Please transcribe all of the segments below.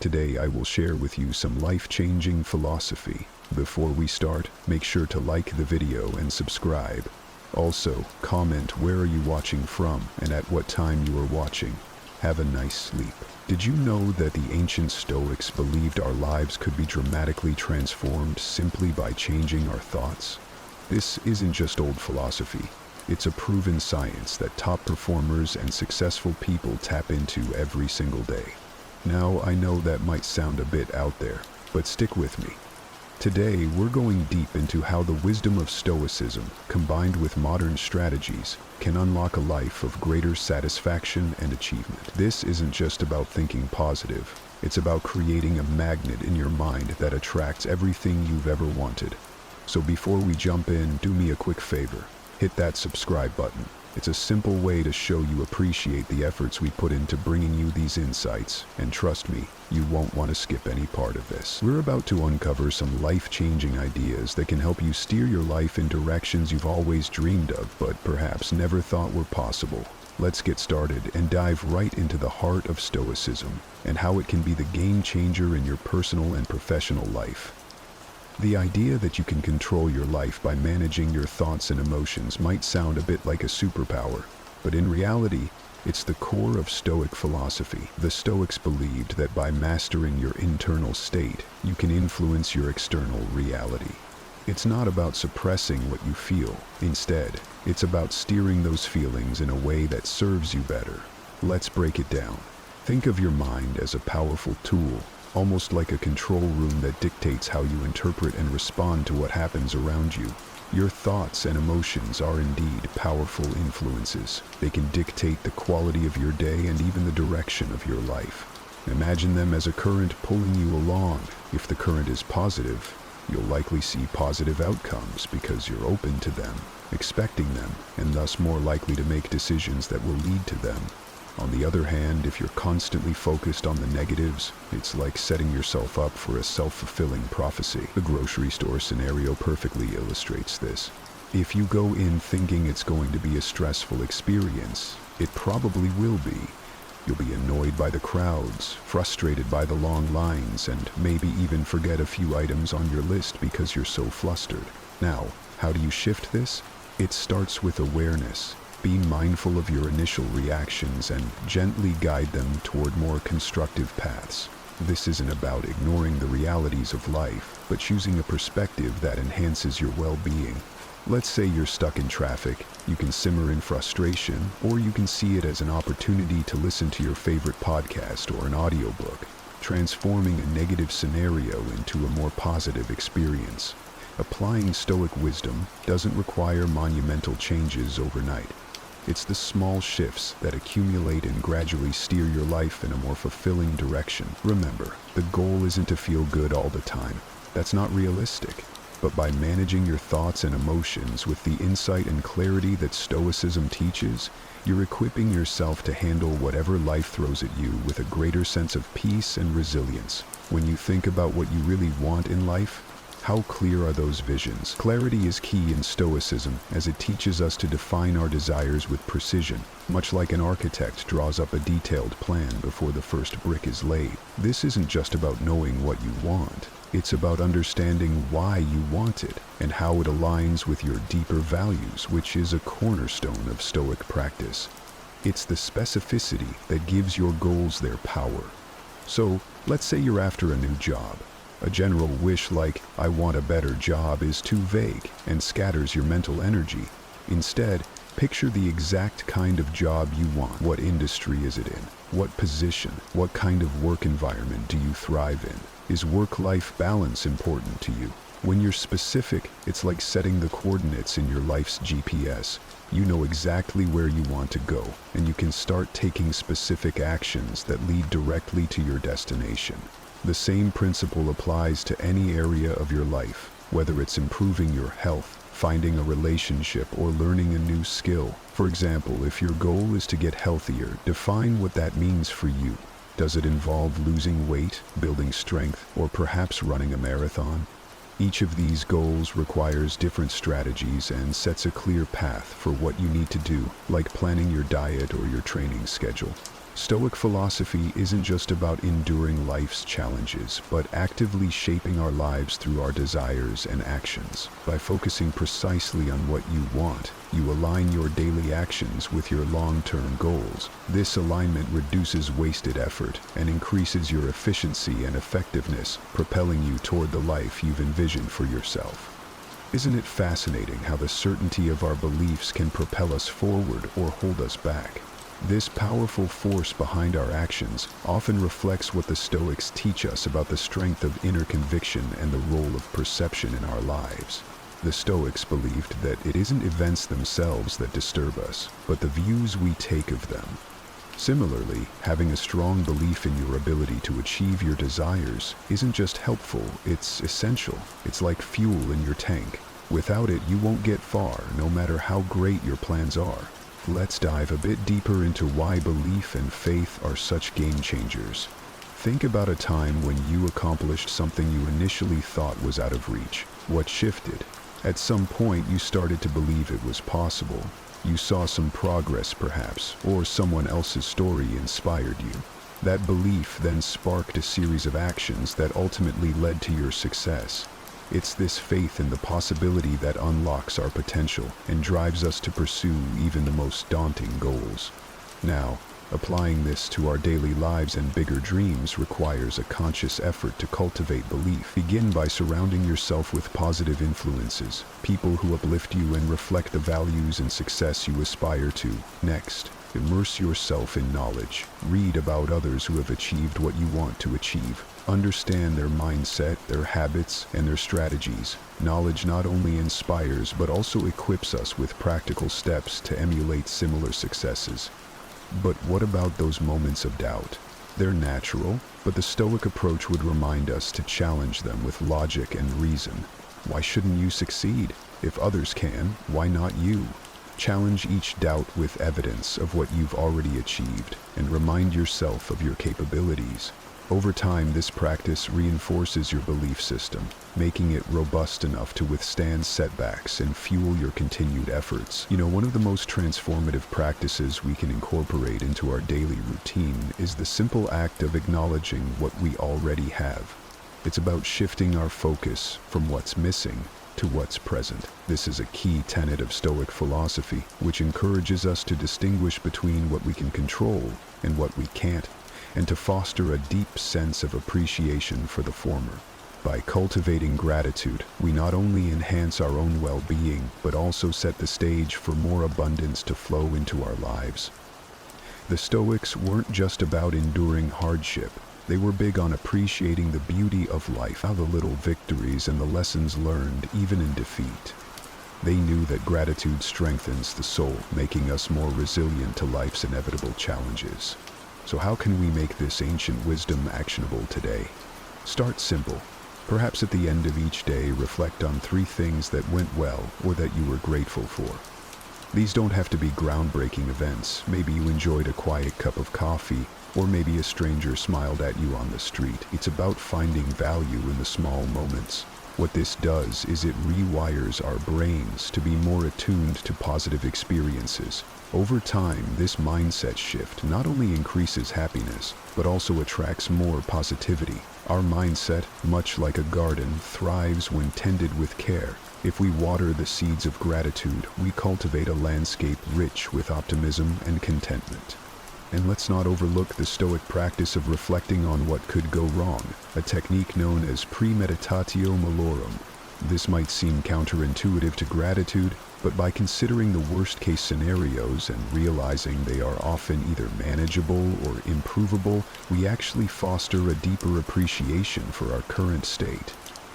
Today I will share with you some life-changing philosophy. Before we start, make sure to like the video and subscribe. Also, comment where are you watching from and at what time you are watching. Have a nice sleep. Did you know that the ancient Stoics believed our lives could be dramatically transformed simply by changing our thoughts? This isn't just old philosophy. It's a proven science that top performers and successful people tap into every single day. Now, I know that might sound a bit out there, but stick with me. Today, we're going deep into how the wisdom of Stoicism, combined with modern strategies, can unlock a life of greater satisfaction and achievement. This isn't just about thinking positive. It's about creating a magnet in your mind that attracts everything you've ever wanted. So before we jump in, do me a quick favor. Hit that subscribe button. It's a simple way to show you appreciate the efforts we put into bringing you these insights, and trust me, you won't want to skip any part of this. We're about to uncover some life-changing ideas that can help you steer your life in directions you've always dreamed of, but perhaps never thought were possible. Let's get started and dive right into the heart of Stoicism, and how it can be the game changer in your personal and professional life. The idea that you can control your life by managing your thoughts and emotions might sound a bit like a superpower, but in reality, it's the core of Stoic philosophy. The Stoics believed that by mastering your internal state, you can influence your external reality. It's not about suppressing what you feel. Instead, it's about steering those feelings in a way that serves you better. Let's break it down. Think of your mind as a powerful tool, almost like a control room that dictates how you interpret and respond to what happens around you. Your thoughts and emotions are indeed powerful influences. They can dictate the quality of your day and even the direction of your life. Imagine them as a current pulling you along. If the current is positive, you'll likely see positive outcomes because you're open to them, expecting them, and thus more likely to make decisions that will lead to them. On the other hand, if you're constantly focused on the negatives, it's like setting yourself up for a self-fulfilling prophecy. The grocery store scenario perfectly illustrates this. If you go in thinking it's going to be a stressful experience, it probably will be. You'll be annoyed by the crowds, frustrated by the long lines, and maybe even forget a few items on your list because you're so flustered. Now, how do you shift this? It starts with awareness. Be mindful of your initial reactions and gently guide them toward more constructive paths. This isn't about ignoring the realities of life, but choosing a perspective that enhances your well-being. Let's say you're stuck in traffic. You can simmer in frustration, or you can see it as an opportunity to listen to your favorite podcast or an audiobook, transforming a negative scenario into a more positive experience. Applying Stoic wisdom doesn't require monumental changes overnight. It's the small shifts that accumulate and gradually steer your life in a more fulfilling direction. Remember, the goal isn't to feel good all the time. That's not realistic. But by managing your thoughts and emotions with the insight and clarity that Stoicism teaches, you're equipping yourself to handle whatever life throws at you with a greater sense of peace and resilience. When you think about what you really want in life, how clear are those visions? Clarity is key in Stoicism, as it teaches us to define our desires with precision, much like an architect draws up a detailed plan before the first brick is laid. This isn't just about knowing what you want. It's about understanding why you want it and how it aligns with your deeper values, which is a cornerstone of Stoic practice. It's the specificity that gives your goals their power. So, let's say you're after a new job. A general wish like, "I want a better job," is too vague and scatters your mental energy. Instead, picture the exact kind of job you want. What industry is it in? What position? What kind of work environment do you thrive in? Is work-life balance important to you? When you're specific, it's like setting the coordinates in your life's GPS. You know exactly where you want to go, and you can start taking specific actions that lead directly to your destination. The same principle applies to any area of your life, whether it's improving your health, finding a relationship, or learning a new skill. For example, if your goal is to get healthier, define what that means for you. Does it involve losing weight, building strength, or perhaps running a marathon? Each of these goals requires different strategies and sets a clear path for what you need to do, like planning your diet or your training schedule. Stoic philosophy isn't just about enduring life's challenges, but actively shaping our lives through our desires and actions. By focusing precisely on what you want, you align your daily actions with your long-term goals. This alignment reduces wasted effort and increases your efficiency and effectiveness, propelling you toward the life you've envisioned for yourself. Isn't it fascinating how the certainty of our beliefs can propel us forward or hold us back? This powerful force behind our actions often reflects what the Stoics teach us about the strength of inner conviction and the role of perception in our lives. The Stoics believed that it isn't events themselves that disturb us, but the views we take of them. Similarly, having a strong belief in your ability to achieve your desires isn't just helpful, it's essential. It's like fuel in your tank. Without it, you won't get far, no matter how great your plans are. Let's dive a bit deeper into why belief and faith are such game changers. Think about a time when you accomplished something you initially thought was out of reach. What shifted? At some point, you started to believe it was possible. You saw some progress, perhaps, or someone else's story inspired you. That belief then sparked a series of actions that ultimately led to your success. It's this faith in the possibility that unlocks our potential and drives us to pursue even the most daunting goals. Now, applying this to our daily lives and bigger dreams requires a conscious effort to cultivate belief. Begin by surrounding yourself with positive influences, people who uplift you and reflect the values and success you aspire to. Next, immerse yourself in knowledge. Read about others who have achieved what you want to achieve. Understand their mindset, their habits, and their strategies. Knowledge not only inspires but also equips us with practical steps to emulate similar successes. But what about those moments of doubt? They're natural, but the Stoic approach would remind us to challenge them with logic and reason. Why shouldn't you succeed? If others can, why not you? Challenge each doubt with evidence of what you've already achieved, and remind yourself of your capabilities. Over time, this practice reinforces your belief system, making it robust enough to withstand setbacks and fuel your continued efforts. One of the most transformative practices we can incorporate into our daily routine is the simple act of acknowledging what we already have. It's about shifting our focus from what's missing to what's present. This is a key tenet of Stoic philosophy, which encourages us to distinguish between what we can control and what we can't, and to foster a deep sense of appreciation for the former. By cultivating gratitude, we not only enhance our own well-being, but also set the stage for more abundance to flow into our lives. The Stoics weren't just about enduring hardship. They were big on appreciating the beauty of life, how the little victories and the lessons learned even in defeat. They knew that gratitude strengthens the soul, making us more resilient to life's inevitable challenges. So how can we make this ancient wisdom actionable today? Start simple. Perhaps at the end of each day, reflect on 3 things that went well or that you were grateful for. These don't have to be groundbreaking events. Maybe you enjoyed a quiet cup of coffee, or maybe a stranger smiled at you on the street. It's about finding value in the small moments. What this does is it rewires our brains to be more attuned to positive experiences. Over time, this mindset shift not only increases happiness, but also attracts more positivity. Our mindset, much like a garden, thrives when tended with care. If we water the seeds of gratitude, we cultivate a landscape rich with optimism and contentment. And let's not overlook the Stoic practice of reflecting on what could go wrong, a technique known as premeditatio malorum. This might seem counterintuitive to gratitude, but by considering the worst-case scenarios and realizing they are often either manageable or improvable, we actually foster a deeper appreciation for our current state.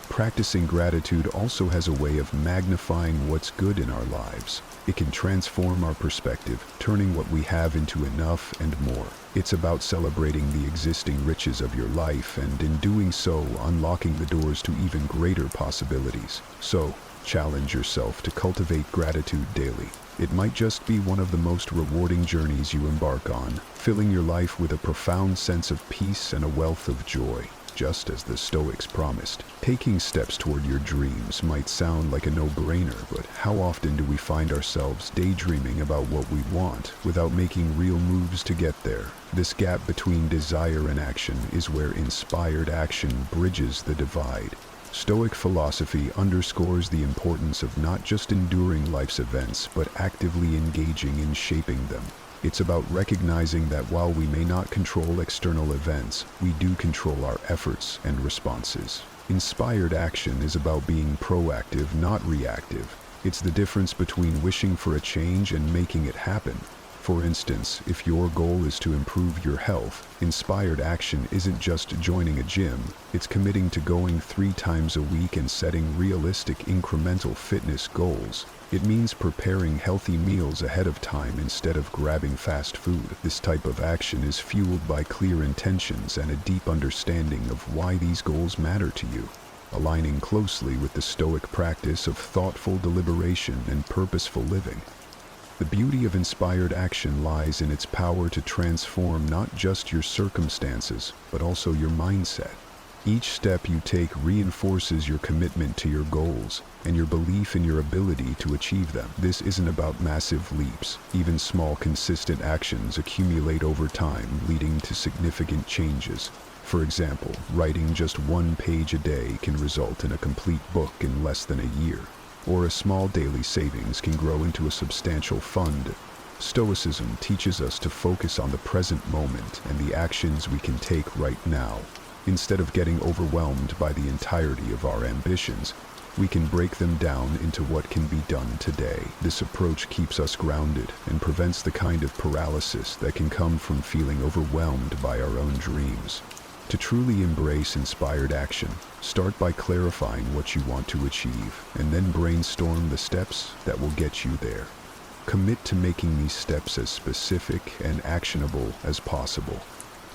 Practicing gratitude also has a way of magnifying what's good in our lives. It can transform our perspective, turning what we have into enough and more. It's about celebrating the existing riches of your life and, in doing so, unlocking the doors to even greater possibilities. So, challenge yourself to cultivate gratitude daily. It might just be one of the most rewarding journeys you embark on, filling your life with a profound sense of peace and a wealth of joy. just as the Stoics promised. Taking steps toward your dreams might sound like a no-brainer, but how often do we find ourselves daydreaming about what we want without making real moves to get there? This gap between desire and action is where inspired action bridges the divide. Stoic philosophy underscores the importance of not just enduring life's events, but actively engaging in shaping them. It's about recognizing that while we may not control external events, we do control our efforts and responses. Inspired action is about being proactive, not reactive. It's the difference between wishing for a change and making it happen. For instance, if your goal is to improve your health, inspired action isn't just joining a gym, it's committing to going 3 times a week and setting realistic incremental fitness goals. It means preparing healthy meals ahead of time instead of grabbing fast food. This type of action is fueled by clear intentions and a deep understanding of why these goals matter to you, aligning closely with the Stoic practice of thoughtful deliberation and purposeful living. The beauty of inspired action lies in its power to transform not just your circumstances, but also your mindset. Each step you take reinforces your commitment to your goals and your belief in your ability to achieve them. This isn't about massive leaps. Even small, consistent actions accumulate over time, leading to significant changes. For example, writing just 1 page a day can result in a complete book in less than a year, or a small daily savings can grow into a substantial fund. Stoicism teaches us to focus on the present moment and the actions we can take right now. Instead of getting overwhelmed by the entirety of our ambitions, we can break them down into what can be done today. This approach keeps us grounded and prevents the kind of paralysis that can come from feeling overwhelmed by our own dreams. To truly embrace inspired action, start by clarifying what you want to achieve, and then brainstorm the steps that will get you there. Commit to making these steps as specific and actionable as possible.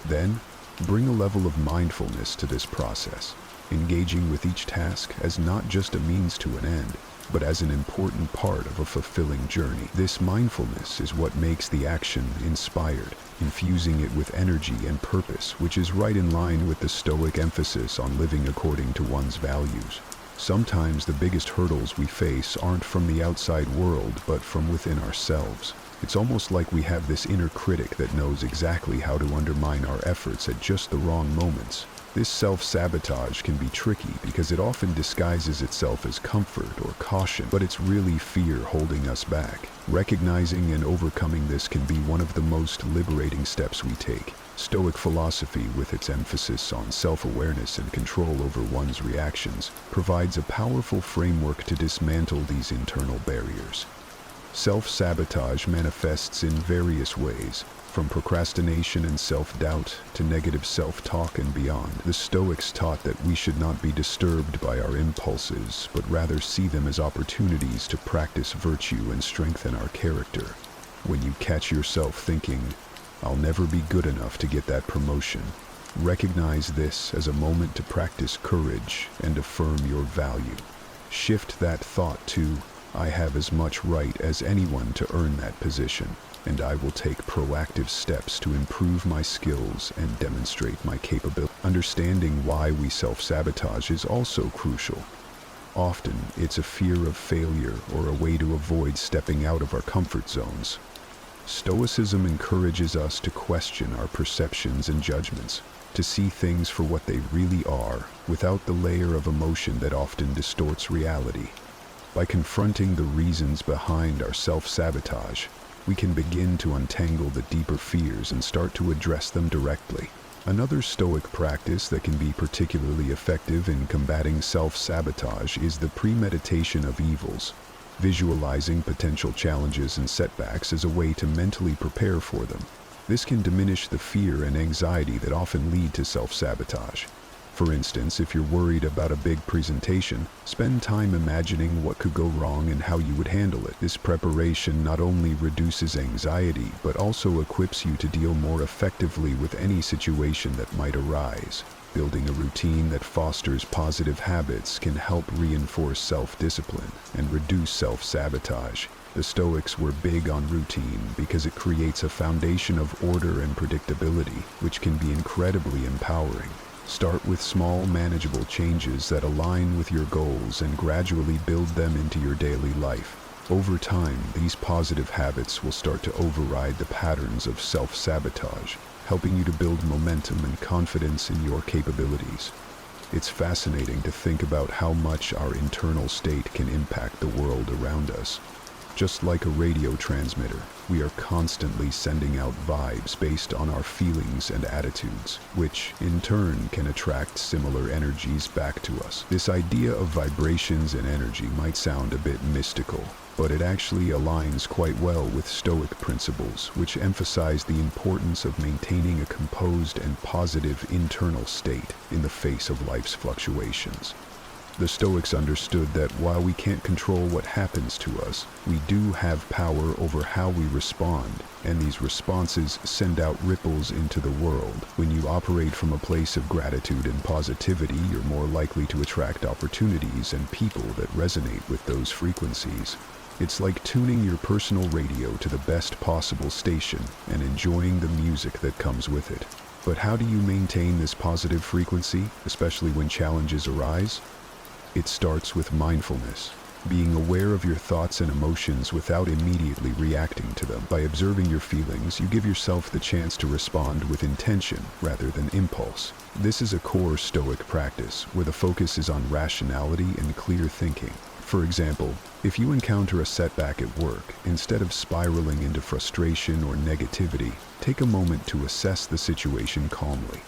Then, bring a level of mindfulness to this process, engaging with each task as not just a means to an end, but as an important part of a fulfilling journey. This mindfulness is what makes the action inspired, infusing it with energy and purpose, which is right in line with the Stoic emphasis on living according to one's values. Sometimes the biggest hurdles we face aren't from the outside world, but from within ourselves. It's almost like we have this inner critic that knows exactly how to undermine our efforts at just the wrong moments. This self-sabotage can be tricky because it often disguises itself as comfort or caution, but it's really fear holding us back. Recognizing and overcoming this can be one of the most liberating steps we take. Stoic philosophy, with its emphasis on self-awareness and control over one's reactions, provides a powerful framework to dismantle these internal barriers. Self-sabotage manifests in various ways, from procrastination and self-doubt to negative self-talk and beyond. The Stoics taught that we should not be disturbed by our impulses, but rather see them as opportunities to practice virtue and strengthen our character. When you catch yourself thinking, "I'll never be good enough to get that promotion," recognize this as a moment to practice courage and affirm your value. Shift that thought to, "I have as much right as anyone to earn that position, and I will take proactive steps to improve my skills and demonstrate my capability." Understanding why we self-sabotage is also crucial. Often, it's a fear of failure or a way to avoid stepping out of our comfort zones. Stoicism encourages us to question our perceptions and judgments, to see things for what they really are, without the layer of emotion that often distorts reality. By confronting the reasons behind our self-sabotage, we can begin to untangle the deeper fears and start to address them directly. Another Stoic practice that can be particularly effective in combating self-sabotage is the premeditation of evils. Visualizing potential challenges and setbacks as a way to mentally prepare for them. This can diminish the fear and anxiety that often lead to self-sabotage. For instance, if you're worried about a big presentation, spend time imagining what could go wrong and how you would handle it. This preparation not only reduces anxiety, but also equips you to deal more effectively with any situation that might arise. Building a routine that fosters positive habits can help reinforce self-discipline and reduce self-sabotage. The Stoics were big on routine because it creates a foundation of order and predictability, which can be incredibly empowering. Start with small, manageable changes that align with your goals and gradually build them into your daily life. Over time, these positive habits will start to override the patterns of self-sabotage, helping you to build momentum and confidence in your capabilities. It's fascinating to think about how much our internal state can impact the world around us. Just like a radio transmitter, we are constantly sending out vibes based on our feelings and attitudes, which, in turn, can attract similar energies back to us. This idea of vibrations and energy might sound a bit mystical, but it actually aligns quite well with Stoic principles, which emphasize the importance of maintaining a composed and positive internal state in the face of life's fluctuations. The Stoics understood that while we can't control what happens to us, we do have power over how we respond, and these responses send out ripples into the world. When you operate from a place of gratitude and positivity, you're more likely to attract opportunities and people that resonate with those frequencies. It's like tuning your personal radio to the best possible station and enjoying the music that comes with it. But how do you maintain this positive frequency, especially when challenges arise? It starts with mindfulness, being aware of your thoughts and emotions without immediately reacting to them. By observing your feelings, you give yourself the chance to respond with intention rather than impulse. This is a core Stoic practice where the focus is on rationality and clear thinking. For example, if you encounter a setback at work, instead of spiraling into frustration or negativity, take a moment to assess the situation calmly.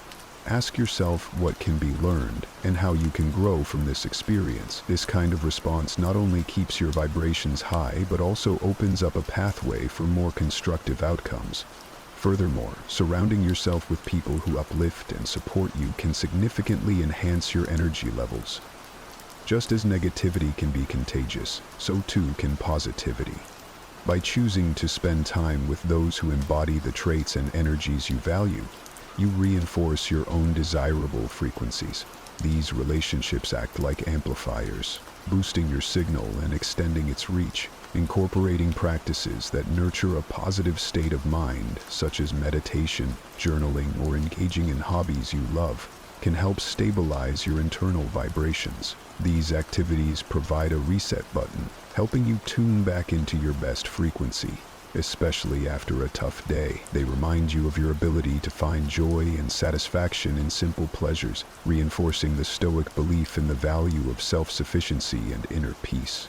Ask yourself what can be learned and how you can grow from this experience. This kind of response not only keeps your vibrations high, but also opens up a pathway for more constructive outcomes. Furthermore, surrounding yourself with people who uplift and support you can significantly enhance your energy levels. Just as negativity can be contagious, so too can positivity. By choosing to spend time with those who embody the traits and energies you value, you reinforce your own desirable frequencies. These relationships act like amplifiers, boosting your signal and extending its reach. Incorporating practices that nurture a positive state of mind, such as meditation, journaling, or engaging in hobbies you love, can help stabilize your internal vibrations. These activities provide a reset button, helping you tune back into your best frequency. Especially after a tough day, they remind you of your ability to find joy and satisfaction in simple pleasures, reinforcing the Stoic belief in the value of self-sufficiency and inner peace.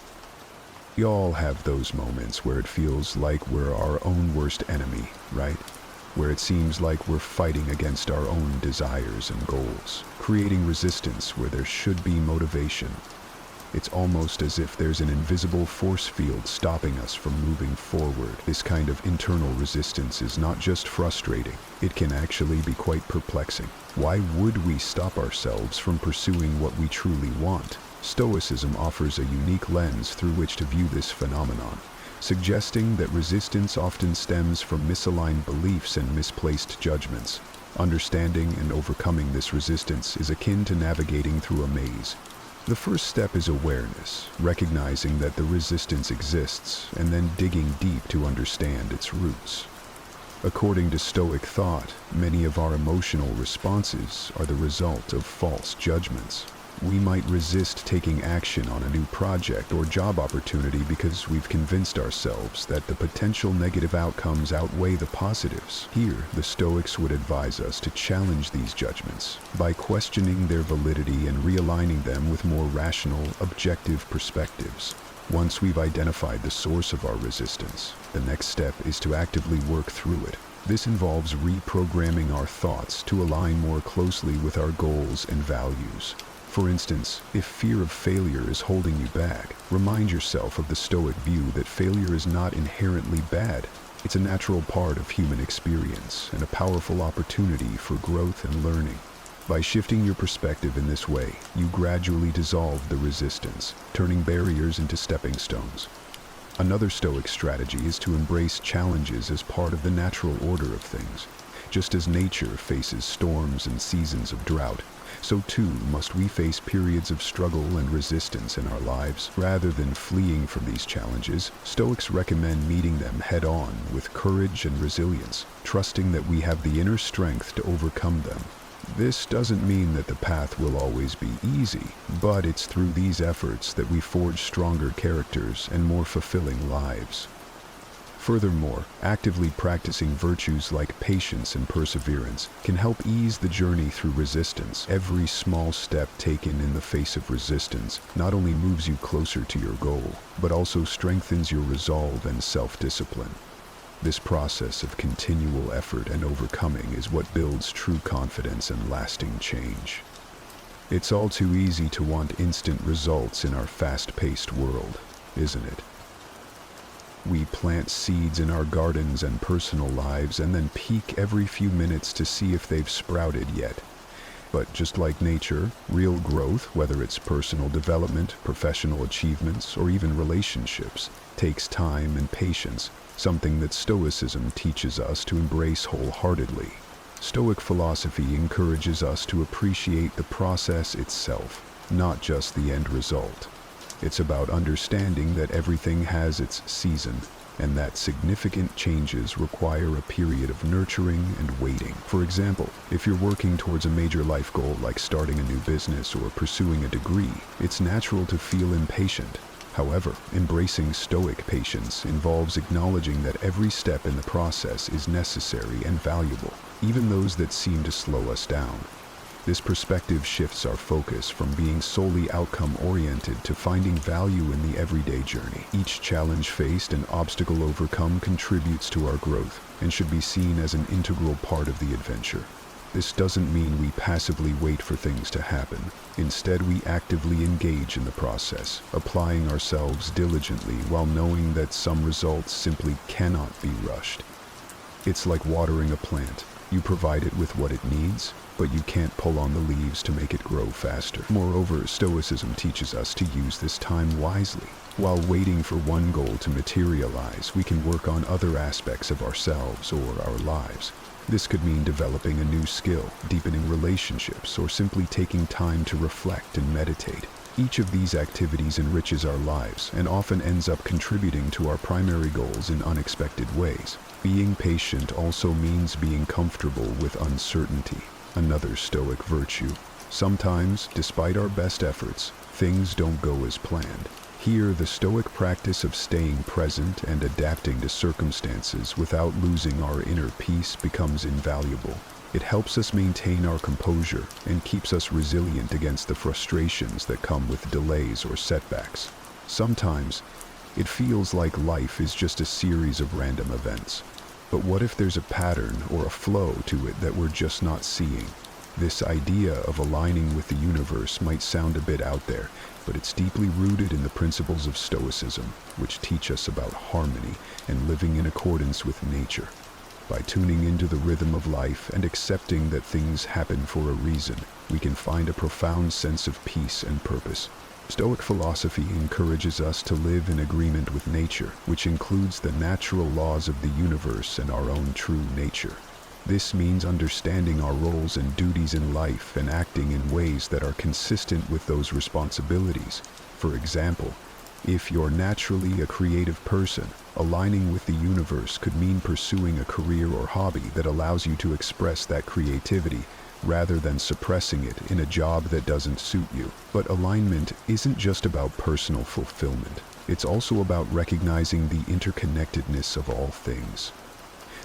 We all have those moments where it feels like we're our own worst enemy, right? Where it seems like we're fighting against our own desires and goals, creating resistance where there should be motivation. It's almost as if there's an invisible force field stopping us from moving forward. This kind of internal resistance is not just frustrating, it can actually be quite perplexing. Why would we stop ourselves from pursuing what we truly want? Stoicism offers a unique lens through which to view this phenomenon, suggesting that resistance often stems from misaligned beliefs and misplaced judgments. Understanding and overcoming this resistance is akin to navigating through a maze. The first step is awareness, recognizing that the resistance exists, and then digging deep to understand its roots. According to Stoic thought, many of our emotional responses are the result of false judgments. We might resist taking action on a new project or job opportunity because we've convinced ourselves that the potential negative outcomes outweigh the positives. Here, the Stoics would advise us to challenge these judgments by questioning their validity and realigning them with more rational, objective perspectives. Once we've identified the source of our resistance, the next step is to actively work through it. This involves reprogramming our thoughts to align more closely with our goals and values. For instance, if fear of failure is holding you back, remind yourself of the Stoic view that failure is not inherently bad. It's a natural part of human experience and a powerful opportunity for growth and learning. By shifting your perspective in this way, you gradually dissolve the resistance, turning barriers into stepping stones. Another Stoic strategy is to embrace challenges as part of the natural order of things. Just as nature faces storms and seasons of drought, so too must we face periods of struggle and resistance in our lives. Rather than fleeing from these challenges, Stoics recommend meeting them head-on with courage and resilience, trusting that we have the inner strength to overcome them. This doesn't mean that the path will always be easy, but it's through these efforts that we forge stronger characters and more fulfilling lives. Furthermore, actively practicing virtues like patience and perseverance can help ease the journey through resistance. Every small step taken in the face of resistance not only moves you closer to your goal, but also strengthens your resolve and self-discipline. This process of continual effort and overcoming is what builds true confidence and lasting change. It's all too easy to want instant results in our fast-paced world, isn't it? We plant seeds in our gardens and personal lives and then peek every few minutes to see if they've sprouted yet. But just like nature, real growth, whether it's personal development, professional achievements, or even relationships, takes time and patience, something that Stoicism teaches us to embrace wholeheartedly. Stoic philosophy encourages us to appreciate the process itself, not just the end result. It's about understanding that everything has its season, and that significant changes require a period of nurturing and waiting. For example, if you're working towards a major life goal like starting a new business or pursuing a degree, it's natural to feel impatient. However, embracing Stoic patience involves acknowledging that every step in the process is necessary and valuable, even those that seem to slow us down. This perspective shifts our focus from being solely outcome-oriented to finding value in the everyday journey. Each challenge faced and obstacle overcome contributes to our growth and should be seen as an integral part of the adventure. This doesn't mean we passively wait for things to happen. Instead, we actively engage in the process, applying ourselves diligently while knowing that some results simply cannot be rushed. It's like watering a plant. You provide it with what it needs, but you can't pull on the leaves to make it grow faster. Moreover, Stoicism teaches us to use this time wisely. While waiting for one goal to materialize, we can work on other aspects of ourselves or our lives. This could mean developing a new skill, deepening relationships, or simply taking time to reflect and meditate. Each of these activities enriches our lives and often ends up contributing to our primary goals in unexpected ways. Being patient also means being comfortable with uncertainty, another Stoic virtue. Sometimes, despite our best efforts, things don't go as planned. Here, the Stoic practice of staying present and adapting to circumstances without losing our inner peace becomes invaluable. It helps us maintain our composure and keeps us resilient against the frustrations that come with delays or setbacks. Sometimes, it feels like life is just a series of random events. But what if there's a pattern or a flow to it that we're just not seeing? This idea of aligning with the universe might sound a bit out there, but it's deeply rooted in the principles of Stoicism, which teach us about harmony and living in accordance with nature. By tuning into the rhythm of life and accepting that things happen for a reason, we can find a profound sense of peace and purpose. Stoic philosophy encourages us to live in agreement with nature, which includes the natural laws of the universe and our own true nature. This means understanding our roles and duties in life and acting in ways that are consistent with those responsibilities. For example, if you're naturally a creative person, aligning with the universe could mean pursuing a career or hobby that allows you to express that creativity rather than suppressing it in a job that doesn't suit you. But alignment isn't just about personal fulfillment. It's also about recognizing the interconnectedness of all things.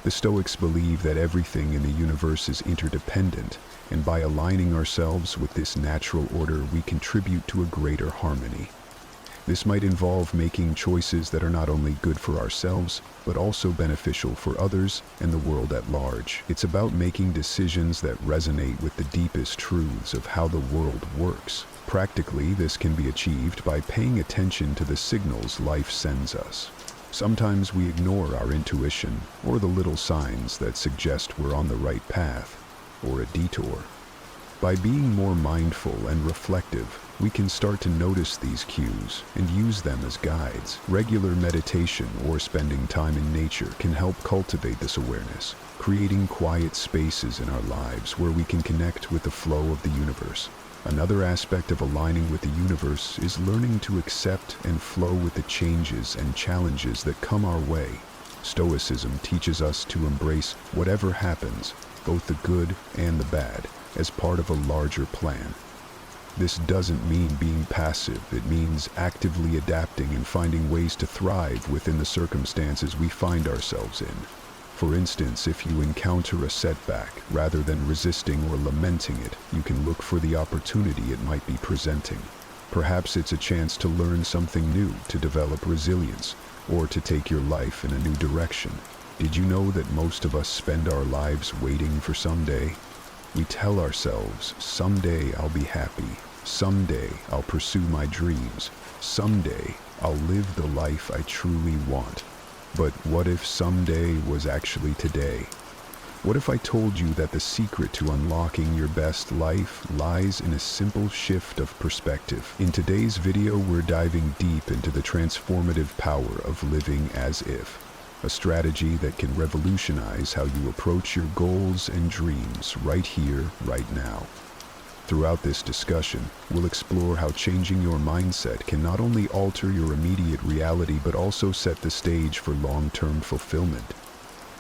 The Stoics believe that everything in the universe is interdependent, and by aligning ourselves with this natural order, we contribute to a greater harmony. This might involve making choices that are not only good for ourselves, but also beneficial for others and the world at large. It's about making decisions that resonate with the deepest truths of how the world works. Practically, this can be achieved by paying attention to the signals life sends us. Sometimes we ignore our intuition or the little signs that suggest we're on the right path or a detour. By being more mindful and reflective, we can start to notice these cues and use them as guides. Regular meditation or spending time in nature can help cultivate this awareness, creating quiet spaces in our lives where we can connect with the flow of the universe. Another aspect of aligning with the universe is learning to accept and flow with the changes and challenges that come our way. Stoicism teaches us to embrace whatever happens, both the good and the bad, as part of a larger plan. This doesn't mean being passive. It means actively adapting and finding ways to thrive within the circumstances we find ourselves in. For instance, if you encounter a setback, rather than resisting or lamenting it, you can look for the opportunity it might be presenting. Perhaps it's a chance to learn something new, to develop resilience, or to take your life in a new direction. Did you know that most of us spend our lives waiting for someday? We tell ourselves, someday I'll be happy, someday I'll pursue my dreams, someday I'll live the life I truly want. But what if someday was actually today? What if I told you that the secret to unlocking your best life lies in a simple shift of perspective? In today's video, we're diving deep into the transformative power of living as if, a strategy that can revolutionize how you approach your goals and dreams right here, right now. Throughout this discussion, we'll explore how changing your mindset can not only alter your immediate reality but also set the stage for long-term fulfillment.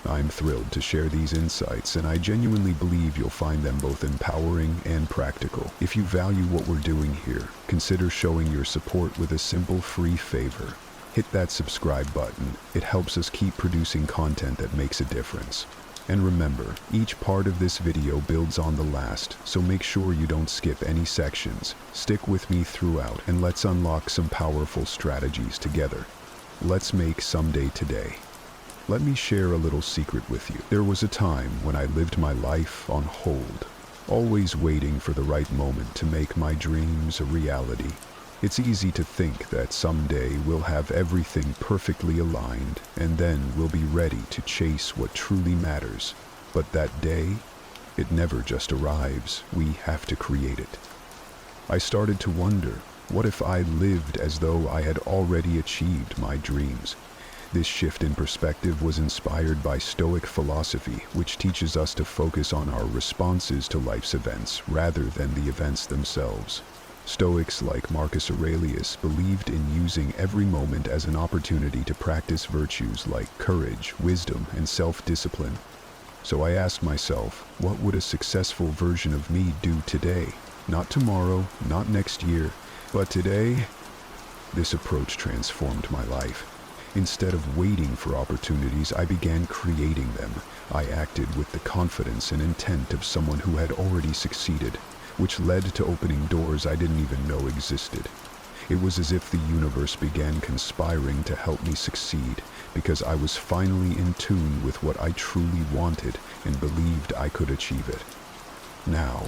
I'm thrilled to share these insights, and I genuinely believe you'll find them both empowering and practical. If you value what we're doing here, consider showing your support with a simple free favor. Hit that subscribe button. It helps us keep producing content that makes a difference. And remember, each part of this video builds on the last, so make sure you don't skip any sections. Stick with me throughout, and let's unlock some powerful strategies together. Let's make someday today. Let me share a little secret with you. There was a time when I lived my life on hold, always waiting for the right moment to make my dreams a reality. It's easy to think that someday we'll have everything perfectly aligned, and then we'll be ready to chase what truly matters. But that day, it never just arrives. We have to create it. I started to wonder, what if I lived as though I had already achieved my dreams? This shift in perspective was inspired by Stoic philosophy, which teaches us to focus on our responses to life's events rather than the events themselves. Stoics like Marcus Aurelius believed in using every moment as an opportunity to practice virtues like courage, wisdom, and self-discipline. So I asked myself, what would a successful version of me do today? Not tomorrow, not next year, but today? This approach transformed my life. Instead of waiting for opportunities, I began creating them. I acted with the confidence and intent of someone who had already succeeded, which led to opening doors I didn't even know existed. It was as if the universe began conspiring to help me succeed, because I was finally in tune with what I truly wanted and believed I could achieve it. Now,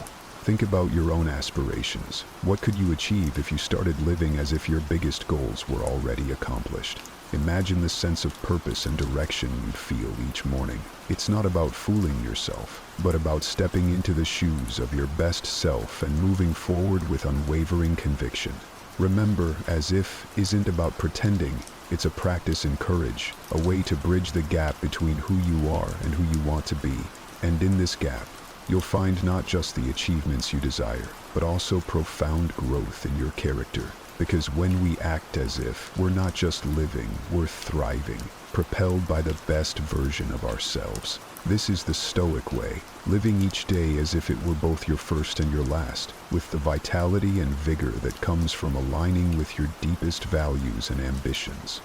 think about your own aspirations. What could you achieve if you started living as if your biggest goals were already accomplished? Imagine the sense of purpose and direction you'd feel each morning. It's not about fooling yourself, but about stepping into the shoes of your best self and moving forward with unwavering conviction. Remember, as if isn't about pretending, it's a practice in courage, a way to bridge the gap between who you are and who you want to be. And in this gap, you'll find not just the achievements you desire, but also profound growth in your character. Because when we act as if, we're not just living, we're thriving, propelled by the best version of ourselves. This is the Stoic way, living each day as if it were both your first and your last, with the vitality and vigor that comes from aligning with your deepest values and ambitions.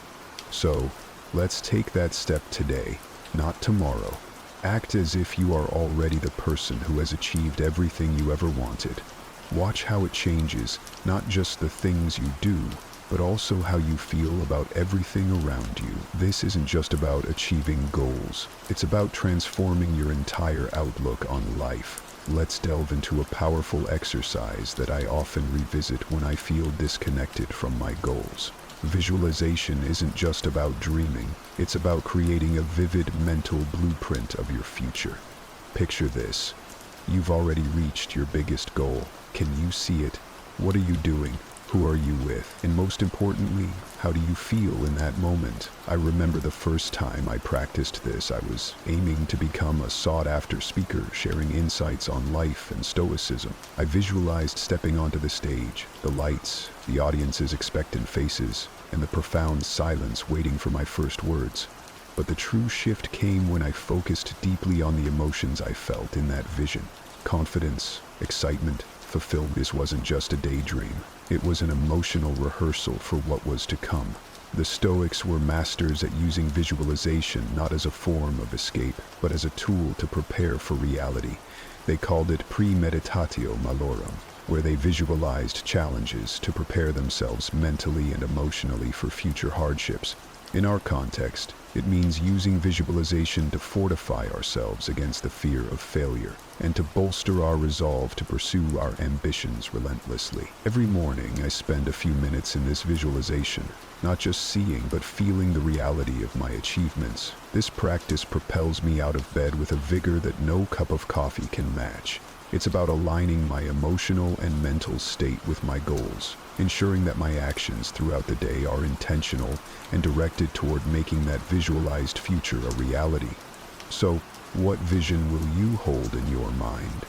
So, let's take that step today, not tomorrow. Act as if you are already the person who has achieved everything you ever wanted. Watch how it changes, not just the things you do, but also how you feel about everything around you. This isn't just about achieving goals. It's about transforming your entire outlook on life. Let's delve into a powerful exercise that I often revisit when I feel disconnected from my goals. Visualization isn't just about dreaming. It's about creating a vivid mental blueprint of your future. Picture this. You've already reached your biggest goal. Can you see it? What are you doing? Who are you with? And most importantly, how do you feel in that moment? I remember the first time I practiced this, I was aiming to become a sought-after speaker, sharing insights on life and Stoicism. I visualized stepping onto the stage, the lights, the audience's expectant faces, and the profound silence waiting for my first words. But the true shift came when I focused deeply on the emotions I felt in that vision. Confidence, excitement, fulfillment. This wasn't just a daydream. It was an emotional rehearsal for what was to come. The Stoics were masters at using visualization not as a form of escape, but as a tool to prepare for reality. They called it premeditatio malorum, where they visualized challenges to prepare themselves mentally and emotionally for future hardships. In our context, it means using visualization to fortify ourselves against the fear of failure and to bolster our resolve to pursue our ambitions relentlessly. Every morning, I spend a few minutes in this visualization, not just seeing but feeling the reality of my achievements. This practice propels me out of bed with a vigor that no cup of coffee can match. It's about aligning my emotional and mental state with my goals, ensuring that my actions throughout the day are intentional and directed toward making that visualized future a reality. So, what vision will you hold in your mind?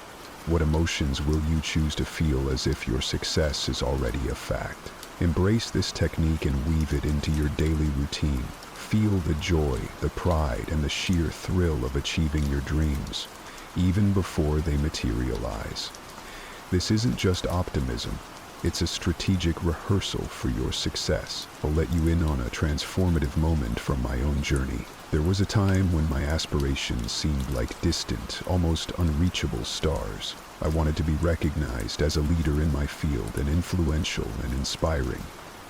What emotions will you choose to feel as if your success is already a fact? Embrace this technique and weave it into your daily routine. Feel the joy, the pride, and the sheer thrill of achieving your dreams, even before they materialize. This isn't just optimism. It's a strategic rehearsal for your success. I'll let you in on a transformative moment from my own journey. There was a time when my aspirations seemed like distant, almost unreachable stars. I wanted to be recognized as a leader in my field and influential and inspiring.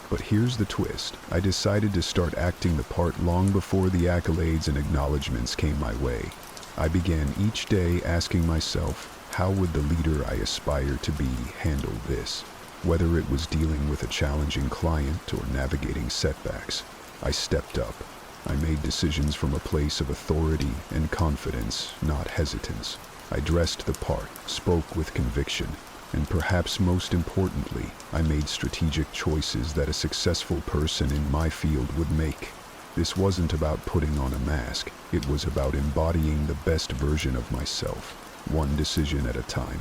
But here's the twist. I decided to start acting the part long before the accolades and acknowledgments came my way. I began each day asking myself, how would the leader I aspire to be handle this? Whether it was dealing with a challenging client or navigating setbacks, I stepped up. I made decisions from a place of authority and confidence, not hesitance. I dressed the part, spoke with conviction, and perhaps most importantly, I made strategic choices that a successful person in my field would make. This wasn't about putting on a mask. It was about embodying the best version of myself, one decision at a time.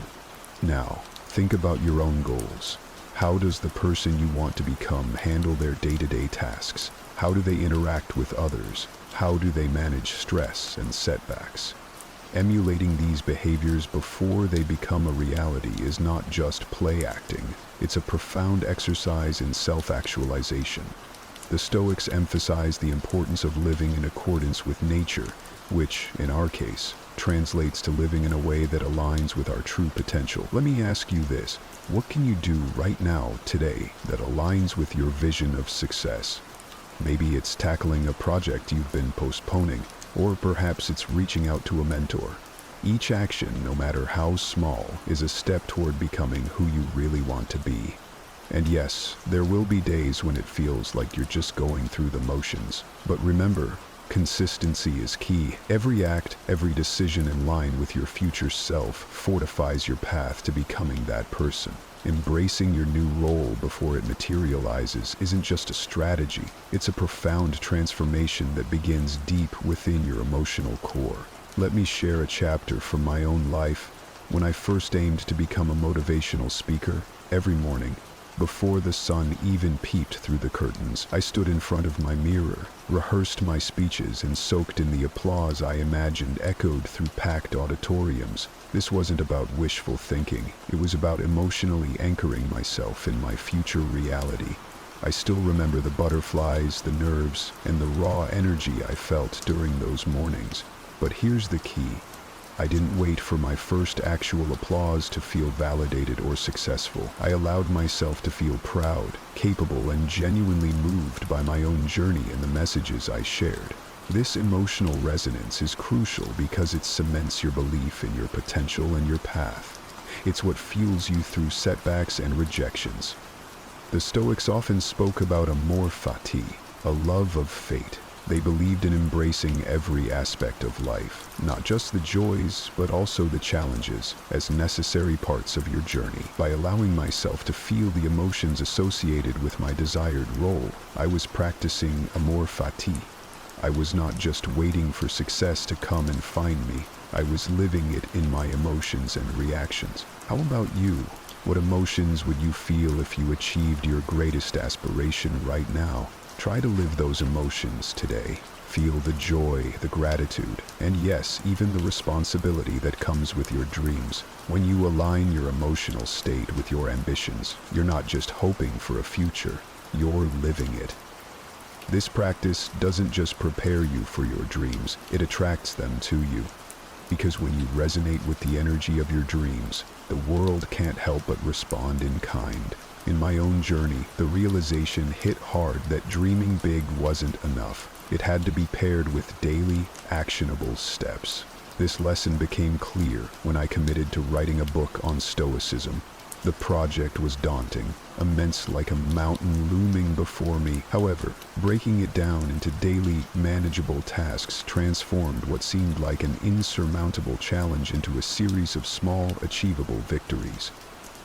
Now, think about your own goals. How does the person you want to become handle their day-to-day tasks? How do they interact with others? How do they manage stress and setbacks? Emulating these behaviors before they become a reality is not just play acting. It's a profound exercise in self-actualization. The Stoics emphasize the importance of living in accordance with nature, which, in our case, translates to living in a way that aligns with our true potential. Let me ask you this. What can you do right now, today, that aligns with your vision of success? Maybe it's tackling a project you've been postponing, or perhaps it's reaching out to a mentor. Each action, no matter how small, is a step toward becoming who you really want to be. And yes, there will be days when it feels like you're just going through the motions. But remember, consistency is key. Every act, every decision in line with your future self fortifies your path to becoming that person. Embracing your new role before it materializes isn't just a strategy, it's a profound transformation that begins deep within your emotional core. Let me share a chapter from my own life. When I first aimed to become a motivational speaker, every morning, before the sun even peeped through the curtains, I stood in front of my mirror, rehearsed my speeches, and soaked in the applause I imagined echoed through packed auditoriums. This wasn't about wishful thinking. It was about emotionally anchoring myself in my future reality. I still remember the butterflies, the nerves, and the raw energy I felt during those mornings. But here's the key. I didn't wait for my first actual applause to feel validated or successful. I allowed myself to feel proud, capable, and genuinely moved by my own journey and the messages I shared. This emotional resonance is crucial because it cements your belief in your potential and your path. It's what fuels you through setbacks and rejections. The Stoics often spoke about amor fati, a love of fate. They believed in embracing every aspect of life, not just the joys, but also the challenges, as necessary parts of your journey. By allowing myself to feel the emotions associated with my desired role, I was practicing amor fati. I was not just waiting for success to come and find me, I was living it in my emotions and reactions. How about you? What emotions would you feel if you achieved your greatest aspiration right now? Try to live those emotions today. Feel the joy, the gratitude, and yes, even the responsibility that comes with your dreams. When you align your emotional state with your ambitions, you're not just hoping for a future, you're living it. This practice doesn't just prepare you for your dreams, it attracts them to you. Because when you resonate with the energy of your dreams, the world can't help but respond in kind. In my own journey, the realization hit hard that dreaming big wasn't enough. It had to be paired with daily, actionable steps. This lesson became clear when I committed to writing a book on Stoicism. The project was daunting, immense like a mountain looming before me. However, breaking it down into daily, manageable tasks transformed what seemed like an insurmountable challenge into a series of small, achievable victories.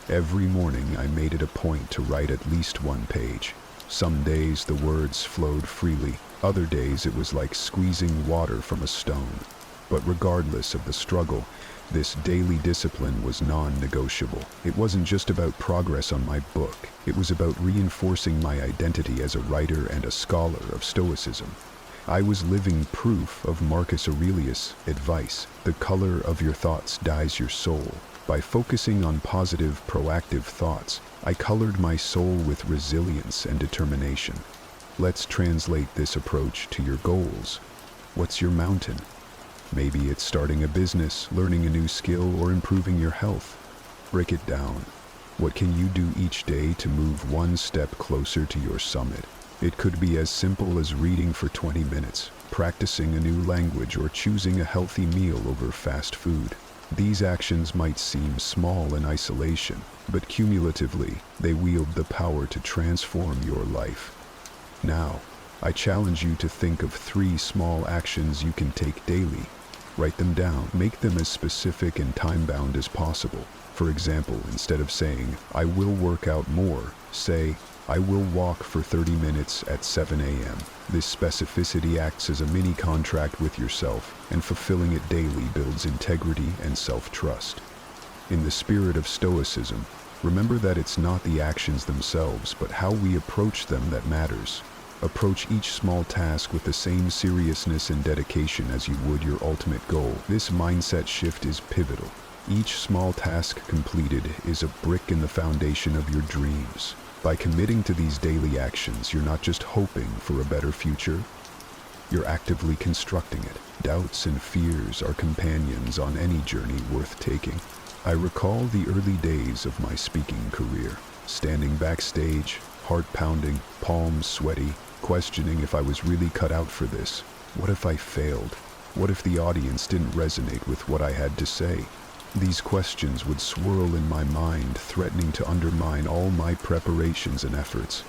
Every morning I made it a point to write at least one page. Some days the words flowed freely, other days it was like squeezing water from a stone. But regardless of the struggle, this daily discipline was non-negotiable. It wasn't just about progress on my book, it was about reinforcing my identity as a writer and a scholar of Stoicism. I was living proof of Marcus Aurelius' advice, "The color of your thoughts dyes your soul." By focusing on positive, proactive thoughts, I colored my soul with resilience and determination. Let's translate this approach to your goals. What's your mountain? Maybe it's starting a business, learning a new skill, or improving your health. Break it down. What can you do each day to move one step closer to your summit? It could be as simple as reading for 20 minutes, practicing a new language, or choosing a healthy meal over fast food. These actions might seem small in isolation, but cumulatively, they wield the power to transform your life. Now, I challenge you to think of 3 small actions you can take daily. Write them down. Make them as specific and time-bound as possible. For example, instead of saying, "I will work out more," say, "I will walk for 30 minutes at 7 a.m. This specificity acts as a mini contract with yourself, and fulfilling it daily builds integrity and self-trust. In the spirit of Stoicism, remember that it's not the actions themselves, but how we approach them that matters. Approach each small task with the same seriousness and dedication as you would your ultimate goal. This mindset shift is pivotal. Each small task completed is a brick in the foundation of your dreams. By committing to these daily actions, you're not just hoping for a better future, you're actively constructing it. Doubts and fears are companions on any journey worth taking. I recall the early days of my speaking career, standing backstage, heart pounding, palms sweaty, questioning if I was really cut out for this. What if I failed? What if the audience didn't resonate with what I had to say? These questions would swirl in my mind, threatening to undermine all my preparations and efforts.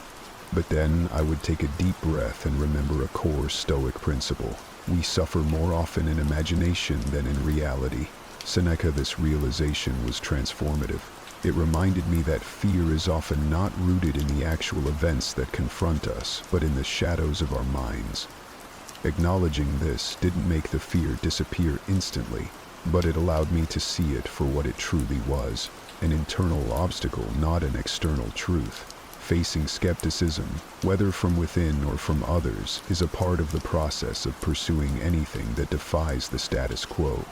But then I would take a deep breath and remember a core Stoic principle. We suffer more often in imagination than in reality. Seneca, this realization was transformative. It reminded me that fear is often not rooted in the actual events that confront us, but in the shadows of our minds. Acknowledging this didn't make the fear disappear instantly, but it allowed me to see it for what it truly was, an internal obstacle, not an external truth. Facing skepticism, whether from within or from others, is a part of the process of pursuing anything that defies the status quo.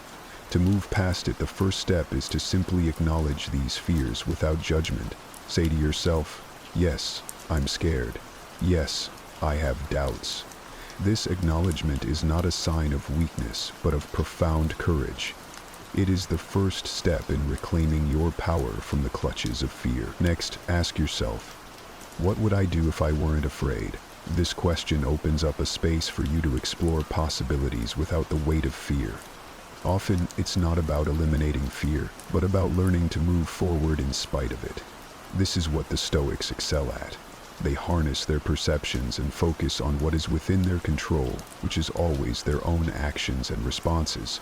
To move past it, the first step is to simply acknowledge these fears without judgment. Say to yourself, "Yes, I'm scared. Yes, I have doubts." This acknowledgement is not a sign of weakness, but of profound courage. It is the first step in reclaiming your power from the clutches of fear. Next, ask yourself, what would I do if I weren't afraid? This question opens up a space for you to explore possibilities without the weight of fear. Often, it's not about eliminating fear, but about learning to move forward in spite of it. This is what the Stoics excel at. They harness their perceptions and focus on what is within their control, which is always their own actions and responses.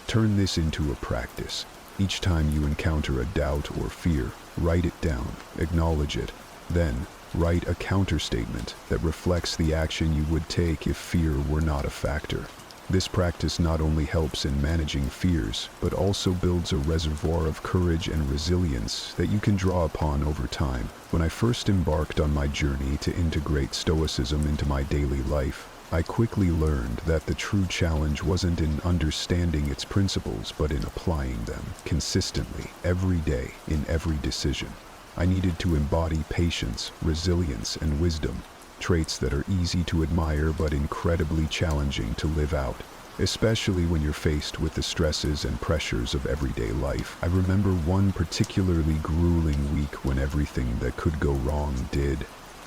Turn this into a practice. Each time you encounter a doubt or fear, write it down, acknowledge it. Then, write a counterstatement that reflects the action you would take if fear were not a factor. This practice not only helps in managing fears, but also builds a reservoir of courage and resilience that you can draw upon over time. When I first embarked on my journey to integrate Stoicism into my daily life, I quickly learned that the true challenge wasn't in understanding its principles, but in applying them consistently, every day, in every decision. I needed to embody patience, resilience, and wisdom, traits that are easy to admire but incredibly challenging to live out, especially when you're faced with the stresses and pressures of everyday life. I remember one particularly grueling week when everything that could go wrong did.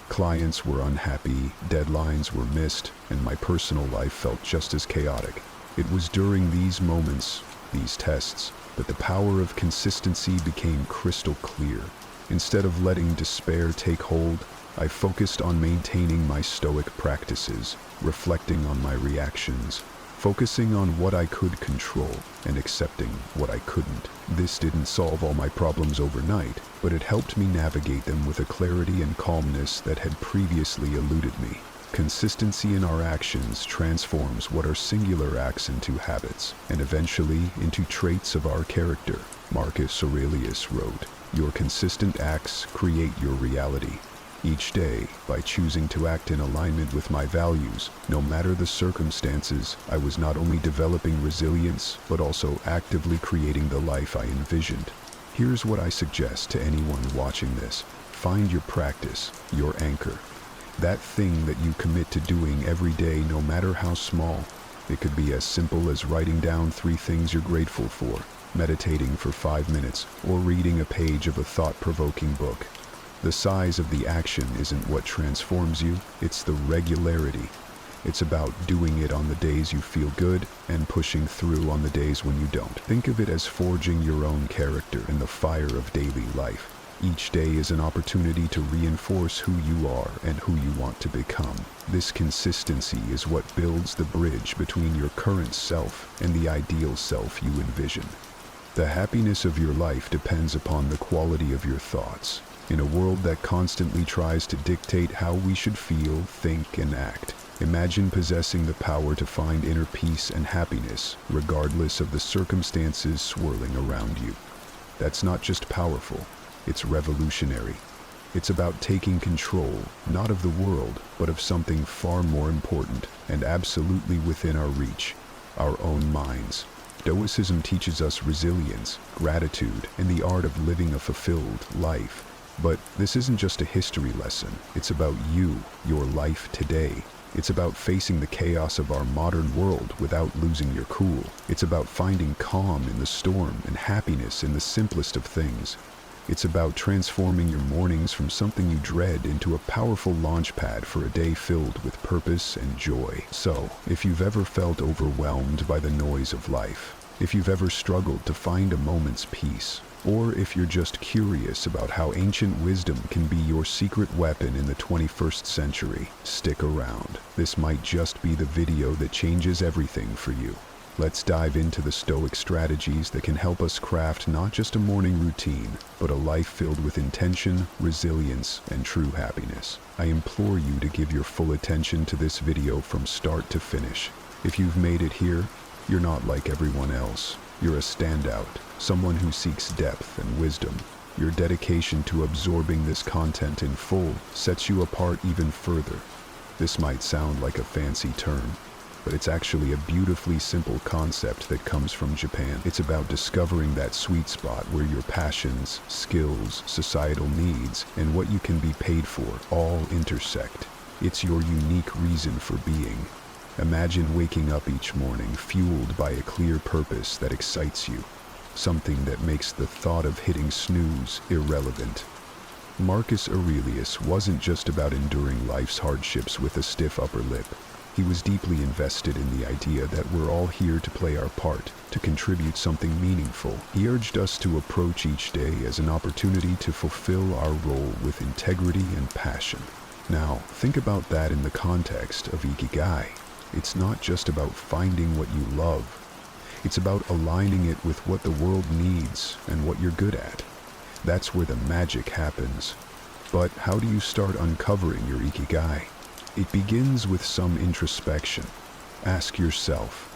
Clients were unhappy, deadlines were missed, and my personal life felt just as chaotic. It was during these moments, these tests, that the power of consistency became crystal clear. Instead of letting despair take hold, I focused on maintaining my Stoic practices, reflecting on my reactions, focusing on what I could control, and accepting what I couldn't. This didn't solve all my problems overnight, but it helped me navigate them with a clarity and calmness that had previously eluded me. Consistency in our actions transforms what are singular acts into habits, and eventually into traits of our character. Marcus Aurelius wrote, "Your consistent acts create your reality." Each day, by choosing to act in alignment with my values, no matter the circumstances, I was not only developing resilience, but also actively creating the life I envisioned. Here's what I suggest to anyone watching this. Find your practice, your anchor. That thing that you commit to doing every day, no matter how small. It could be as simple as writing down 3 things you're grateful for, meditating for 5 minutes, or reading a page of a thought-provoking book. The size of the action isn't what transforms you, it's the regularity. It's about doing it on the days you feel good and pushing through on the days when you don't. Think of it as forging your own character in the fire of daily life. Each day is an opportunity to reinforce who you are and who you want to become. This consistency is what builds the bridge between your current self and the ideal self you envision. The happiness of your life depends upon the quality of your thoughts. In a world that constantly tries to dictate how we should feel, think, and act, imagine possessing the power to find inner peace and happiness, regardless of the circumstances swirling around you. That's not just powerful, it's revolutionary. It's about taking control, not of the world, but of something far more important and absolutely within our reach, our own minds. Stoicism teaches us resilience, gratitude, and the art of living a fulfilled life. But this isn't just a history lesson. It's about you, your life today. It's about facing the chaos of our modern world without losing your cool. It's about finding calm in the storm and happiness in the simplest of things. It's about transforming your mornings from something you dread into a powerful launchpad for a day filled with purpose and joy. So, if you've ever felt overwhelmed by the noise of life, if you've ever struggled to find a moment's peace, or if you're just curious about how ancient wisdom can be your secret weapon in the 21st century, stick around. This might just be the video that changes everything for you. Let's dive into the Stoic strategies that can help us craft not just a morning routine, but a life filled with intention, resilience, and true happiness. I implore you to give your full attention to this video from start to finish. If you've made it here, you're not like everyone else. You're a standout, someone who seeks depth and wisdom. Your dedication to absorbing this content in full sets you apart even further. This might sound like a fancy term, but it's actually a beautifully simple concept that comes from Japan. It's about discovering that sweet spot where your passions, skills, societal needs, and what you can be paid for all intersect. It's your unique reason for being. Imagine waking up each morning fueled by a clear purpose that excites you, something that makes the thought of hitting snooze irrelevant. Marcus Aurelius wasn't just about enduring life's hardships with a stiff upper lip. He was deeply invested in the idea that we're all here to play our part, to contribute something meaningful. He urged us to approach each day as an opportunity to fulfill our role with integrity and passion. Now, think about that in the context of Ikigai. It's not just about finding what you love. It's about aligning it with what the world needs and what you're good at. That's where the magic happens. But how do you start uncovering your Ikigai? It begins with some introspection. Ask yourself,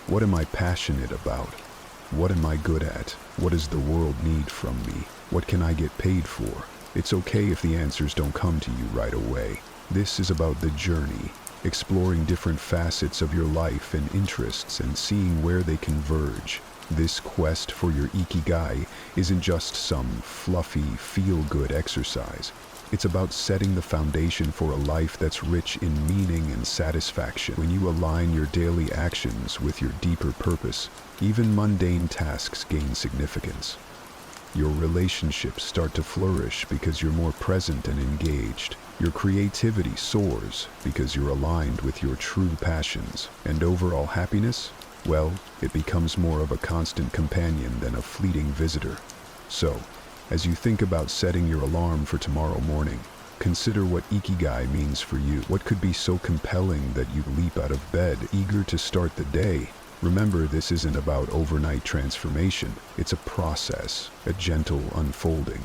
What am I passionate about? What am I good at? What does the world need from me? What can I get paid for? It's okay if the answers don't come to you right away. This is about the journey, exploring different facets of your life and interests and seeing where they converge. This quest for your ikigai isn't just some fluffy, feel-good exercise. It's about setting the foundation for a life that's rich in meaning and satisfaction. When you align your daily actions with your deeper purpose, even mundane tasks gain significance. Your relationships start to flourish because you're more present and engaged. Your creativity soars because you're aligned with your true passions. And overall happiness? Well, it becomes more of a constant companion than a fleeting visitor. So, as you think about setting your alarm for tomorrow morning, consider what ikigai means for you. What could be so compelling that you leap out of bed, eager to start the day? Remember, this isn't about overnight transformation. It's a process, a gentle unfolding.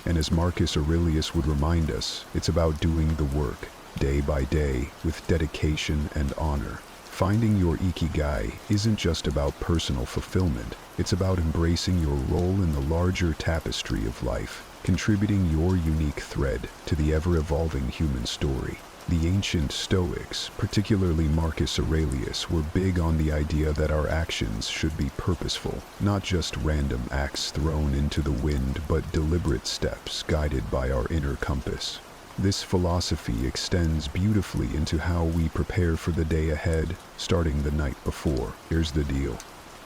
And as Marcus Aurelius would remind us, it's about doing the work, day by day, with dedication and honor. Finding your ikigai isn't just about personal fulfillment. It's about embracing your role in the larger tapestry of life, contributing your unique thread to the ever-evolving human story. The ancient Stoics, particularly Marcus Aurelius, were big on the idea that our actions should be purposeful, not just random acts thrown into the wind, but deliberate steps guided by our inner compass. This philosophy extends beautifully into how we prepare for the day ahead, starting the night before. Here's the deal.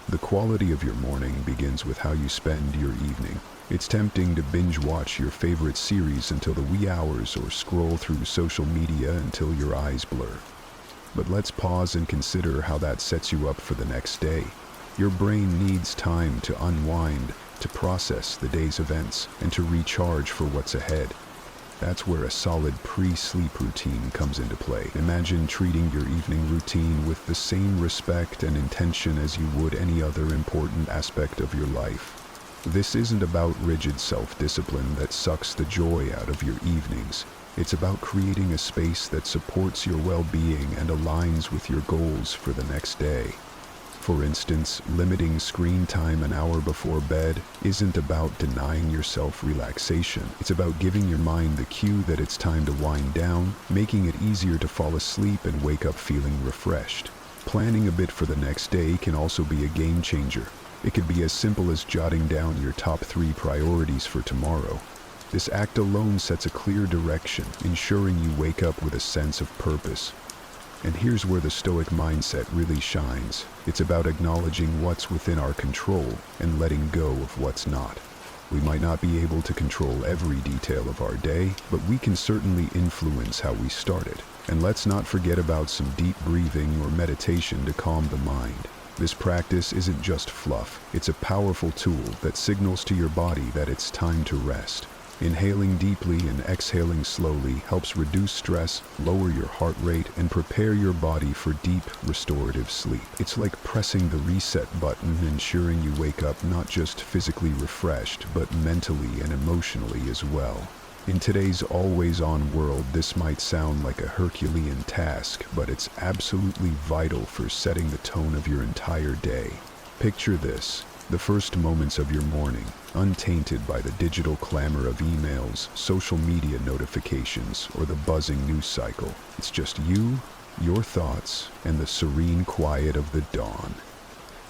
The quality of your morning begins with how you spend your evening. It's tempting to binge watch your favorite series until the wee hours or scroll through social media until your eyes blur. But let's pause and consider how that sets you up for the next day. Your brain needs time to unwind, to process the day's events, and to recharge for what's ahead. That's where a solid pre-sleep routine comes into play. Imagine treating your evening routine with the same respect and intention as you would any other important aspect of your life. This isn't about rigid self-discipline that sucks the joy out of your evenings. It's about creating a space that supports your well-being and aligns with your goals for the next day. For instance, limiting screen time an hour before bed isn't about denying yourself relaxation. It's about giving your mind the cue that it's time to wind down, making it easier to fall asleep and wake up feeling refreshed. Planning a bit for the next day can also be a game changer. It could be as simple as jotting down your top 3 priorities for tomorrow. This act alone sets a clear direction, ensuring you wake up with a sense of purpose. And here's where the Stoic mindset really shines. It's about acknowledging what's within our control and letting go of what's not. We might not be able to control every detail of our day, but we can certainly influence how we start it. And let's not forget about some deep breathing or meditation to calm the mind. This practice isn't just fluff. It's a powerful tool that signals to your body that it's time to rest. Inhaling deeply and exhaling slowly helps reduce stress, lower your heart rate, and prepare your body for deep, restorative sleep. It's like pressing the reset button, ensuring you wake up not just physically refreshed, but mentally and emotionally as well. In today's always-on world, this might sound like a Herculean task, but it's absolutely vital for setting the tone of your entire day. Picture this. The first moments of your morning, untainted by the digital clamor of emails, social media notifications, or the buzzing news cycle. It's just you, your thoughts, and the serene quiet of the dawn.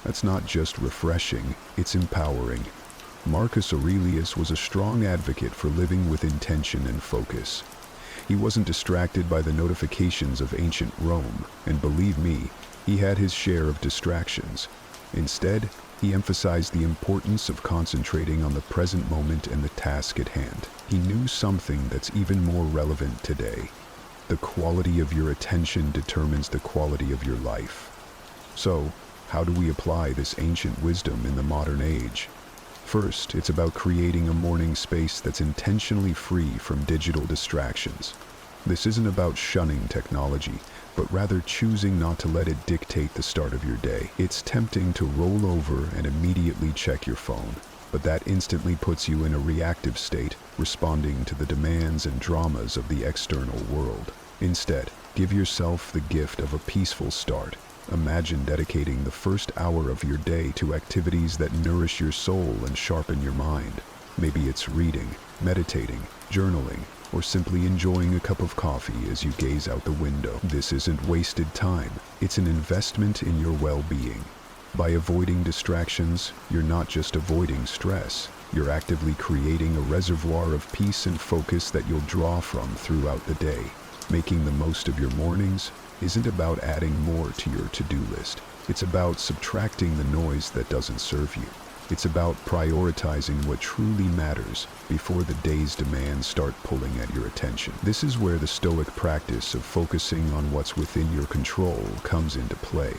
That's not just refreshing, it's empowering. Marcus Aurelius was a strong advocate for living with intention and focus. He wasn't distracted by the notifications of ancient Rome, and believe me, he had his share of distractions. Instead, he emphasized the importance of concentrating on the present moment and the task at hand. He knew something that's even more relevant today. The quality of your attention determines the quality of your life. So, how do we apply this ancient wisdom in the modern age? First, it's about creating a morning space that's intentionally free from digital distractions. This isn't about shunning technology, but rather choosing not to let it dictate the start of your day. It's tempting to roll over and immediately check your phone, but that instantly puts you in a reactive state, responding to the demands and dramas of the external world. Instead, give yourself the gift of a peaceful start. Imagine dedicating the first hour of your day to activities that nourish your soul and sharpen your mind. Maybe it's reading, meditating, journaling, or simply enjoying a cup of coffee as you gaze out the window. This isn't wasted time. It's an investment in your well-being. By avoiding distractions, you're not just avoiding stress. You're actively creating a reservoir of peace and focus that you'll draw from throughout the day. Making the most of your mornings isn't about adding more to your to-do list. It's about subtracting the noise that doesn't serve you. It's about prioritizing what truly matters before the day's demands start pulling at your attention. This is where the Stoic practice of focusing on what's within your control comes into play.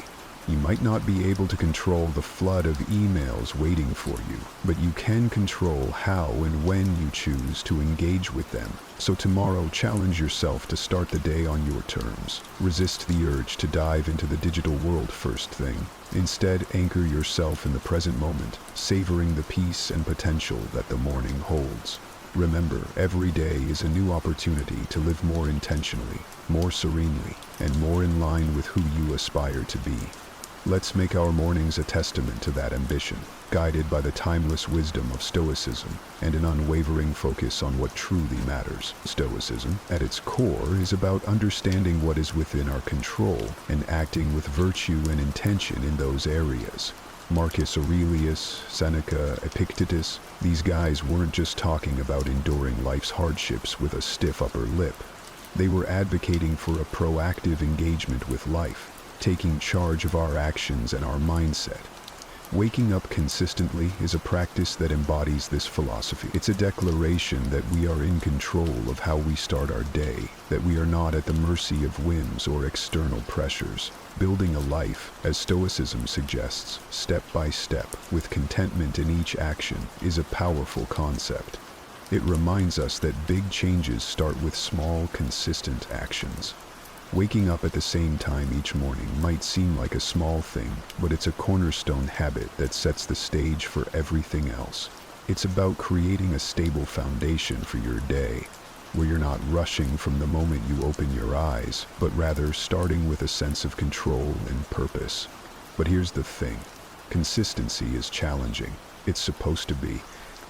You might not be able to control the flood of emails waiting for you, but you can control how and when you choose to engage with them. So tomorrow, challenge yourself to start the day on your terms. Resist the urge to dive into the digital world first thing. Instead, anchor yourself in the present moment, savoring the peace and potential that the morning holds. Remember, every day is a new opportunity to live more intentionally, more serenely, and more in line with who you aspire to be. Let's make our mornings a testament to that ambition, guided by the timeless wisdom of Stoicism and an unwavering focus on what truly matters. Stoicism, at its core, is about understanding what is within our control and acting with virtue and intention in those areas. Marcus Aurelius, Seneca, Epictetus, these guys weren't just talking about enduring life's hardships with a stiff upper lip. They were advocating for a proactive engagement with life, taking charge of our actions and our mindset. Waking up consistently is a practice that embodies this philosophy. It's a declaration that we are in control of how we start our day, that we are not at the mercy of whims or external pressures. Building a life, as Stoicism suggests, step by step, with contentment in each action, is a powerful concept. It reminds us that big changes start with small, consistent actions. Waking up at the same time each morning might seem like a small thing, but it's a cornerstone habit that sets the stage for everything else. It's about creating a stable foundation for your day, where you're not rushing from the moment you open your eyes, but rather starting with a sense of control and purpose. But here's the thing. Consistency is challenging. It's supposed to be.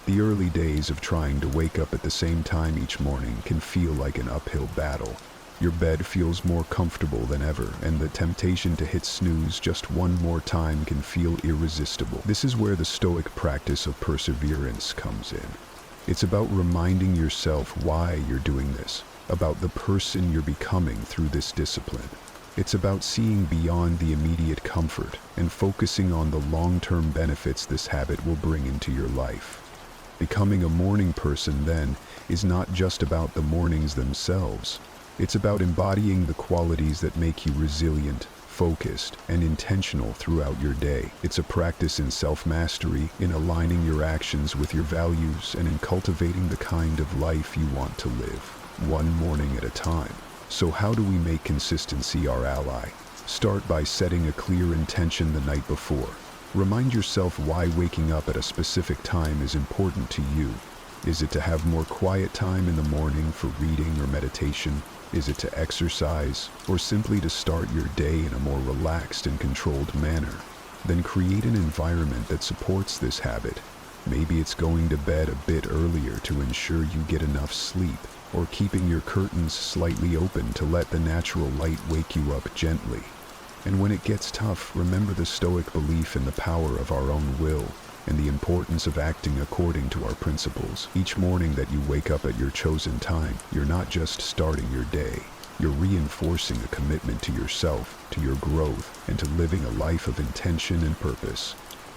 The early days of trying to wake up at the same time each morning can feel like an uphill battle. Your bed feels more comfortable than ever, and the temptation to hit snooze just one more time can feel irresistible. This is where the Stoic practice of perseverance comes in. It's about reminding yourself why you're doing this, about the person you're becoming through this discipline. It's about seeing beyond the immediate comfort and focusing on the long-term benefits this habit will bring into your life. Becoming a morning person, then, is not just about the mornings themselves. It's about embodying the qualities that make you resilient, focused, and intentional throughout your day. It's a practice in self-mastery, in aligning your actions with your values, and in cultivating the kind of life you want to live, one morning at a time. So how do we make consistency our ally? Start by setting a clear intention the night before. Remind yourself why waking up at a specific time is important to you. Is it to have more quiet time in the morning for reading or meditation? Is it to exercise, or simply to start your day in a more relaxed and controlled manner? Then create an environment that supports this habit. Maybe it's going to bed a bit earlier to ensure you get enough sleep, or keeping your curtains slightly open to let the natural light wake you up gently. And when it gets tough, remember the Stoic belief in the power of our own will and the importance of acting according to our principles. Each morning that you wake up at your chosen time, you're not just starting your day. You're reinforcing a commitment to yourself, to your growth, and to living a life of intention and purpose.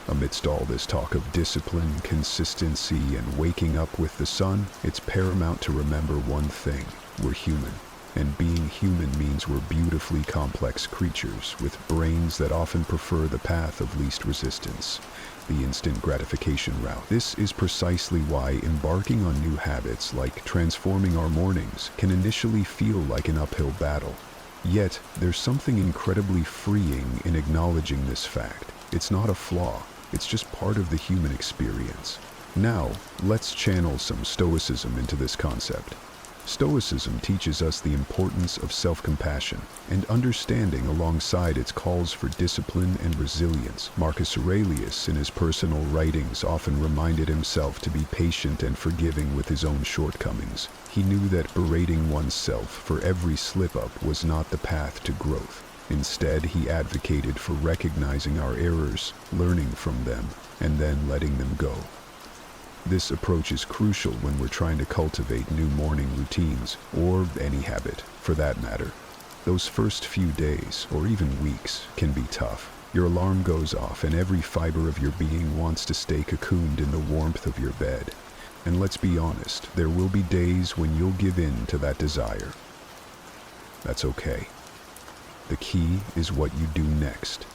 Amidst all this talk of discipline, consistency, and waking up with the sun, it's paramount to remember one thing: we're human. And being human means we're beautifully complex creatures with brains that often prefer the path of least resistance, the instant gratification route. This is precisely why embarking on new habits like transforming our mornings can initially feel like an uphill battle. Yet, there's something incredibly freeing in acknowledging this fact. It's not a flaw, it's just part of the human experience. Now, let's channel some Stoicism into this concept. Stoicism teaches us the importance of self-compassion and understanding alongside its calls for discipline and resilience. Marcus Aurelius, in his personal writings, often reminded himself to be patient and forgiving with his own shortcomings. He knew that berating oneself for every slip-up was not the path to growth. Instead, he advocated for recognizing our errors, learning from them, and then letting them go. This approach is crucial when we're trying to cultivate new morning routines, or any habit, for that matter. Those first few days, or even weeks, can be tough. Your alarm goes off and every fiber of your being wants to stay cocooned in the warmth of your bed. And let's be honest, there will be days when you'll give in to that desire. That's okay. The key is what you do next.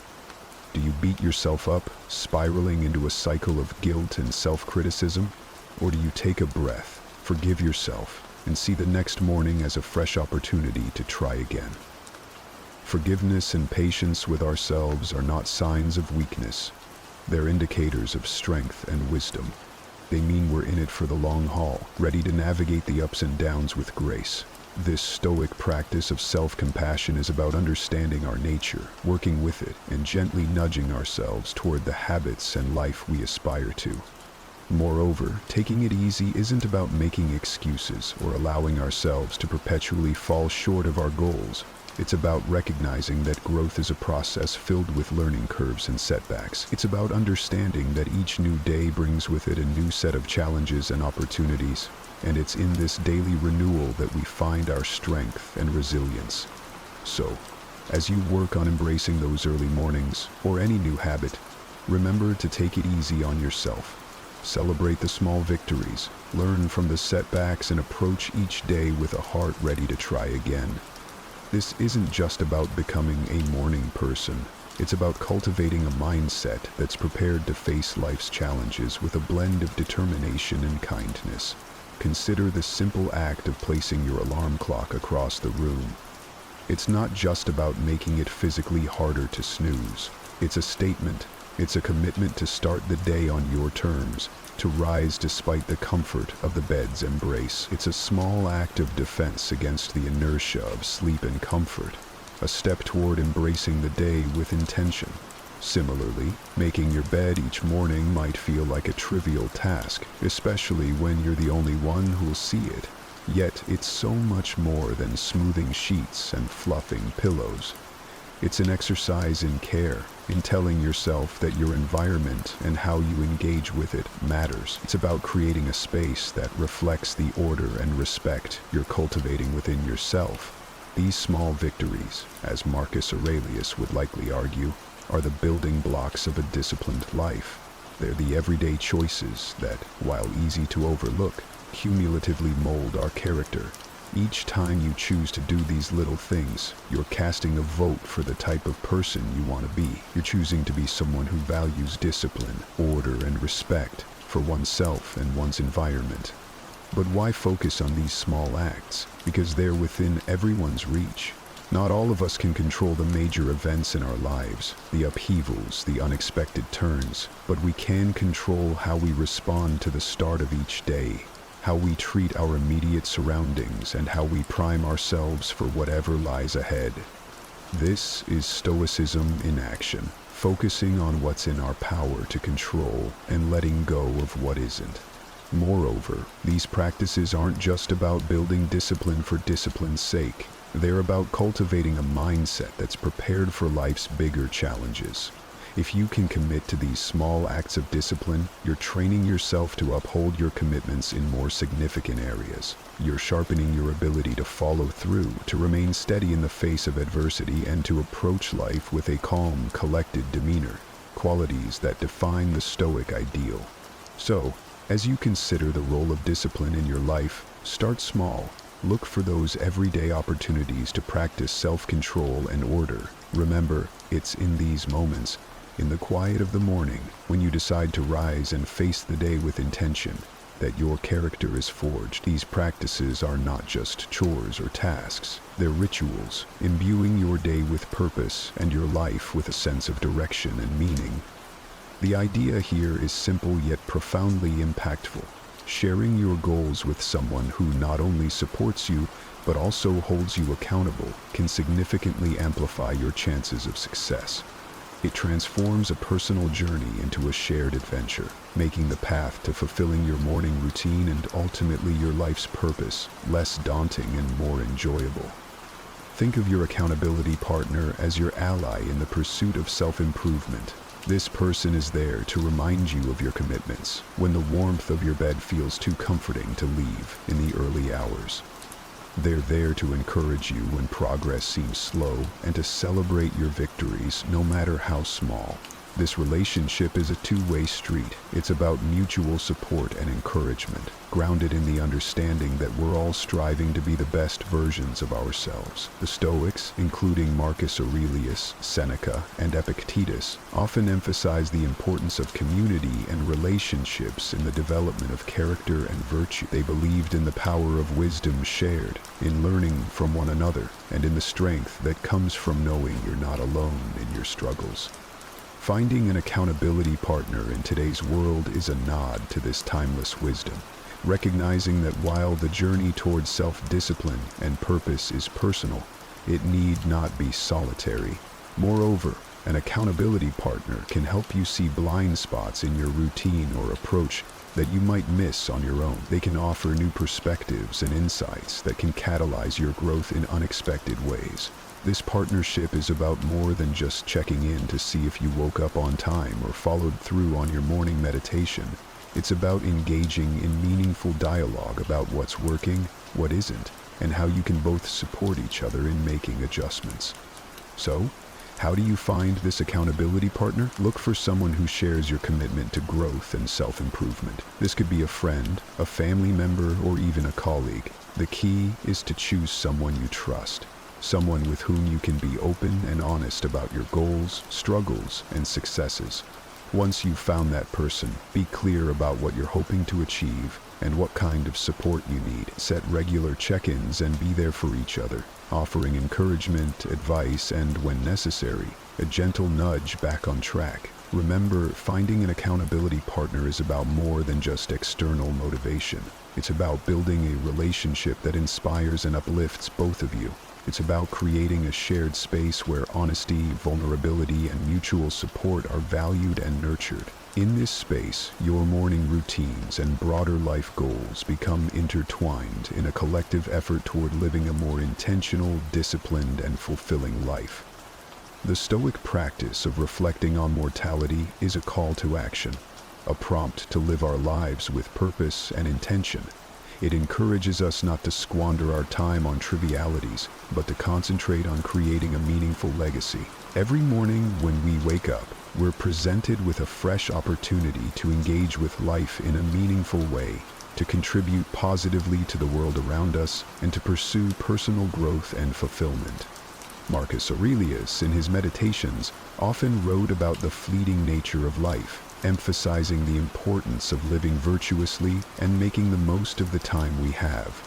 Do you beat yourself up, spiraling into a cycle of guilt and self-criticism? Or do you take a breath, forgive yourself, and see the next morning as a fresh opportunity to try again? Forgiveness and patience with ourselves are not signs of weakness. They're indicators of strength and wisdom. They mean we're in it for the long haul, ready to navigate the ups and downs with grace. This Stoic practice of self-compassion is about understanding our nature, working with it, and gently nudging ourselves toward the habits and life we aspire to. Moreover, taking it easy isn't about making excuses or allowing ourselves to perpetually fall short of our goals. It's about recognizing that growth is a process filled with learning curves and setbacks. It's about understanding that each new day brings with it a new set of challenges and opportunities. And it's in this daily renewal that we find our strength and resilience. So, as you work on embracing those early mornings, or any new habit, remember to take it easy on yourself. Celebrate the small victories, learn from the setbacks, and approach each day with a heart ready to try again. This isn't just about becoming a morning person. It's about cultivating a mindset that's prepared to face life's challenges with a blend of determination and kindness. Consider the simple act of placing your alarm clock across the room. It's not just about making it physically harder to snooze. It's a statement. It's a commitment to start the day on your terms, to rise despite the comfort of the bed's embrace. It's a small act of defense against the inertia of sleep and comfort, a step toward embracing the day with intention. Similarly, making your bed each morning might feel like a trivial task, especially when you're the only one who'll see it. Yet it's so much more than smoothing sheets and fluffing pillows. It's an exercise in care, in telling yourself that your environment and how you engage with it matters. It's about creating a space that reflects the order and respect you're cultivating within yourself. These small victories, as Marcus Aurelius would likely argue, are the building blocks of a disciplined life. They're the everyday choices that, while easy to overlook, cumulatively mold our character. Each time you choose to do these little things, you're casting a vote for the type of person you want to be. You're choosing to be someone who values discipline, order, and respect for oneself and one's environment. But why focus on these small acts? Because they're within everyone's reach. Not all of us can control the major events in our lives, the upheavals, the unexpected turns, but we can control how we respond to the start of each day, how we treat our immediate surroundings, and how we prime ourselves for whatever lies ahead. This is Stoicism in action, focusing on what's in our power to control and letting go of what isn't. Moreover, these practices aren't just about building discipline for discipline's sake. They're about cultivating a mindset that's prepared for life's bigger challenges. If you can commit to these small acts of discipline, you're training yourself to uphold your commitments in more significant areas. You're sharpening your ability to follow through, to remain steady in the face of adversity, and to approach life with a calm, collected demeanor, qualities that define the Stoic ideal. So, as you consider the role of discipline in your life, start small. Look for those everyday opportunities to practice self-control and order. Remember, it's in these moments, in the quiet of the morning, when you decide to rise and face the day with intention, that your character is forged. These practices are not just chores or tasks. They're rituals, imbuing your day with purpose and your life with a sense of direction and meaning. The idea here is simple yet profoundly impactful. Sharing your goals with someone who not only supports you, but also holds you accountable can significantly amplify your chances of success. It transforms a personal journey into a shared adventure, making the path to fulfilling your morning routine and ultimately your life's purpose less daunting and more enjoyable. Think of your accountability partner as your ally in the pursuit of self-improvement. This person is there to remind you of your commitments when the warmth of your bed feels too comforting to leave in the early hours. They're there to encourage you when progress seems slow and to celebrate your victories no matter how small. This relationship is a two-way street. It's about mutual support and encouragement, grounded in the understanding that we're all striving to be the best versions of ourselves. The Stoics, including Marcus Aurelius, Seneca, and Epictetus, often emphasize the importance of community and relationships in the development of character and virtue. They believed in the power of wisdom shared, in learning from one another, and in the strength that comes from knowing you're not alone in your struggles. Finding an accountability partner in today's world is a nod to this timeless wisdom, recognizing that while the journey towards self-discipline and purpose is personal, it need not be solitary. Moreover, an accountability partner can help you see blind spots in your routine or approach that you might miss on your own. They can offer new perspectives and insights that can catalyze your growth in unexpected ways. This partnership is about more than just checking in to see if you woke up on time or followed through on your morning meditation. It's about engaging in meaningful dialogue about what's working, what isn't, and how you can both support each other in making adjustments. So, how do you find this accountability partner? Look for someone who shares your commitment to growth and self-improvement. This could be a friend, a family member, or even a colleague. The key is to choose someone you trust. Someone with whom you can be open and honest about your goals, struggles, and successes. Once you've found that person, be clear about what you're hoping to achieve and what kind of support you need. Set regular check-ins and be there for each other, offering encouragement, advice, and, when necessary, a gentle nudge back on track. Remember, finding an accountability partner is about more than just external motivation. It's about building a relationship that inspires and uplifts both of you. It's about creating a shared space where honesty, vulnerability, and mutual support are valued and nurtured. In this space, your morning routines and broader life goals become intertwined in a collective effort toward living a more intentional, disciplined, and fulfilling life. The Stoic practice of reflecting on mortality is a call to action, a prompt to live our lives with purpose and intention. It encourages us not to squander our time on trivialities, but to concentrate on creating a meaningful legacy. Every morning when we wake up, we're presented with a fresh opportunity to engage with life in a meaningful way, to contribute positively to the world around us, and to pursue personal growth and fulfillment. Marcus Aurelius, in his meditations, often wrote about the fleeting nature of life, emphasizing the importance of living virtuously and making the most of the time we have.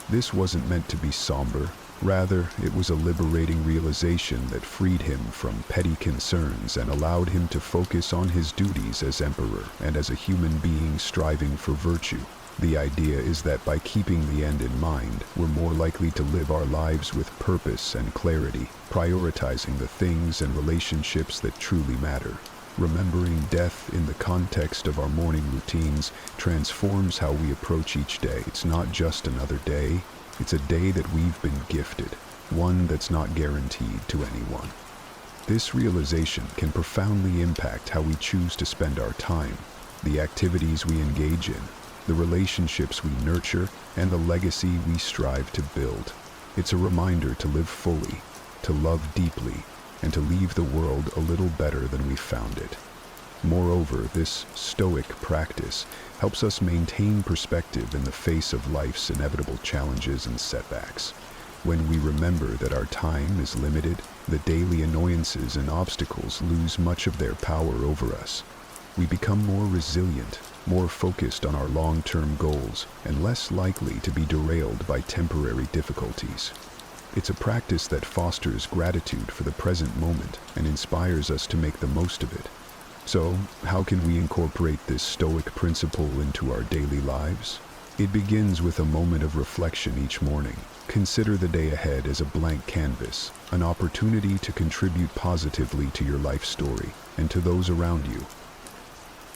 This wasn't meant to be somber. Rather, it was a liberating realization that freed him from petty concerns and allowed him to focus on his duties as emperor and as a human being striving for virtue. The idea is that by keeping the end in mind, we're more likely to live our lives with purpose and clarity, prioritizing the things and relationships that truly matter. Remembering death in the context of our morning routines transforms how we approach each day. It's not just another day, it's a day that we've been gifted, one that's not guaranteed to anyone. This realization can profoundly impact how we choose to spend our time, the activities we engage in, the relationships we nurture, and the legacy we strive to build. It's a reminder to live fully, to love deeply, and to leave the world a little better than we found it. Moreover, this Stoic practice helps us maintain perspective in the face of life's inevitable challenges and setbacks. When we remember that our time is limited, the daily annoyances and obstacles lose much of their power over us. We become more resilient, more focused on our long-term goals, and less likely to be derailed by temporary difficulties. It's a practice that fosters gratitude for the present moment and inspires us to make the most of it. So, how can we incorporate this Stoic principle into our daily lives? It begins with a moment of reflection each morning. Consider the day ahead as a blank canvas, an opportunity to contribute positively to your life story and to those around you.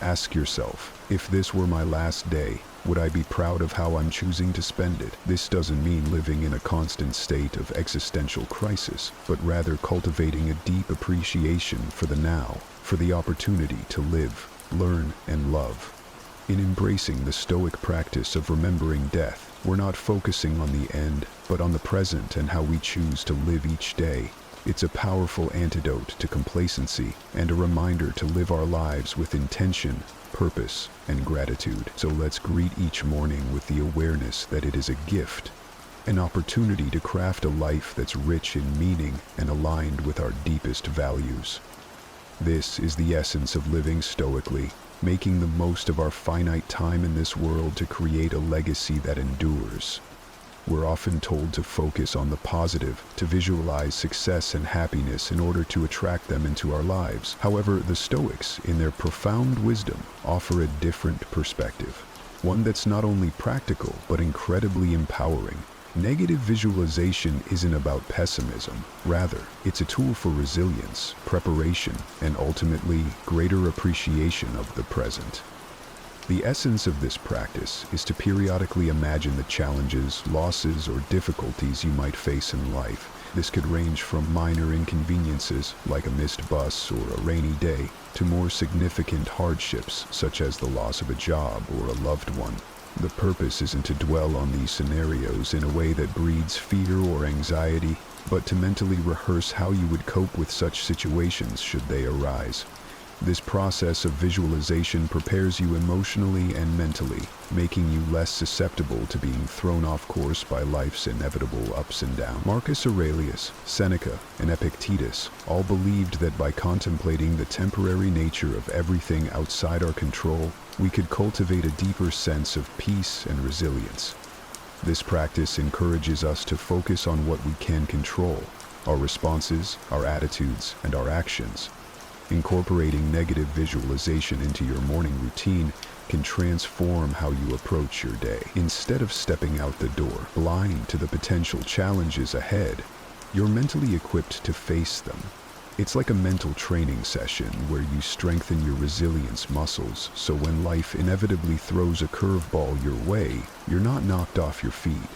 Ask yourself, if this were my last day, would I be proud of how I'm choosing to spend it? This doesn't mean living in a constant state of existential crisis, but rather cultivating a deep appreciation for the now, for the opportunity to live, learn, and love. In embracing the Stoic practice of remembering death, we're not focusing on the end, but on the present and how we choose to live each day. It's a powerful antidote to complacency and a reminder to live our lives with intention, purpose, and gratitude. So let's greet each morning with the awareness that it is a gift, an opportunity to craft a life that's rich in meaning and aligned with our deepest values. This is the essence of living stoically, making the most of our finite time in this world to create a legacy that endures. We're often told to focus on the positive, to visualize success and happiness in order to attract them into our lives. However, the Stoics, in their profound wisdom, offer a different perspective, one that's not only practical but incredibly empowering. Negative visualization isn't about pessimism. Rather, it's a tool for resilience, preparation, and ultimately, greater appreciation of the present. The essence of this practice is to periodically imagine the challenges, losses, or difficulties you might face in life. This could range from minor inconveniences, like a missed bus or a rainy day, to more significant hardships, such as the loss of a job or a loved one. The purpose isn't to dwell on these scenarios in a way that breeds fear or anxiety, but to mentally rehearse how you would cope with such situations should they arise. This process of visualization prepares you emotionally and mentally, making you less susceptible to being thrown off course by life's inevitable ups and downs. Marcus Aurelius, Seneca, and Epictetus all believed that by contemplating the temporary nature of everything outside our control, we could cultivate a deeper sense of peace and resilience. This practice encourages us to focus on what we can control, our responses, our attitudes, and our actions. Incorporating negative visualization into your morning routine can transform how you approach your day. Instead of stepping out the door, blind to the potential challenges ahead, you're mentally equipped to face them. It's like a mental training session where you strengthen your resilience muscles, so when life inevitably throws a curveball your way, you're not knocked off your feet.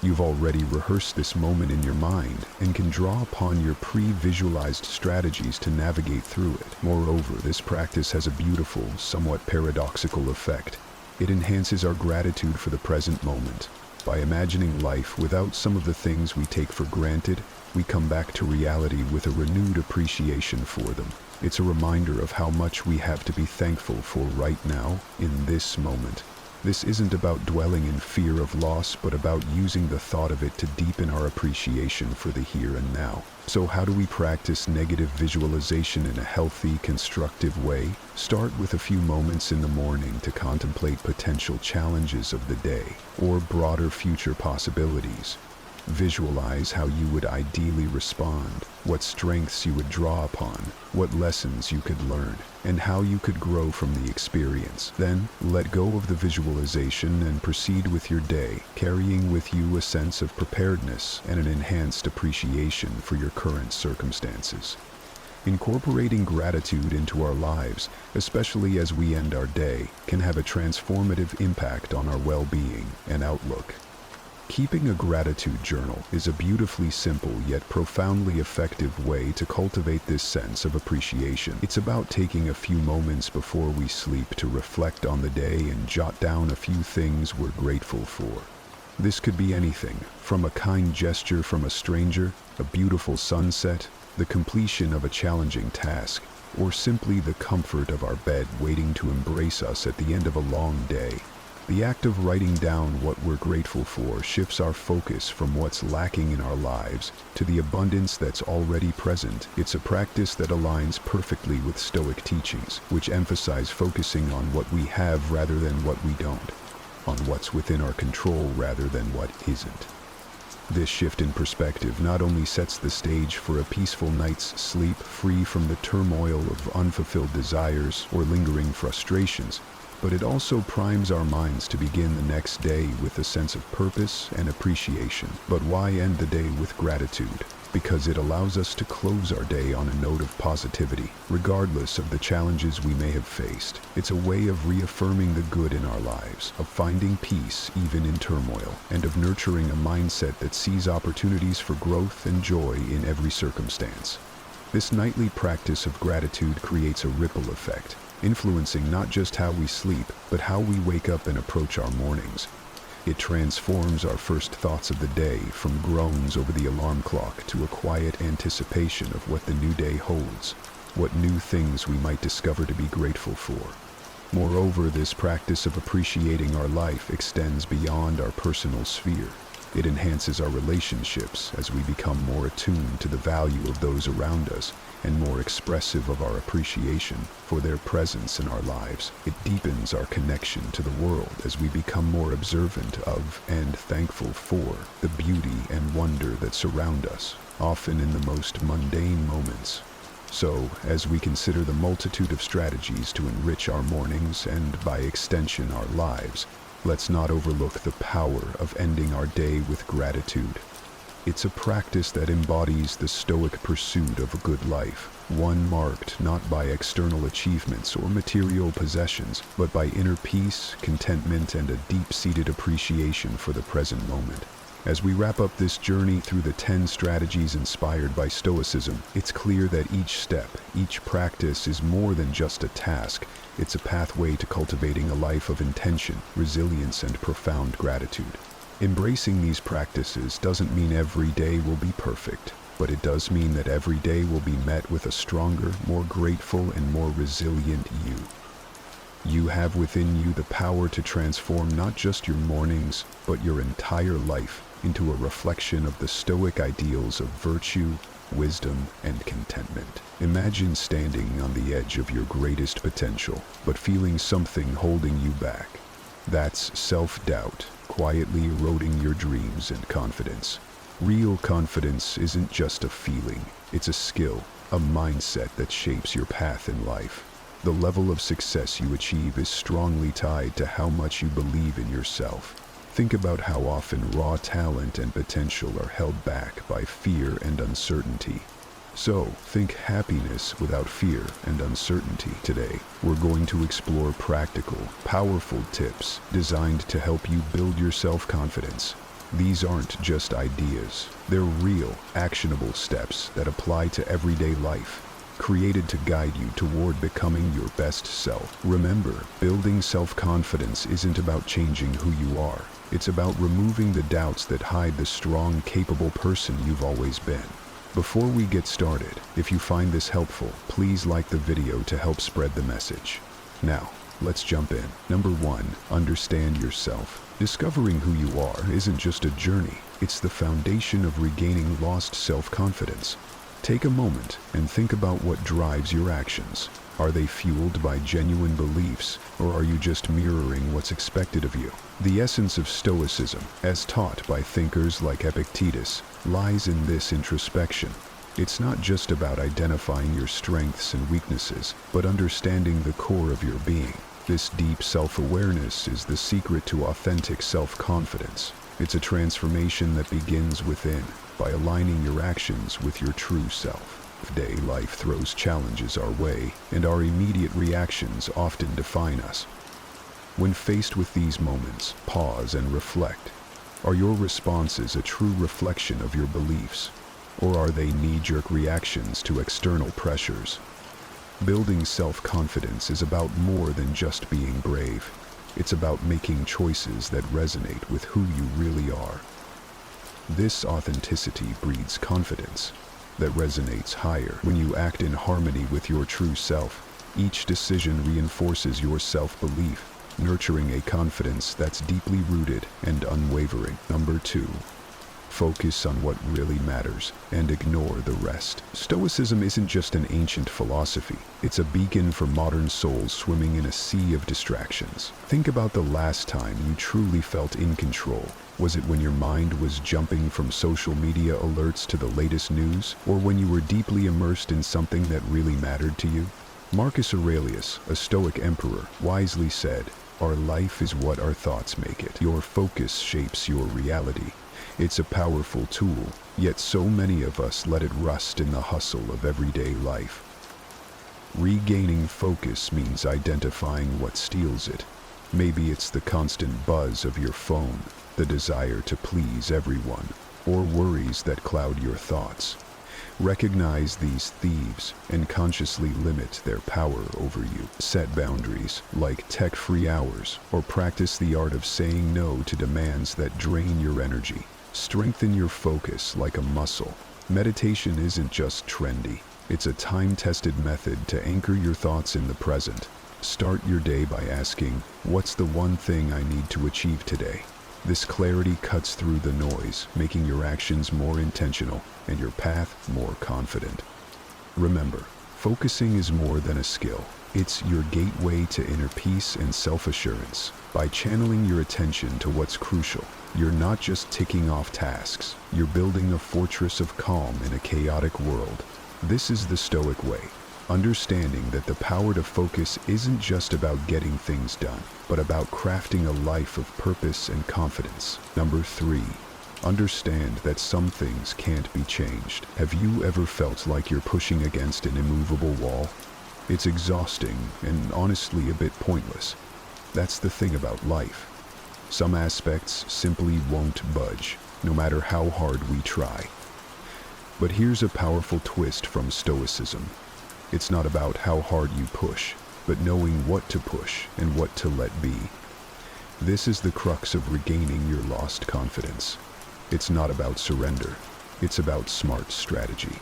You've already rehearsed this moment in your mind and can draw upon your pre-visualized strategies to navigate through it. Moreover, this practice has a beautiful, somewhat paradoxical effect. It enhances our gratitude for the present moment. By imagining life without some of the things we take for granted, we come back to reality with a renewed appreciation for them. It's a reminder of how much we have to be thankful for right now, in this moment. This isn't about dwelling in fear of loss, but about using the thought of it to deepen our appreciation for the here and now. So how do we practice negative visualization in a healthy, constructive way? Start with a few moments in the morning to contemplate potential challenges of the day or broader future possibilities. Visualize how you would ideally respond, what strengths you would draw upon, what lessons you could learn, and how you could grow from the experience. Then, let go of the visualization and proceed with your day, carrying with you a sense of preparedness and an enhanced appreciation for your current circumstances. Incorporating gratitude into our lives, especially as we end our day, can have a transformative impact on our well-being and outlook. Keeping a gratitude journal is a beautifully simple yet profoundly effective way to cultivate this sense of appreciation. It's about taking a few moments before we sleep to reflect on the day and jot down a few things we're grateful for. This could be anything, from a kind gesture from a stranger, a beautiful sunset, the completion of a challenging task, or simply the comfort of our bed waiting to embrace us at the end of a long day. The act of writing down what we're grateful for shifts our focus from what's lacking in our lives to the abundance that's already present. It's a practice that aligns perfectly with Stoic teachings, which emphasize focusing on what we have rather than what we don't, on what's within our control rather than what isn't. This shift in perspective not only sets the stage for a peaceful night's sleep free from the turmoil of unfulfilled desires or lingering frustrations, but it also primes our minds to begin the next day with a sense of purpose and appreciation. But why end the day with gratitude? Because it allows us to close our day on a note of positivity, regardless of the challenges we may have faced. It's a way of reaffirming the good in our lives, of finding peace even in turmoil, and of nurturing a mindset that sees opportunities for growth and joy in every circumstance. This nightly practice of gratitude creates a ripple effect, influencing not just how we sleep, but how we wake up and approach our mornings. It transforms our first thoughts of the day from groans over the alarm clock to a quiet anticipation of what the new day holds, what new things we might discover to be grateful for. Moreover, this practice of appreciating our life extends beyond our personal sphere. It enhances our relationships as we become more attuned to the value of those around us and more expressive of our appreciation for their presence in our lives. It deepens our connection to the world as we become more observant of and thankful for the beauty and wonder that surround us, often in the most mundane moments. So, as we consider the multitude of strategies to enrich our mornings and, by extension, our lives, let's not overlook the power of ending our day with gratitude. It's a practice that embodies the Stoic pursuit of a good life, one marked not by external achievements or material possessions, but by inner peace, contentment, and a deep-seated appreciation for the present moment. As we wrap up this journey through the 10 strategies inspired by Stoicism, it's clear that each step, each practice is more than just a task. It's a pathway to cultivating a life of intention, resilience, and profound gratitude. Embracing these practices doesn't mean every day will be perfect, but it does mean that every day will be met with a stronger, more grateful, and more resilient you. You have within you the power to transform not just your mornings, but your entire life into a reflection of the Stoic ideals of virtue, wisdom, and contentment. Imagine standing on the edge of your greatest potential, but feeling something holding you back. That's self-doubt, quietly eroding your dreams and confidence. Real confidence isn't just a feeling, it's a skill, a mindset that shapes your path in life. The level of success you achieve is strongly tied to how much you believe in yourself. Think about how often raw talent and potential are held back by fear and uncertainty. So, think happiness without fear and uncertainty. Today, we're going to explore practical, powerful tips designed to help you build your self-confidence. These aren't just ideas, they're real, actionable steps that apply to everyday life, created to guide you toward becoming your best self. Remember, building self-confidence isn't about changing who you are. It's about removing the doubts that hide the strong, capable person you've always been. Before we get started, if you find this helpful, please like the video to help spread the message. Now, let's jump in. Number 1, understand yourself. Discovering who you are isn't just a journey, it's the foundation of regaining lost self-confidence. Take a moment and think about what drives your actions. Are they fueled by genuine beliefs, or are you just mirroring what's expected of you? The essence of Stoicism, as taught by thinkers like Epictetus, lies in this introspection. It's not just about identifying your strengths and weaknesses, but understanding the core of your being. This deep self-awareness is the secret to authentic self-confidence. It's a transformation that begins within, by aligning your actions with your true self. Today, life throws challenges our way, and our immediate reactions often define us. When faced with these moments, pause and reflect. Are your responses a true reflection of your beliefs, or are they knee-jerk reactions to external pressures? Building self-confidence is about more than just being brave. It's about making choices that resonate with who you really are. This authenticity breeds confidence that resonates higher. When you act in harmony with your true self, each decision reinforces your self-belief, nurturing a confidence that's deeply rooted and unwavering. Number 2, Focus on what really matters and ignore the rest. Stoicism isn't just an ancient philosophy. It's a beacon for modern souls swimming in a sea of distractions. Think about the last time you truly felt in control. Was it when your mind was jumping from social media alerts to the latest news, or when you were deeply immersed in something that really mattered to you? Marcus Aurelius, a Stoic emperor, wisely said, "Our life is what our thoughts make it. Your focus shapes your reality." It's a powerful tool, yet so many of us let it rust in the hustle of everyday life. Regaining focus means identifying what steals it. Maybe it's the constant buzz of your phone, the desire to please everyone, or worries that cloud your thoughts. Recognize these thieves and consciously limit their power over you. Set boundaries, like tech-free hours, or practice the art of saying no to demands that drain your energy. Strengthen your focus like a muscle. Meditation isn't just trendy. It's a time-tested method to anchor your thoughts in the present. Start your day by asking, "What's the one thing I need to achieve today?" This clarity cuts through the noise, making your actions more intentional and your path more confident. Remember, focusing is more than a skill. It's your gateway to inner peace and self-assurance. By channeling your attention to what's crucial, you're not just ticking off tasks, you're building a fortress of calm in a chaotic world. This is the Stoic way, understanding that the power to focus isn't just about getting things done, but about crafting a life of purpose and confidence. Number 3, understand that some things can't be changed. Have you ever felt like you're pushing against an immovable wall? It's exhausting and honestly a bit pointless. That's the thing about life. Some aspects simply won't budge, no matter how hard we try. But here's a powerful twist from Stoicism. It's not about how hard you push, but knowing what to push and what to let be. This is the crux of regaining your lost confidence. It's not about surrender. It's about smart strategy.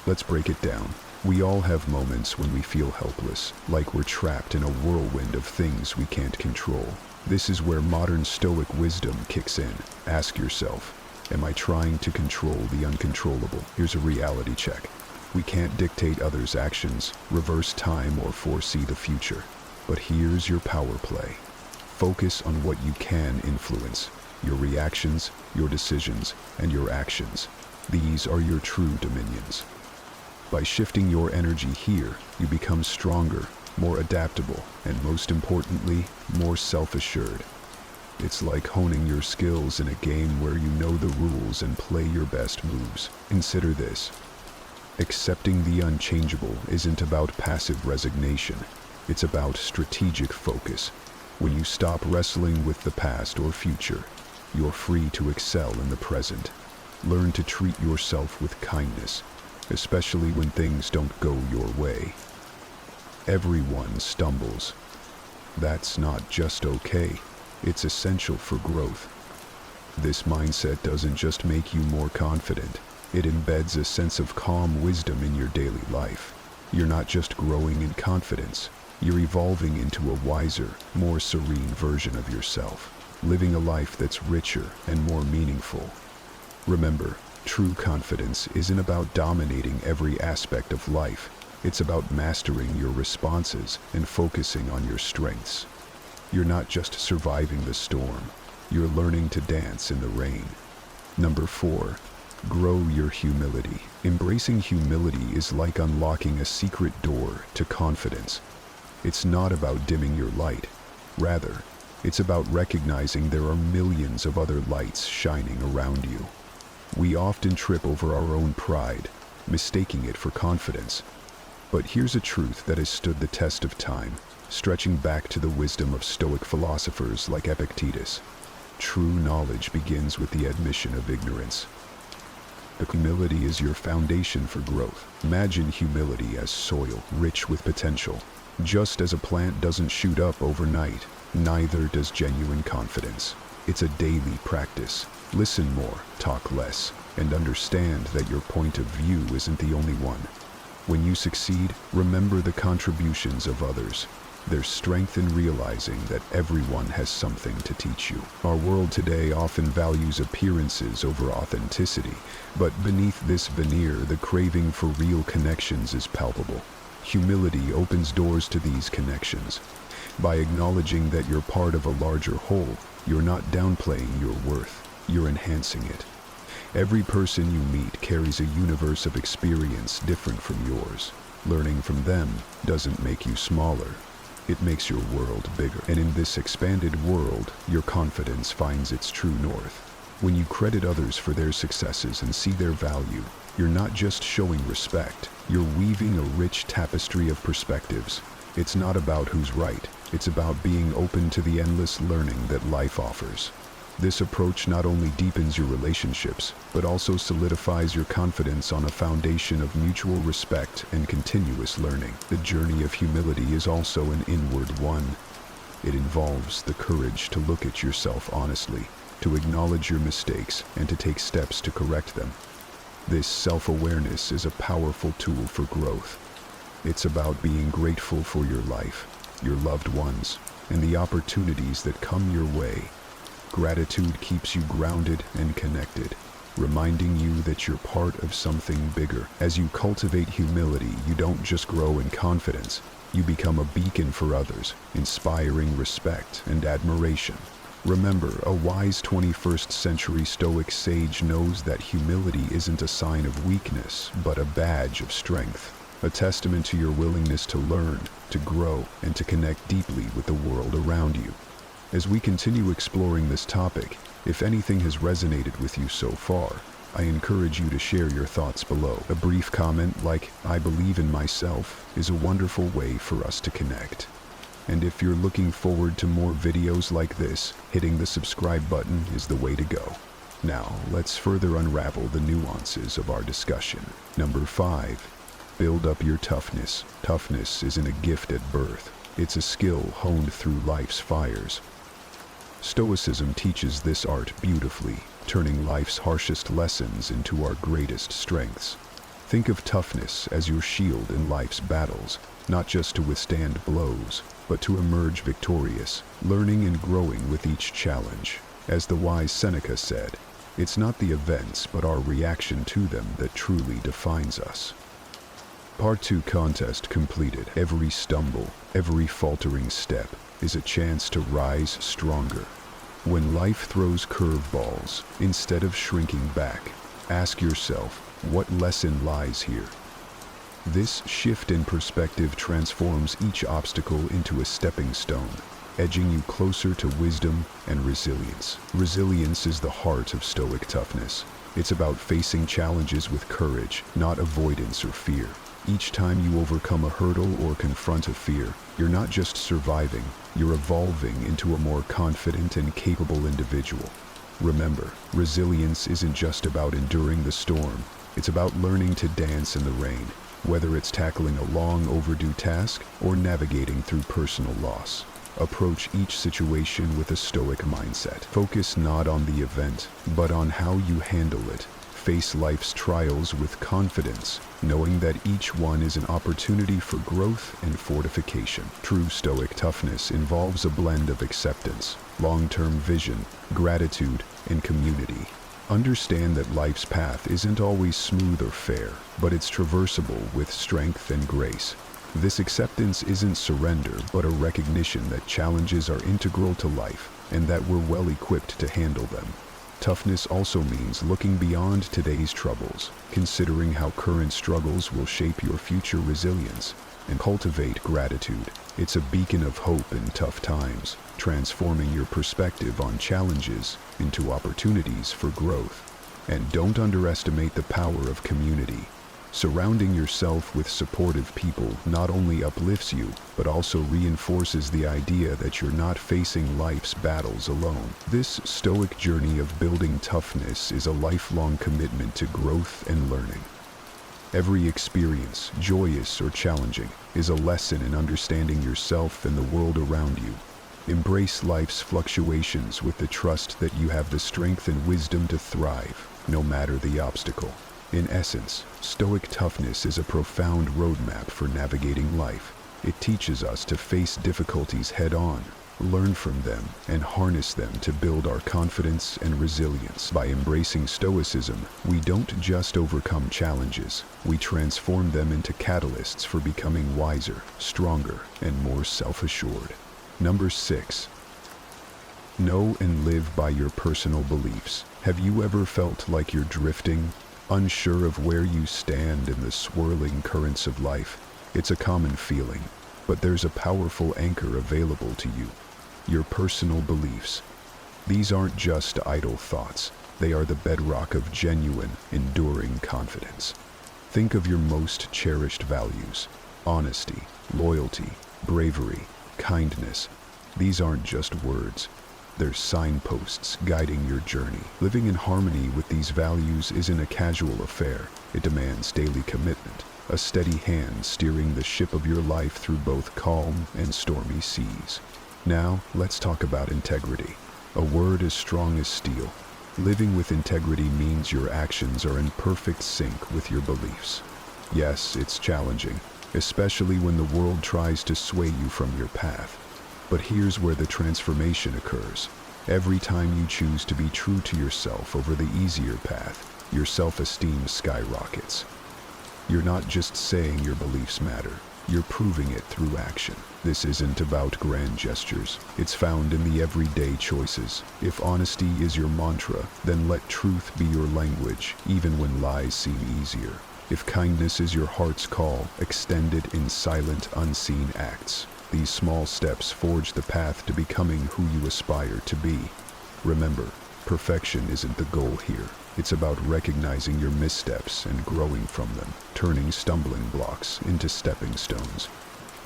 Let's break it down. We all have moments when we feel helpless, like we're trapped in a whirlwind of things we can't control. This is where modern Stoic wisdom kicks in. Ask yourself, am I trying to control the uncontrollable? Here's a reality check. We can't dictate others' actions, reverse time, or foresee the future. But here's your power play. Focus on what you can influence. Your reactions, your decisions, and your actions. These are your true dominions. By shifting your energy here, you become stronger, more adaptable, and most importantly, more self-assured. It's like honing your skills in a game where you know the rules and play your best moves. Consider this. Accepting the unchangeable isn't about passive resignation. It's about strategic focus. When you stop wrestling with the past or future, you're free to excel in the present. Learn to treat yourself with kindness, especially when things don't go your way. Everyone stumbles. That's not just okay. It's essential for growth. This mindset doesn't just make you more confident. It embeds a sense of calm wisdom in your daily life. You're not just growing in confidence. You're evolving into a wiser, more serene version of yourself, living a life that's richer and more meaningful. Remember, true confidence isn't about dominating every aspect of life. It's about mastering your responses and focusing on your strengths. You're not just surviving the storm. You're learning to dance in the rain. Number 4, grow your humility. Embracing humility is like unlocking a secret door to confidence. It's not about dimming your light. Rather, it's about recognizing there are millions of other lights shining around you. We often trip over our own pride, mistaking it for confidence. But here's a truth that has stood the test of time, stretching back to the wisdom of Stoic philosophers like Epictetus. True knowledge begins with the admission of ignorance. The humility is your foundation for growth. Imagine humility as soil, rich with potential. Just as a plant doesn't shoot up overnight, neither does genuine confidence. It's a daily practice. Listen more, talk less, and understand that your point of view isn't the only one. When you succeed, remember the contributions of others. There's strength in realizing that everyone has something to teach you. Our world today often values appearances over authenticity, but beneath this veneer, the craving for real connections is palpable. Humility opens doors to these connections. By acknowledging that you're part of a larger whole, you're not downplaying your worth, you're enhancing it. Every person you meet carries a universe of experience different from yours. Learning from them doesn't make you smaller. It makes your world bigger. And in this expanded world, your confidence finds its true north. When you credit others for their successes and see their value, you're not just showing respect, you're weaving a rich tapestry of perspectives. It's not about who's right, it's about being open to the endless learning that life offers. This approach not only deepens your relationships, but also solidifies your confidence on a foundation of mutual respect and continuous learning. The journey of humility is also an inward one. It involves the courage to look at yourself honestly, to acknowledge your mistakes, and to take steps to correct them. This self-awareness is a powerful tool for growth. It's about being grateful for your life, your loved ones, and the opportunities that come your way. Gratitude keeps you grounded and connected, reminding you that you're part of something bigger. As you cultivate humility, you don't just grow in confidence, you become a beacon for others, inspiring respect and admiration. Remember, a wise 21st century Stoic sage knows that humility isn't a sign of weakness, but a badge of strength, a testament to your willingness to learn, to grow, and to connect deeply with the world around you. As we continue exploring this topic, if anything has resonated with you so far, I encourage you to share your thoughts below. A brief comment like, "I believe in myself," is a wonderful way for us to connect. And if you're looking forward to more videos like this, hitting the subscribe button is the way to go. Now, let's further unravel the nuances of our discussion. Number 5. Build up your toughness. Toughness isn't a gift at birth. It's a skill honed through life's fires. Stoicism teaches this art beautifully, turning life's harshest lessons into our greatest strengths. Think of toughness as your shield in life's battles, not just to withstand blows, but to emerge victorious, learning and growing with each challenge. As the wise Seneca said, it's not the events but our reaction to them that truly defines us. Part 2 contest completed. Every stumble, every faltering step is a chance to rise stronger. When life throws curveballs, instead of shrinking back, ask yourself, what lesson lies here? This shift in perspective transforms each obstacle into a stepping stone, edging you closer to wisdom and resilience. Resilience is the heart of Stoic toughness. It's about facing challenges with courage, not avoidance or fear. Each time you overcome a hurdle or confront a fear, you're not just surviving, you're evolving into a more confident and capable individual. Remember, resilience isn't just about enduring the storm, it's about learning to dance in the rain, whether it's tackling a long overdue task or navigating through personal loss. Approach each situation with a Stoic mindset. Focus not on the event, but on how you handle it. Face life's trials with confidence, knowing that each one is an opportunity for growth and fortification. True Stoic toughness involves a blend of acceptance, long-term vision, gratitude, and community. Understand that life's path isn't always smooth or fair, but it's traversable with strength and grace. This acceptance isn't surrender, but a recognition that challenges are integral to life and that we're well equipped to handle them. Toughness also means looking beyond today's troubles, considering how current struggles will shape your future resilience, and cultivate gratitude. It's a beacon of hope in tough times, transforming your perspective on challenges into opportunities for growth. And don't underestimate the power of community. Surrounding yourself with supportive people not only uplifts you, but also reinforces the idea that you're not facing life's battles alone. This Stoic journey of building toughness is a lifelong commitment to growth and learning. Every experience, joyous or challenging, is a lesson in understanding yourself and the world around you. Embrace life's fluctuations with the trust that you have the strength and wisdom to thrive, no matter the obstacle. In essence, Stoic toughness is a profound roadmap for navigating life. It teaches us to face difficulties head-on, learn from them, and harness them to build our confidence and resilience. By embracing Stoicism, we don't just overcome challenges, we transform them into catalysts for becoming wiser, stronger, and more self-assured. Number 6. Know and live by your personal beliefs. Have you ever felt like you're drifting, unsure of where you stand in the swirling currents of life? It's a common feeling, but there's a powerful anchor available to you: your personal beliefs. These aren't just idle thoughts. They are the bedrock of genuine, enduring confidence. Think of your most cherished values: honesty, loyalty, bravery, kindness. These aren't just words. They're signposts guiding your journey. Living in harmony with these values isn't a casual affair. It demands daily commitment, a steady hand steering the ship of your life through both calm and stormy seas. Now, let's talk about integrity. A word as strong as steel. Living with integrity means your actions are in perfect sync with your beliefs. Yes, it's challenging, especially when the world tries to sway you from your path. But here's where the transformation occurs. Every time you choose to be true to yourself over the easier path, your self-esteem skyrockets. You're not just saying your beliefs matter, you're proving it through action. This isn't about grand gestures. It's found in the everyday choices. If honesty is your mantra, then let truth be your language, even when lies seem easier. If kindness is your heart's call, extend it in silent, unseen acts. These small steps forge the path to becoming who you aspire to be. Remember, perfection isn't the goal here. It's about recognizing your missteps and growing from them, turning stumbling blocks into stepping stones.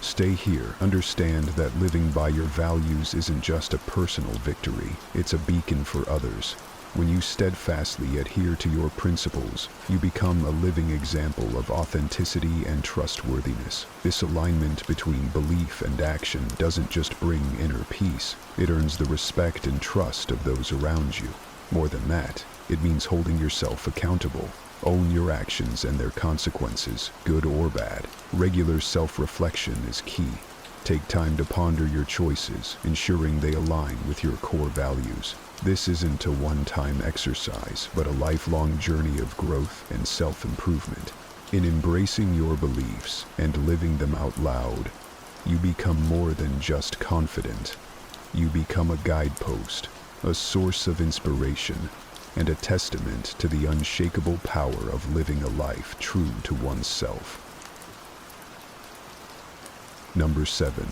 Stay here. Understand that living by your values isn't just a personal victory, it's a beacon for others. When you steadfastly adhere to your principles, you become a living example of authenticity and trustworthiness. This alignment between belief and action doesn't just bring inner peace, it earns the respect and trust of those around you. More than that, it means holding yourself accountable. Own your actions and their consequences, good or bad. Regular self-reflection is key. Take time to ponder your choices, ensuring they align with your core values. This isn't a one-time exercise, but a lifelong journey of growth and self-improvement. In embracing your beliefs and living them out loud, you become more than just confident. You become a guidepost, a source of inspiration, and a testament to the unshakable power of living a life true to oneself. Number 7.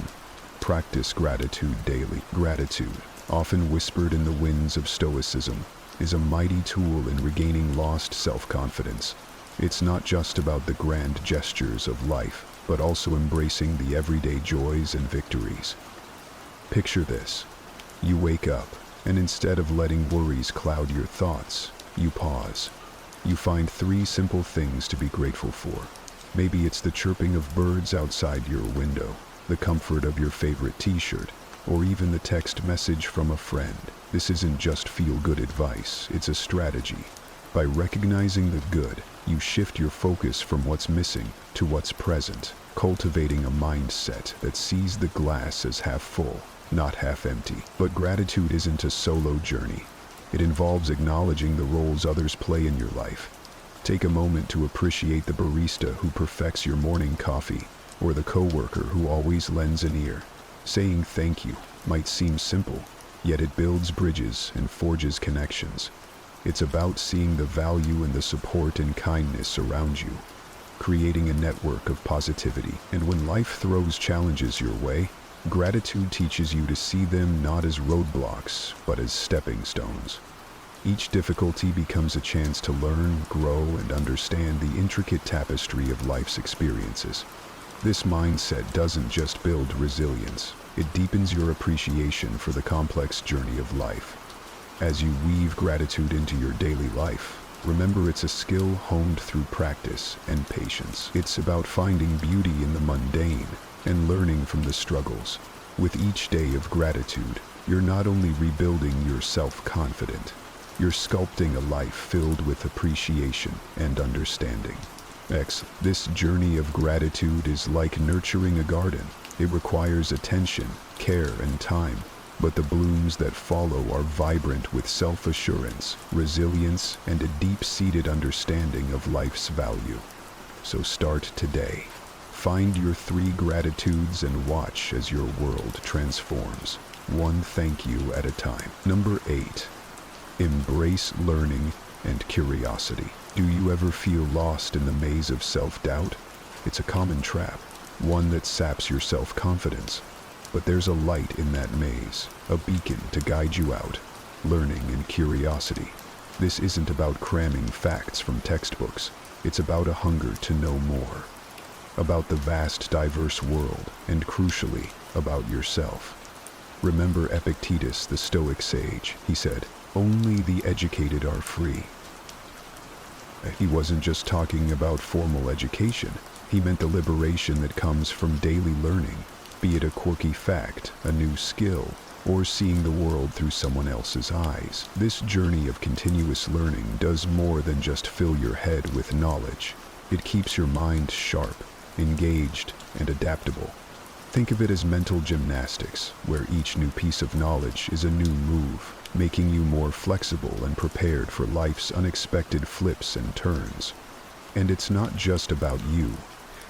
Practice gratitude daily. Gratitude, often whispered in the winds of Stoicism, is a mighty tool in regaining lost self-confidence. It's not just about the grand gestures of life, but also embracing the everyday joys and victories. Picture this. You wake up, and instead of letting worries cloud your thoughts, you pause. You find 3 simple things to be grateful for. Maybe it's the chirping of birds outside your window, the comfort of your favorite t-shirt, or even the text message from a friend. This isn't just feel-good advice, it's a strategy. By recognizing the good, you shift your focus from what's missing to what's present, cultivating a mindset that sees the glass as half full, not half empty. But gratitude isn't a solo journey. It involves acknowledging the roles others play in your life. Take a moment to appreciate the barista who perfects your morning coffee, or the coworker who always lends an ear. Saying thank you might seem simple, yet it builds bridges and forges connections. It's about seeing the value in the support and kindness around you, creating a network of positivity. And when life throws challenges your way, gratitude teaches you to see them not as roadblocks, but as stepping stones. Each difficulty becomes a chance to learn, grow, and understand the intricate tapestry of life's experiences. This mindset doesn't just build resilience, it deepens your appreciation for the complex journey of life. As you weave gratitude into your daily life, remember it's a skill honed through practice and patience. It's about finding beauty in the mundane and learning from the struggles. With each day of gratitude, you're not only rebuilding your self-confidence, you're sculpting a life filled with appreciation and understanding. This journey of gratitude is like nurturing a garden. It requires attention, care, and time, but the blooms that follow are vibrant with self-assurance, resilience, and a deep-seated understanding of life's value. So start today. Find your 3 gratitudes and watch as your world transforms, one thank you at a time. Number 8. Embrace learning and curiosity. Do you ever feel lost in the maze of self-doubt? It's a common trap, one that saps your self-confidence. But there's a light in that maze, a beacon to guide you out. Learning and curiosity. This isn't about cramming facts from textbooks. It's about a hunger to know more. About the vast, diverse world, and crucially, about yourself. Remember Epictetus, the Stoic sage. He said, "Only the educated are free." He wasn't just talking about formal education. He meant the liberation that comes from daily learning, be it a quirky fact, a new skill, or seeing the world through someone else's eyes. This journey of continuous learning does more than just fill your head with knowledge. It keeps your mind sharp, engaged, and adaptable. Think of it as mental gymnastics, where each new piece of knowledge is a new move, making you more flexible and prepared for life's unexpected flips and turns. And it's not just about you.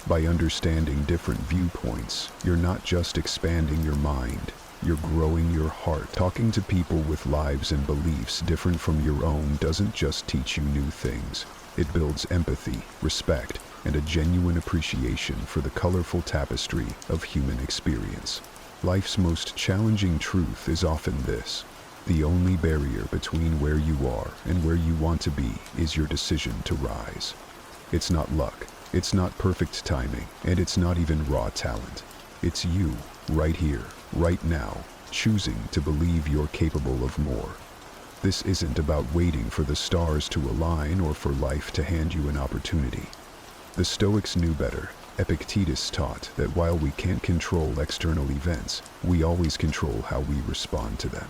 By understanding different viewpoints, you're not just expanding your mind, you're growing your heart. Talking to people with lives and beliefs different from your own doesn't just teach you new things. It builds empathy, respect, and a genuine appreciation for the colorful tapestry of human experience. Life's most challenging truth is often this: the only barrier between where you are and where you want to be is your decision to rise. It's not luck, it's not perfect timing, and it's not even raw talent. It's you, right here, right now, choosing to believe you're capable of more. This isn't about waiting for the stars to align or for life to hand you an opportunity. The Stoics knew better. Epictetus taught that while we can't control external events, we always control how we respond to them.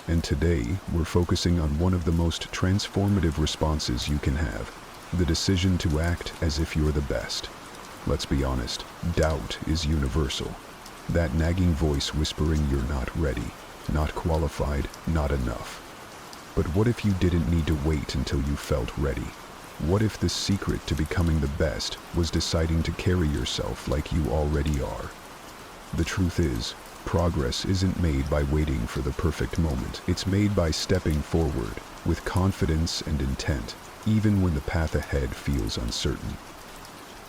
And today, we're focusing on one of the most transformative responses you can have: the decision to act as if you're the best. Let's be honest, doubt is universal. That nagging voice whispering you're not ready, not qualified, not enough. But what if you didn't need to wait until you felt ready? What if the secret to becoming the best was deciding to carry yourself like you already are? The truth is, progress isn't made by waiting for the perfect moment. It's made by stepping forward with confidence and intent, even when the path ahead feels uncertain.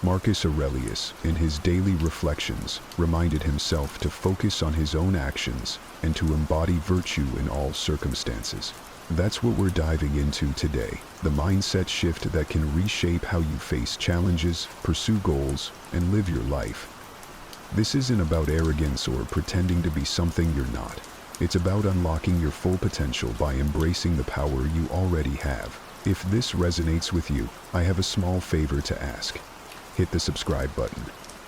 Marcus Aurelius, in his daily reflections, reminded himself to focus on his own actions and to embody virtue in all circumstances. That's what we're diving into today, the mindset shift that can reshape how you face challenges, pursue goals, and live your life. This isn't about arrogance or pretending to be something you're not. It's about unlocking your full potential by embracing the power you already have. If this resonates with you, I have a small favor to ask. Hit the subscribe button.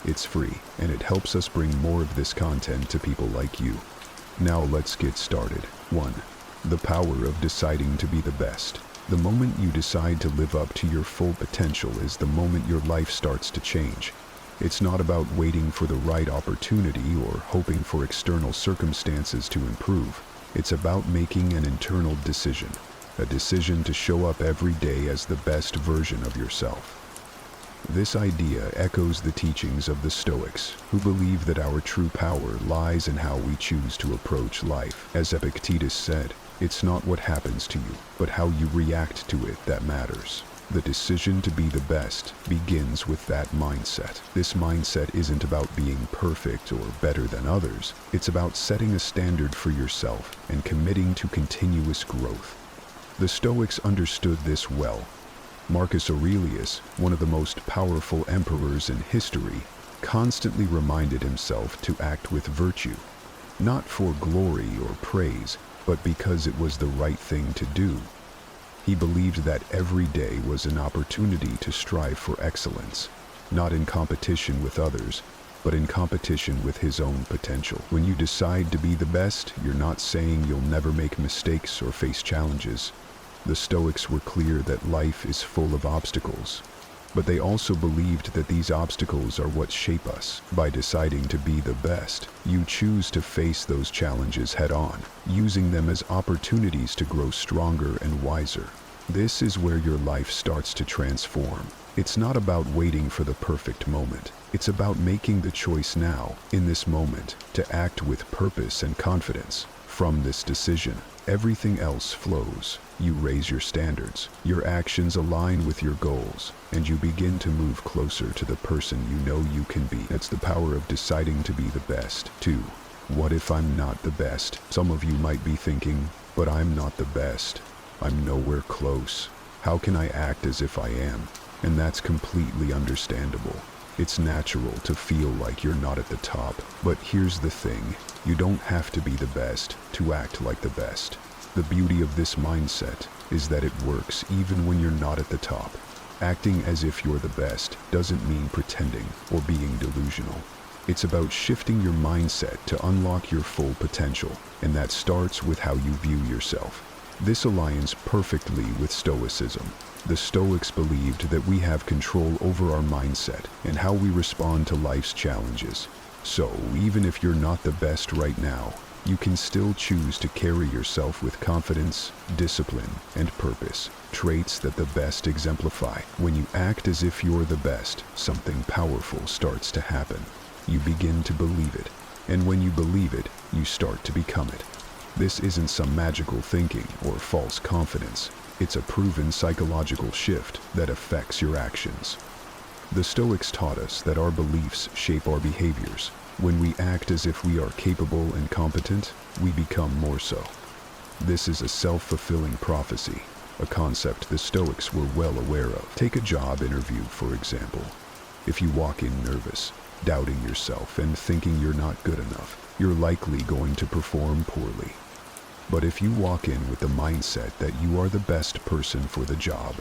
It's free, and it helps us bring more of this content to people like you. Now let's get started. 1. The power of deciding to be the best. The moment you decide to live up to your full potential is the moment your life starts to change. It's not about waiting for the right opportunity or hoping for external circumstances to improve. It's about making an internal decision, a decision to show up every day as the best version of yourself. This idea echoes the teachings of the Stoics, who believe that our true power lies in how we choose to approach life. As Epictetus said, it's not what happens to you, but how you react to it that matters. The decision to be the best begins with that mindset. This mindset isn't about being perfect or better than others. It's about setting a standard for yourself and committing to continuous growth. The Stoics understood this well. Marcus Aurelius, one of the most powerful emperors in history, constantly reminded himself to act with virtue, not for glory or praise, but because it was the right thing to do. He believed that every day was an opportunity to strive for excellence, not in competition with others, but in competition with his own potential. When you decide to be the best, you're not saying you'll never make mistakes or face challenges. The Stoics were clear that life is full of obstacles. But they also believed that these obstacles are what shape us. By deciding to be the best, you choose to face those challenges head on, using them as opportunities to grow stronger and wiser. This is where your life starts to transform. It's not about waiting for the perfect moment. It's about making the choice now, in this moment, to act with purpose and confidence. From this decision, everything else flows. You raise your standards, your actions align with your goals, and you begin to move closer to the person you know you can be. That's the power of deciding to be the best. 2. What if I'm not the best? Some of you might be thinking, but I'm not the best. I'm nowhere close. How can I act as if I am? And that's completely understandable. It's natural to feel like you're not at the top. But here's the thing, you don't have to be the best to act like the best. The beauty of this mindset is that it works even when you're not at the top. Acting as if you're the best doesn't mean pretending or being delusional. It's about shifting your mindset to unlock your full potential, and that starts with how you view yourself. This aligns perfectly with Stoicism. The Stoics believed that we have control over our mindset and how we respond to life's challenges. So, even if you're not the best right now, you can still choose to carry yourself with confidence, discipline, and purpose, traits that the best exemplify. When you act as if you're the best, something powerful starts to happen. You begin to believe it, and when you believe it, you start to become it. This isn't some magical thinking or false confidence. It's a proven psychological shift that affects your actions. The Stoics taught us that our beliefs shape our behaviors. When we act as if we are capable and competent, we become more so. This is a self-fulfilling prophecy, a concept the Stoics were well aware of. Take a job interview, for example. If you walk in nervous, doubting yourself and thinking you're not good enough, you're likely going to perform poorly. But if you walk in with the mindset that you are the best person for the job,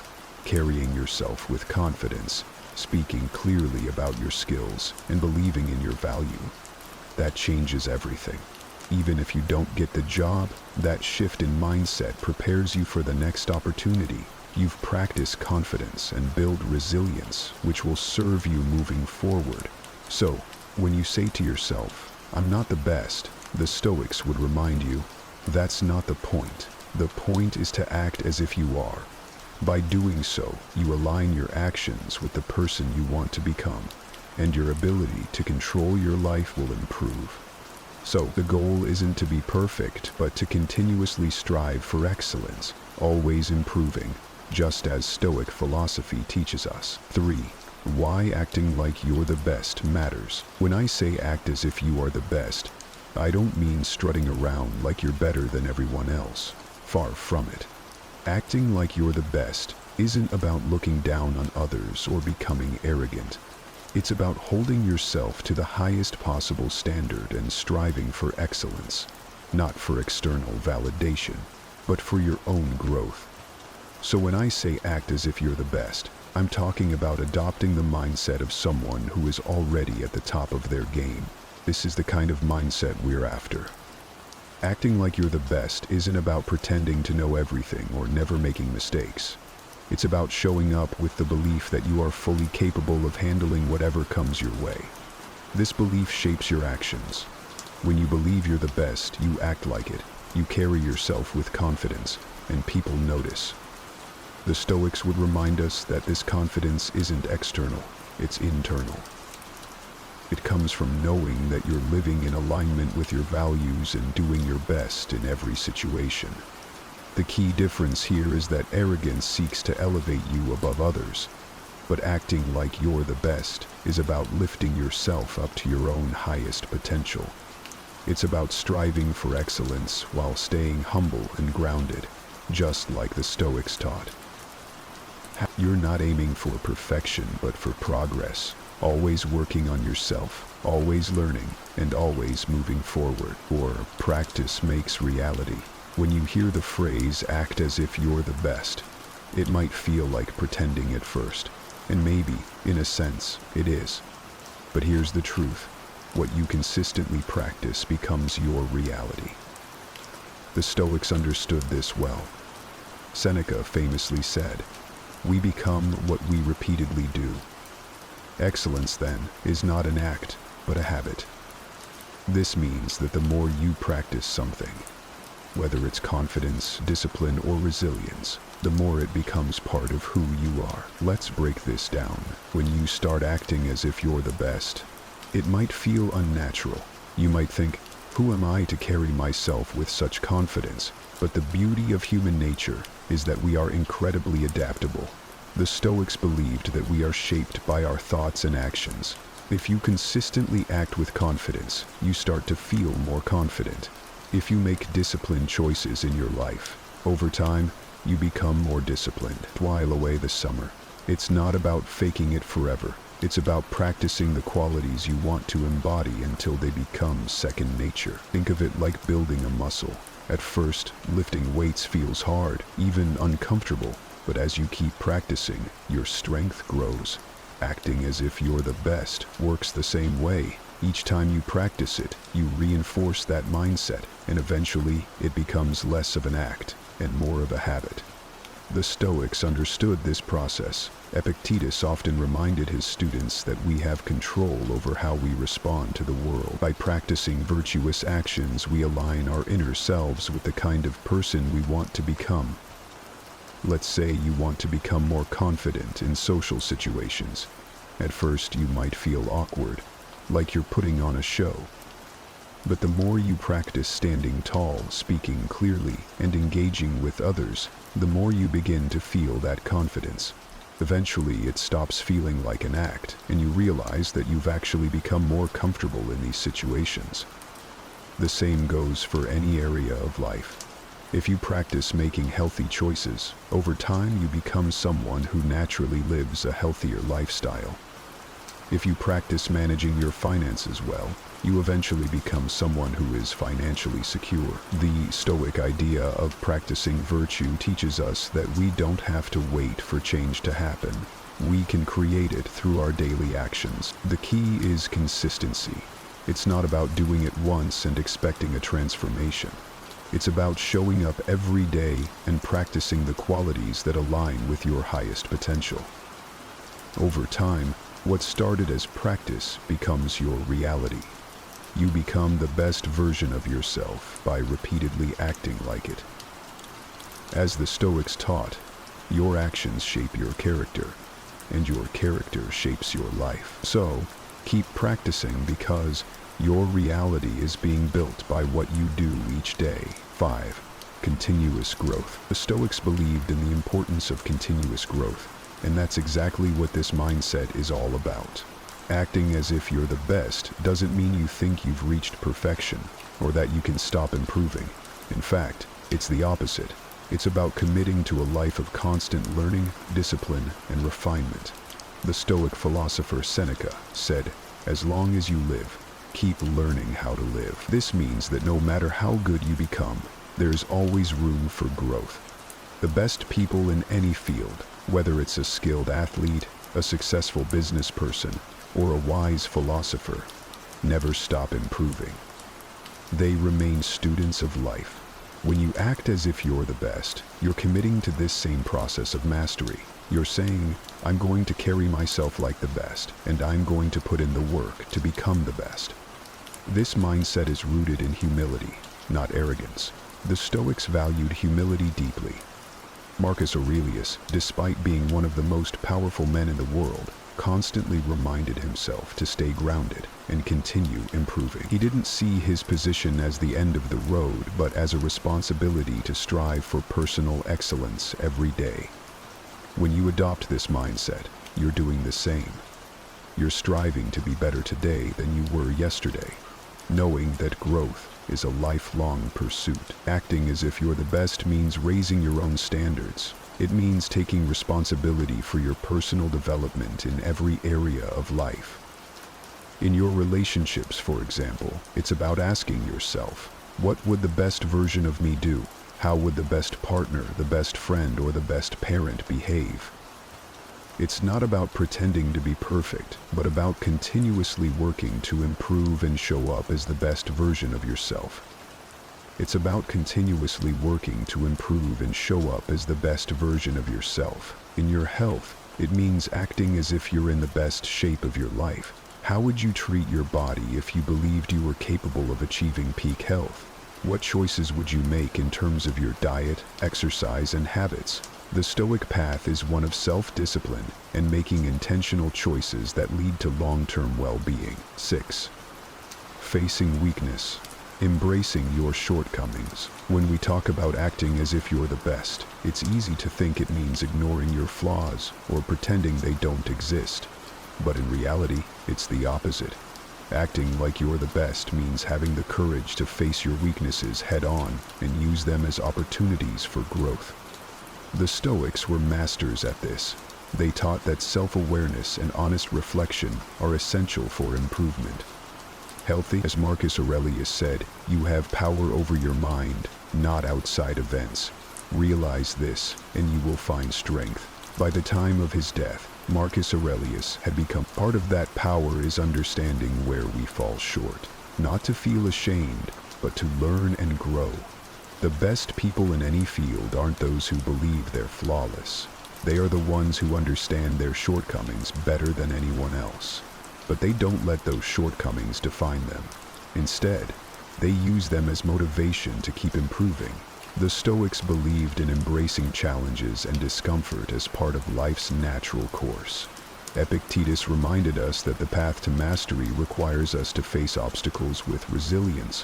carrying yourself with confidence, speaking clearly about your skills, and believing in your value, that changes everything. Even if you don't get the job, that shift in mindset prepares you for the next opportunity. You've practiced confidence and built resilience, which will serve you moving forward. So, when you say to yourself, "I'm not the best," the Stoics would remind you, that's not the point. The point is to act as if you are. By doing so, you align your actions with the person you want to become, and your ability to control your life will improve. So, the goal isn't to be perfect, but to continuously strive for excellence, always improving, just as Stoic philosophy teaches us. 3. Why acting like you're the best matters. When I say act as if you are the best, I don't mean strutting around like you're better than everyone else. Far from it. Acting like you're the best isn't about looking down on others or becoming arrogant. It's about holding yourself to the highest possible standard and striving for excellence, not for external validation, but for your own growth. So when I say act as if you're the best, I'm talking about adopting the mindset of someone who is already at the top of their game. This is the kind of mindset we're after. Acting like you're the best isn't about pretending to know everything or never making mistakes. It's about showing up with the belief that you are fully capable of handling whatever comes your way. This belief shapes your actions. When you believe you're the best, you act like it. You carry yourself with confidence, and people notice. The Stoics would remind us that this confidence isn't external, it's internal. It comes from knowing that you're living in alignment with your values and doing your best in every situation. The key difference here is that arrogance seeks to elevate you above others, but acting like you're the best is about lifting yourself up to your own highest potential. It's about striving for excellence while staying humble and grounded, just like the Stoics taught. You're not aiming for perfection, but for progress. Always working on yourself, always learning, and always moving forward. Or practice makes reality. When you hear the phrase, act as if you're the best, it might feel like pretending at first. And maybe, in a sense, it is. But here's the truth. What you consistently practice becomes your reality. The Stoics understood this well. Seneca famously said, We become what we repeatedly do. Excellence, then, is not an act, but a habit. This means that the more you practice something, whether it's confidence, discipline, or resilience, the more it becomes part of who you are. Let's break this down. When you start acting as if you're the best, it might feel unnatural. You might think, who am I to carry myself with such confidence? But the beauty of human nature is that we are incredibly adaptable. The Stoics believed that we are shaped by our thoughts and actions. If you consistently act with confidence, you start to feel more confident. If you make disciplined choices in your life, over time, you become more disciplined. While away the summer, it's not about faking it forever. It's about practicing the qualities you want to embody until they become second nature. Think of it like building a muscle. At first, lifting weights feels hard, even uncomfortable, but as you keep practicing, your strength grows. Acting as if you're the best works the same way. Each time you practice it, you reinforce that mindset, and eventually it becomes less of an act and more of a habit. The Stoics understood this process. Epictetus often reminded his students that we have control over how we respond to the world. By practicing virtuous actions, we align our inner selves with the kind of person we want to become. Let's say you want to become more confident in social situations. At first, you might feel awkward, like you're putting on a show. But the more you practice standing tall, speaking clearly, and engaging with others, the more you begin to feel that confidence. Eventually, it stops feeling like an act, and you realize that you've actually become more comfortable in these situations. The same goes for any area of life. If you practice making healthy choices, over time you become someone who naturally lives a healthier lifestyle. If you practice managing your finances well, you eventually become someone who is financially secure. The Stoic idea of practicing virtue teaches us that we don't have to wait for change to happen. We can create it through our daily actions. The key is consistency. It's not about doing it once and expecting a transformation. It's about showing up every day and practicing the qualities that align with your highest potential. Over time, what started as practice becomes your reality. You become the best version of yourself by repeatedly acting like it. As the Stoics taught, your actions shape your character, and your character shapes your life. So, keep practicing because your reality is being built by what you do each day. 5. Continuous growth. The Stoics believed in the importance of continuous growth, and that's exactly what this mindset is all about. Acting as if you're the best doesn't mean you think you've reached perfection or that you can stop improving. In fact, it's the opposite. It's about committing to a life of constant learning, discipline, and refinement. The Stoic philosopher Seneca said, "As long as you live, keep learning how to live." This means that no matter how good you become, there's always room for growth. The best people in any field, whether it's a skilled athlete, a successful business person, or a wise philosopher, never stop improving. They remain students of life. When you act as if you're the best, you're committing to this same process of mastery. You're saying, I'm going to carry myself like the best, and I'm going to put in the work to become the best. This mindset is rooted in humility, not arrogance. The Stoics valued humility deeply. Marcus Aurelius, despite being one of the most powerful men in the world, constantly reminded himself to stay grounded and continue improving. He didn't see his position as the end of the road, but as a responsibility to strive for personal excellence every day. When you adopt this mindset, you're doing the same. You're striving to be better today than you were yesterday, knowing that growth is a lifelong pursuit. Acting as if you're the best means raising your own standards. It means taking responsibility for your personal development in every area of life. In your relationships, for example, it's about asking yourself, what would the best version of me do? How would the best partner, the best friend, or the best parent behave? It's not about pretending to be perfect, but about continuously working to improve and show up as the best version of yourself. It's about continuously working to improve and show up as the best version of yourself. In your health, it means acting as if you're in the best shape of your life. How would you treat your body if you believed you were capable of achieving peak health? What choices would you make in terms of your diet, exercise, and habits? The Stoic path is one of self-discipline and making intentional choices that lead to long-term well-being. 6. Facing weakness. Embracing your shortcomings. When we talk about acting as if you're the best, it's easy to think it means ignoring your flaws or pretending they don't exist. But in reality, it's the opposite. Acting like you're the best means having the courage to face your weaknesses head-on and use them as opportunities for growth. The Stoics were masters at this. They taught that self-awareness and honest reflection are essential for improvement. Healthy, as Marcus Aurelius said, you have power over your mind, not outside events. Realize this, and you will find strength. By the time of his death, Marcus Aurelius had become part of that power is understanding where we fall short. Not to feel ashamed, but to learn and grow. The best people in any field aren't those who believe they're flawless. They are the ones who understand their shortcomings better than anyone else. But they don't let those shortcomings define them. Instead, they use them as motivation to keep improving. The Stoics believed in embracing challenges and discomfort as part of life's natural course. Epictetus reminded us that the path to mastery requires us to face obstacles with resilience.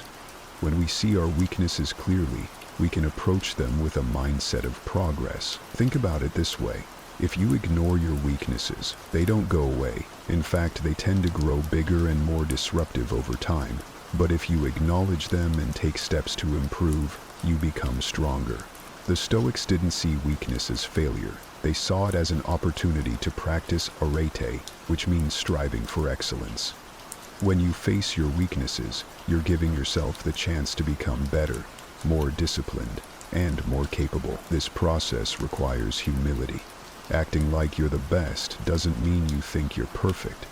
When we see our weaknesses clearly, we can approach them with a mindset of progress. Think about it this way. If you ignore your weaknesses, they don't go away. In fact, they tend to grow bigger and more disruptive over time. But if you acknowledge them and take steps to improve, you become stronger. The Stoics didn't see weakness as failure. They saw it as an opportunity to practice arete, which means striving for excellence. When you face your weaknesses, you're giving yourself the chance to become better, more disciplined, and more capable. This process requires humility. Acting like you're the best doesn't mean you think you're perfect.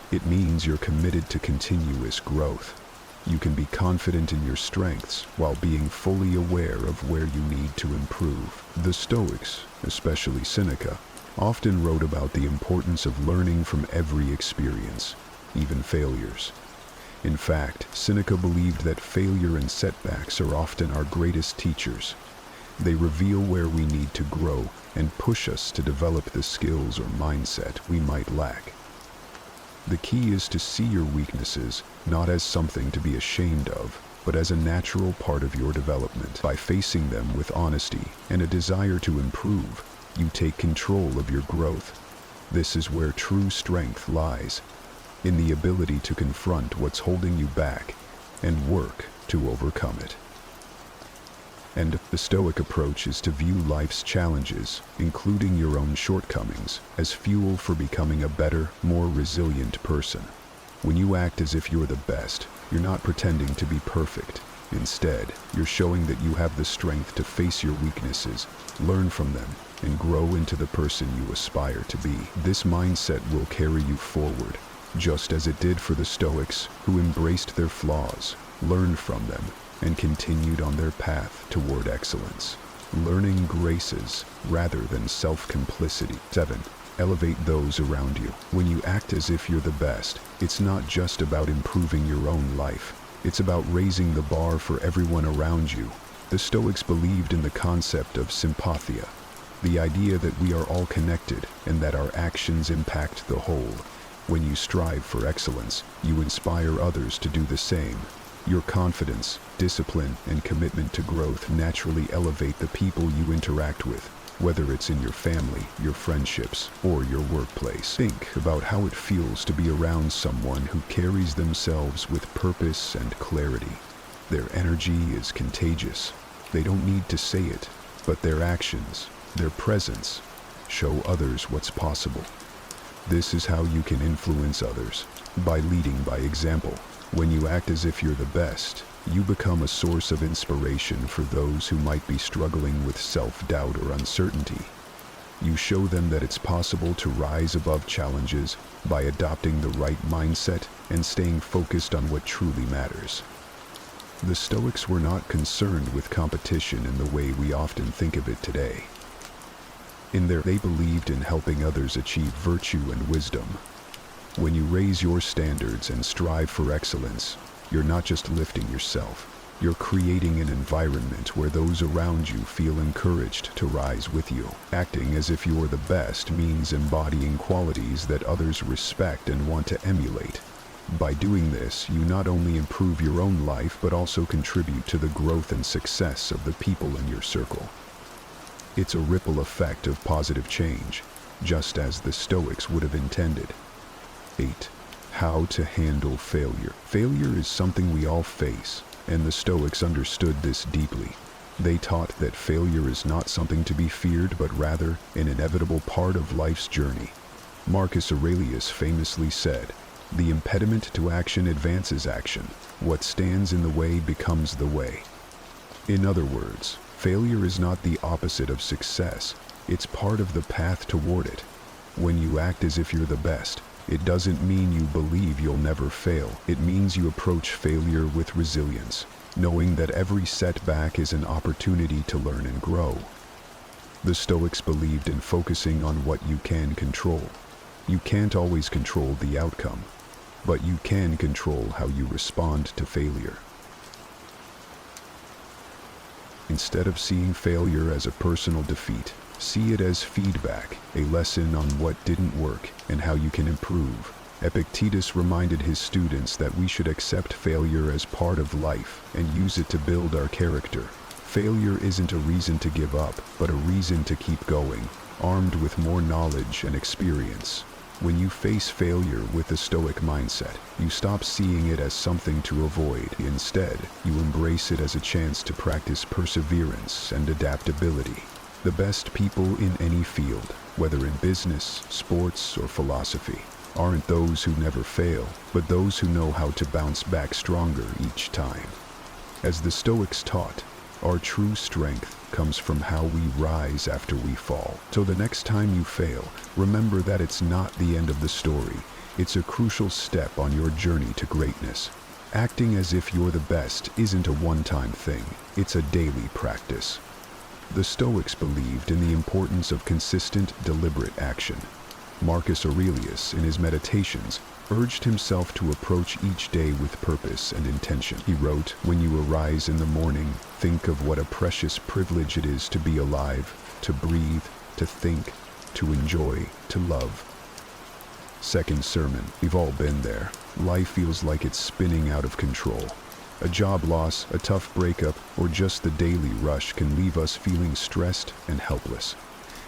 It means you're committed to continuous growth. You can be confident in your strengths while being fully aware of where you need to improve. The Stoics, especially Seneca, often wrote about the importance of learning from every experience, even failures. In fact, Seneca believed that failure and setbacks are often our greatest teachers. They reveal where we need to grow and push us to develop the skills or mindset we might lack. The key is to see your weaknesses not as something to be ashamed of, but as a natural part of your development. By facing them with honesty and a desire to improve, you take control of your growth. This is where true strength lies, in the ability to confront what's holding you back and work to overcome it. And the Stoic approach is to view life's challenges, including your own shortcomings, as fuel for becoming a better, more resilient person. When you act as if you're the best, you're not pretending to be perfect. Instead, you're showing that you have the strength to face your weaknesses, learn from them, and grow into the person you aspire to be. This mindset will carry you forward, just as it did for the Stoics, who embraced their flaws, learned from them, and continued on their path toward excellence. Learning graces rather than self-complicity. 7. Elevate those around you. When you act as if you're the best, it's not just about improving your own life. It's about raising the bar for everyone around you. The Stoics believed in the concept of sympathia, the idea that we are all connected and that our actions impact the whole. When you strive for excellence, you inspire others to do the same. Your confidence, discipline, and commitment to growth naturally elevate the people you interact with, whether it's in your family, your friendships, or your workplace. Think about how it feels to be around someone who carries themselves with purpose and clarity. Their energy is contagious. They don't need to say it, but their actions, their presence, show others what's possible. This is how you can influence others, by leading by example. When you act as if you're the best, you become a source of inspiration for those who might be struggling with self-doubt or uncertainty. You show them that it's possible to rise above challenges by adopting the right mindset and staying focused on what truly matters. The Stoics were not concerned with competition in the way we often think of it today. They believed in helping others achieve virtue and wisdom. When you raise your standards and strive for excellence, you're not just lifting yourself. You're creating an environment where those around you feel encouraged to rise with you. Acting as if you're the best means embodying qualities that others respect and want to emulate. By doing this, you not only improve your own life but also contribute to the growth and success of the people in your circle. It's a ripple effect of positive change, just as the Stoics would have intended. 8. How to handle failure. Failure is something we all face, and the Stoics understood this deeply. They taught that failure is not something to be feared, but rather an inevitable part of life's journey. Marcus Aurelius famously said, "The impediment to action advances action. What stands in the way becomes the way." In other words, failure is not the opposite of success. It's part of the path toward it. When you act as if you're the best, it doesn't mean you believe you'll never fail. It means you approach failure with resilience, knowing that every setback is an opportunity to learn and grow. The Stoics believed in focusing on what you can control. You can't always control the outcome, but you can control how you respond to failure. Instead of seeing failure as a personal defeat, see it as feedback, a lesson on what didn't work and how you can improve. Epictetus reminded his students that we should accept failure as part of life and use it to build our character. Failure isn't a reason to give up, but a reason to keep going, armed with more knowledge and experience. When you face failure with a Stoic mindset, you stop seeing it as something to avoid. Instead, you embrace it as a chance to practice perseverance and adaptability. The best people in any field, whether in business, sports, or philosophy, aren't those who never fail, but those who know how to bounce back stronger each time. As the Stoics taught, our true strength comes from how we rise after we fall. So the next time you fail, remember that it's not the end of the story. It's a crucial step on your journey to greatness. Acting as if you're the best isn't a one-time thing. It's a daily practice. The Stoics believed in the importance of consistent, deliberate action. Marcus Aurelius, in his Meditations, urged himself to approach each day with purpose and intention. He wrote, "When you arise in the morning, think of what a precious privilege it is to be alive, to breathe, to think, to enjoy, to love." Second sermon. We've all been there. Life feels like it's spinning out of control. A job loss, a tough breakup, or just the daily rush can leave us feeling stressed and helpless.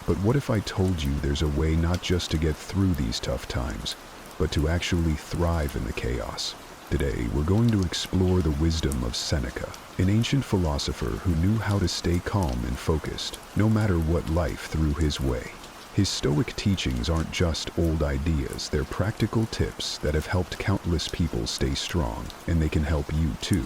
But what if I told you there's a way not just to get through these tough times, but to actually thrive in the chaos? Today, we're going to explore the wisdom of Seneca, an ancient philosopher who knew how to stay calm and focused, no matter what life threw his way. His Stoic teachings aren't just old ideas, they're practical tips that have helped countless people stay strong, and they can help you too.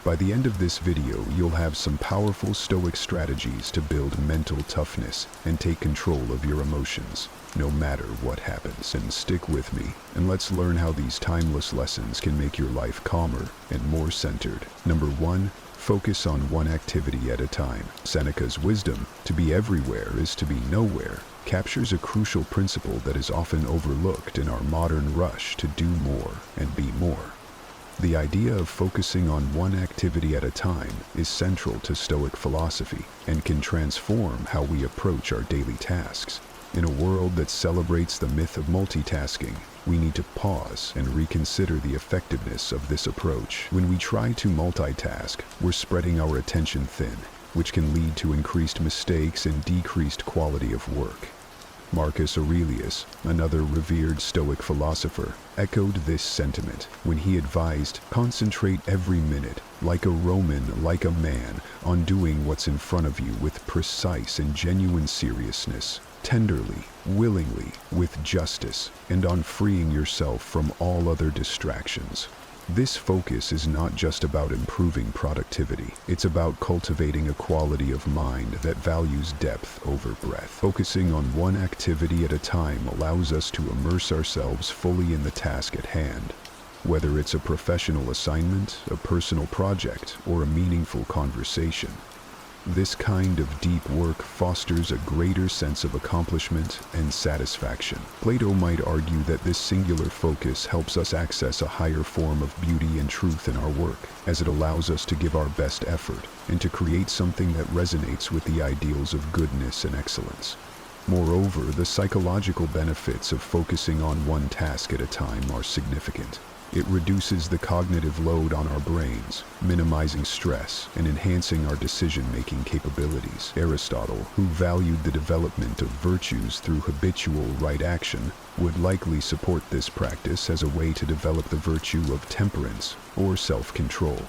By the end of this video, you'll have some powerful Stoic strategies to build mental toughness and take control of your emotions, no matter what happens. And stick with me, and let's learn how these timeless lessons can make your life calmer and more centered. Number 1. Focus on one activity at a time. Seneca's wisdom, "To be everywhere is to be nowhere," captures a crucial principle that is often overlooked in our modern rush to do more and be more. The idea of focusing on one activity at a time is central to Stoic philosophy and can transform how we approach our daily tasks. In a world that celebrates the myth of multitasking, we need to pause and reconsider the effectiveness of this approach. When we try to multitask, we're spreading our attention thin, which can lead to increased mistakes and decreased quality of work. Marcus Aurelius, another revered Stoic philosopher, echoed this sentiment when he advised, "Concentrate every minute, like a Roman, like a man, on doing what's in front of you with precise and genuine seriousness, tenderly, willingly, with justice, and on freeing yourself from all other distractions." This focus is not just about improving productivity. It's about cultivating a quality of mind that values depth over breadth. Focusing on one activity at a time allows us to immerse ourselves fully in the task at hand. whether it's a professional assignment, a personal project, or a meaningful conversation. This kind of deep work fosters a greater sense of accomplishment and satisfaction. Plato might argue that this singular focus helps us access a higher form of beauty and truth in our work, as it allows us to give our best effort and to create something that resonates with the ideals of goodness and excellence. Moreover, the psychological benefits of focusing on one task at a time are significant. It reduces the cognitive load on our brains, minimizing stress and enhancing our decision-making capabilities. Aristotle, who valued the development of virtues through habitual right action, would likely support this practice as a way to develop the virtue of temperance or self-control,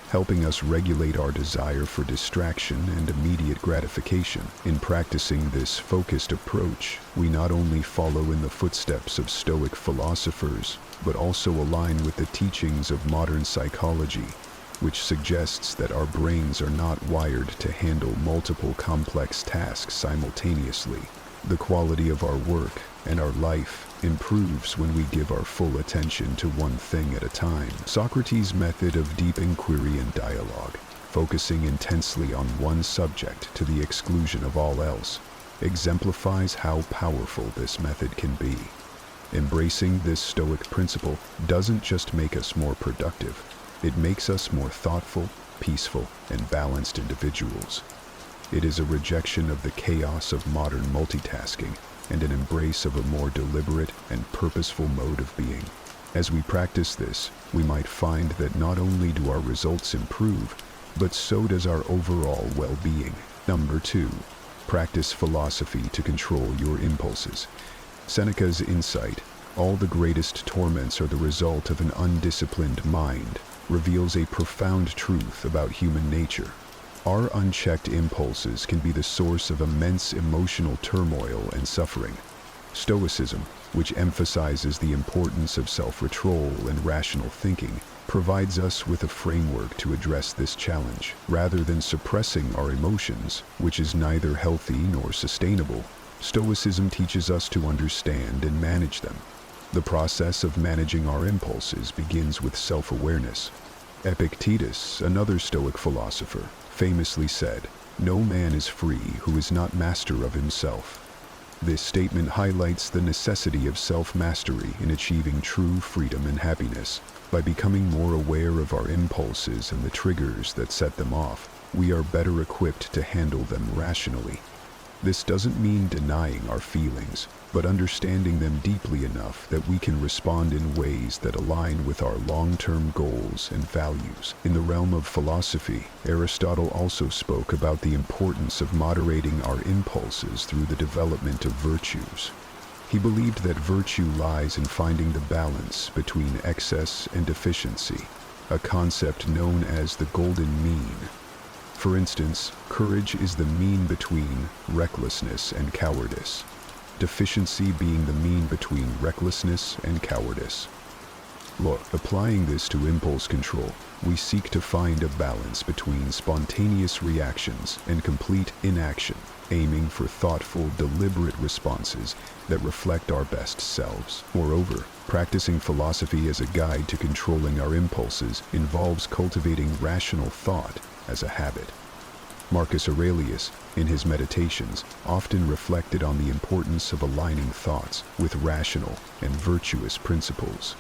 helping us regulate our desire for distraction and immediate gratification. In practicing this focused approach, we not only follow in the footsteps of Stoic philosophers, but also align with the teachings of modern psychology, which suggests that our brains are not wired to handle multiple complex tasks simultaneously. The quality of our work and our life improves when we give our full attention to one thing at a time. Socrates' method of deep inquiry and dialogue, focusing intensely on one subject to the exclusion of all else, exemplifies how powerful this method can be. Embracing this Stoic principle doesn't just make us more productive, it makes us more thoughtful, peaceful, and balanced individuals. It is a rejection of the chaos of modern multitasking and an embrace of a more deliberate and purposeful mode of being. As we practice this, we might find that not only do our results improve, but so does our overall well-being. Number 2, practice philosophy to control your impulses. Seneca's insight, "All the greatest torments are the result of an undisciplined mind," reveals a profound truth about human nature. Our unchecked impulses can be the source of immense emotional turmoil and suffering. Stoicism, which emphasizes the importance of self-control and rational thinking, provides us with a framework to address this challenge. Rather than suppressing our emotions, which is neither healthy nor sustainable, Stoicism teaches us to understand and manage them. The process of managing our impulses begins with self-awareness. Epictetus, another Stoic philosopher, famously said, "No man is free who is not master of himself." This statement highlights the necessity of self-mastery in achieving true freedom and happiness. By becoming more aware of our impulses and the triggers that set them off, we are better equipped to handle them rationally. This doesn't mean denying our feelings, but understanding them deeply enough that we can respond in ways that align with our long-term goals and values. In the realm of philosophy, Aristotle also spoke about the importance of moderating our impulses through the development of virtues. He believed that virtue lies in finding the balance between excess and deficiency, a concept known as the golden mean. For instance, courage is the mean between recklessness and cowardice, deficiency being the mean between recklessness and cowardice. Applying this to impulse control, we seek to find a balance between spontaneous reactions and complete inaction, aiming for thoughtful, deliberate responses that reflect our best selves. Moreover, practicing philosophy as a guide to controlling our impulses involves cultivating rational thought as a habit. Marcus Aurelius, in his meditations, often reflected on the importance of aligning thoughts with rational and virtuous principles.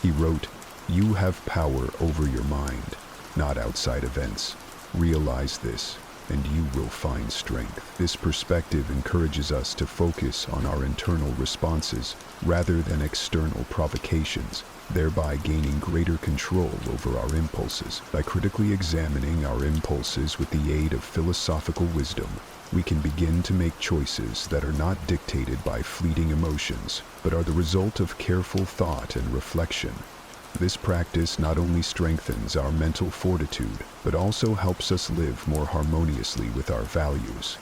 He wrote, "You have power over your mind, not outside events. Realize this, and you will find strength." This perspective encourages us to focus on our internal responses rather than external provocations, thereby gaining greater control over our impulses. By critically examining our impulses with the aid of philosophical wisdom, we can begin to make choices that are not dictated by fleeting emotions, but are the result of careful thought and reflection. This practice not only strengthens our mental fortitude, but also helps us live more harmoniously with our values.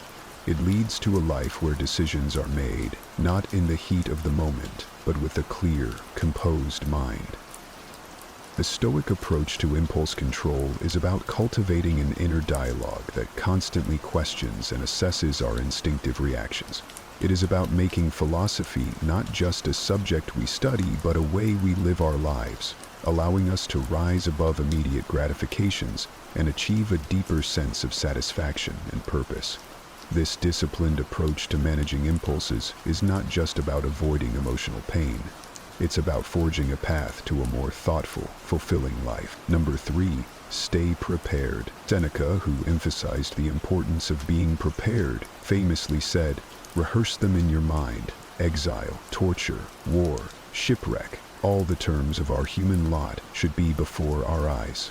It leads to a life where decisions are made, not in the heat of the moment, but with a clear, composed mind. The Stoic approach to impulse control is about cultivating an inner dialogue that constantly questions and assesses our instinctive reactions. It is about making philosophy not just a subject we study, but a way we live our lives. allowing us to rise above immediate gratifications and achieve a deeper sense of satisfaction and purpose. This disciplined approach to managing impulses is not just about avoiding emotional pain. It's about forging a path to a more thoughtful, fulfilling life. Number 3, stay prepared. Seneca, who emphasized the importance of being prepared, famously said, "Rehearse them in your mind. Exile, torture, war, shipwreck, all the terms of our human lot should be before our eyes."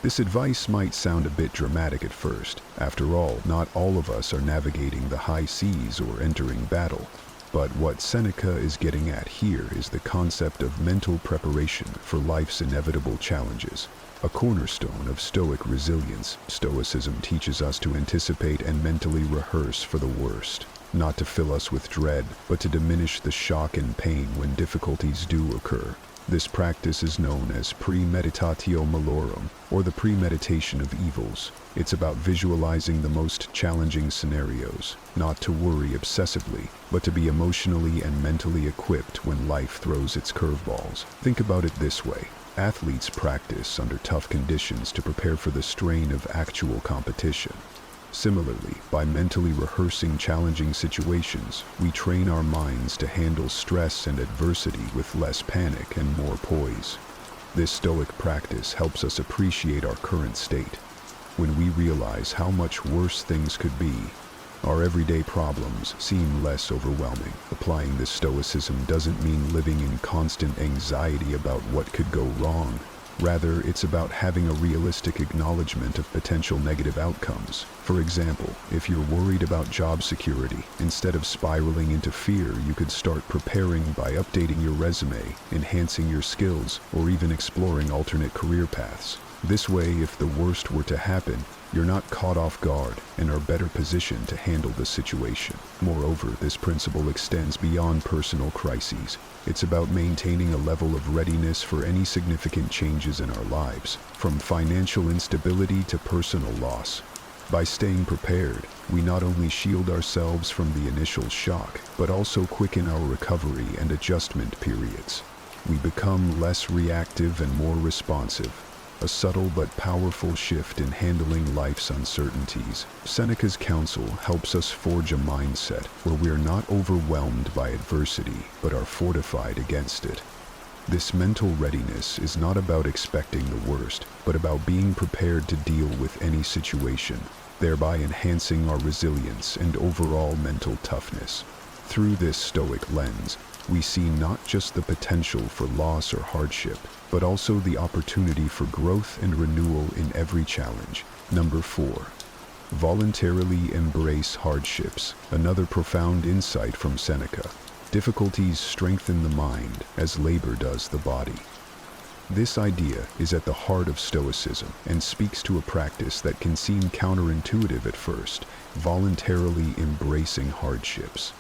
This advice might sound a bit dramatic at first. After all, not all of us are navigating the high seas or entering battle. But what Seneca is getting at here is the concept of mental preparation for life's inevitable challenges. A cornerstone of Stoic resilience, Stoicism teaches us to anticipate and mentally rehearse for the worst, not to fill us with dread, but to diminish the shock and pain when difficulties do occur. This practice is known as premeditatio malorum, or the premeditation of evils. It's about visualizing the most challenging scenarios, not to worry obsessively, but to be emotionally and mentally equipped when life throws its curveballs. Think about it this way. Athletes practice under tough conditions to prepare for the strain of actual competition. Similarly, by mentally rehearsing challenging situations, we train our minds to handle stress and adversity with less panic and more poise. This Stoic practice helps us appreciate our current state. When we realize how much worse things could be, our everyday problems seem less overwhelming. Applying this Stoicism doesn't mean living in constant anxiety about what could go wrong. Rather, it's about having a realistic acknowledgement of potential negative outcomes. For example, if you're worried about job security, instead of spiraling into fear, you could start preparing by updating your resume, enhancing your skills, or even exploring alternate career paths. This way, if the worst were to happen, you're not caught off guard and are better positioned to handle the situation. Moreover, this principle extends beyond personal crises. It's about maintaining a level of readiness for any significant changes in our lives, from financial instability to personal loss. By staying prepared, we not only shield ourselves from the initial shock, but also quicken our recovery and adjustment periods. We become less reactive and more responsive, a subtle but powerful shift in handling life's uncertainties. Seneca's counsel helps us forge a mindset where we are not overwhelmed by adversity, but are fortified against it. This mental readiness is not about expecting the worst, but about being prepared to deal with any situation, thereby enhancing our resilience and overall mental toughness. Through this Stoic lens, we see not just the potential for loss or hardship, but also the opportunity for growth and renewal in every challenge. Number 4. Voluntarily embrace hardships. Another profound insight from Seneca. Difficulties strengthen the mind as labor does the body. This idea is at the heart of Stoicism and speaks to a practice that can seem counterintuitive at first, voluntarily embracing hardships.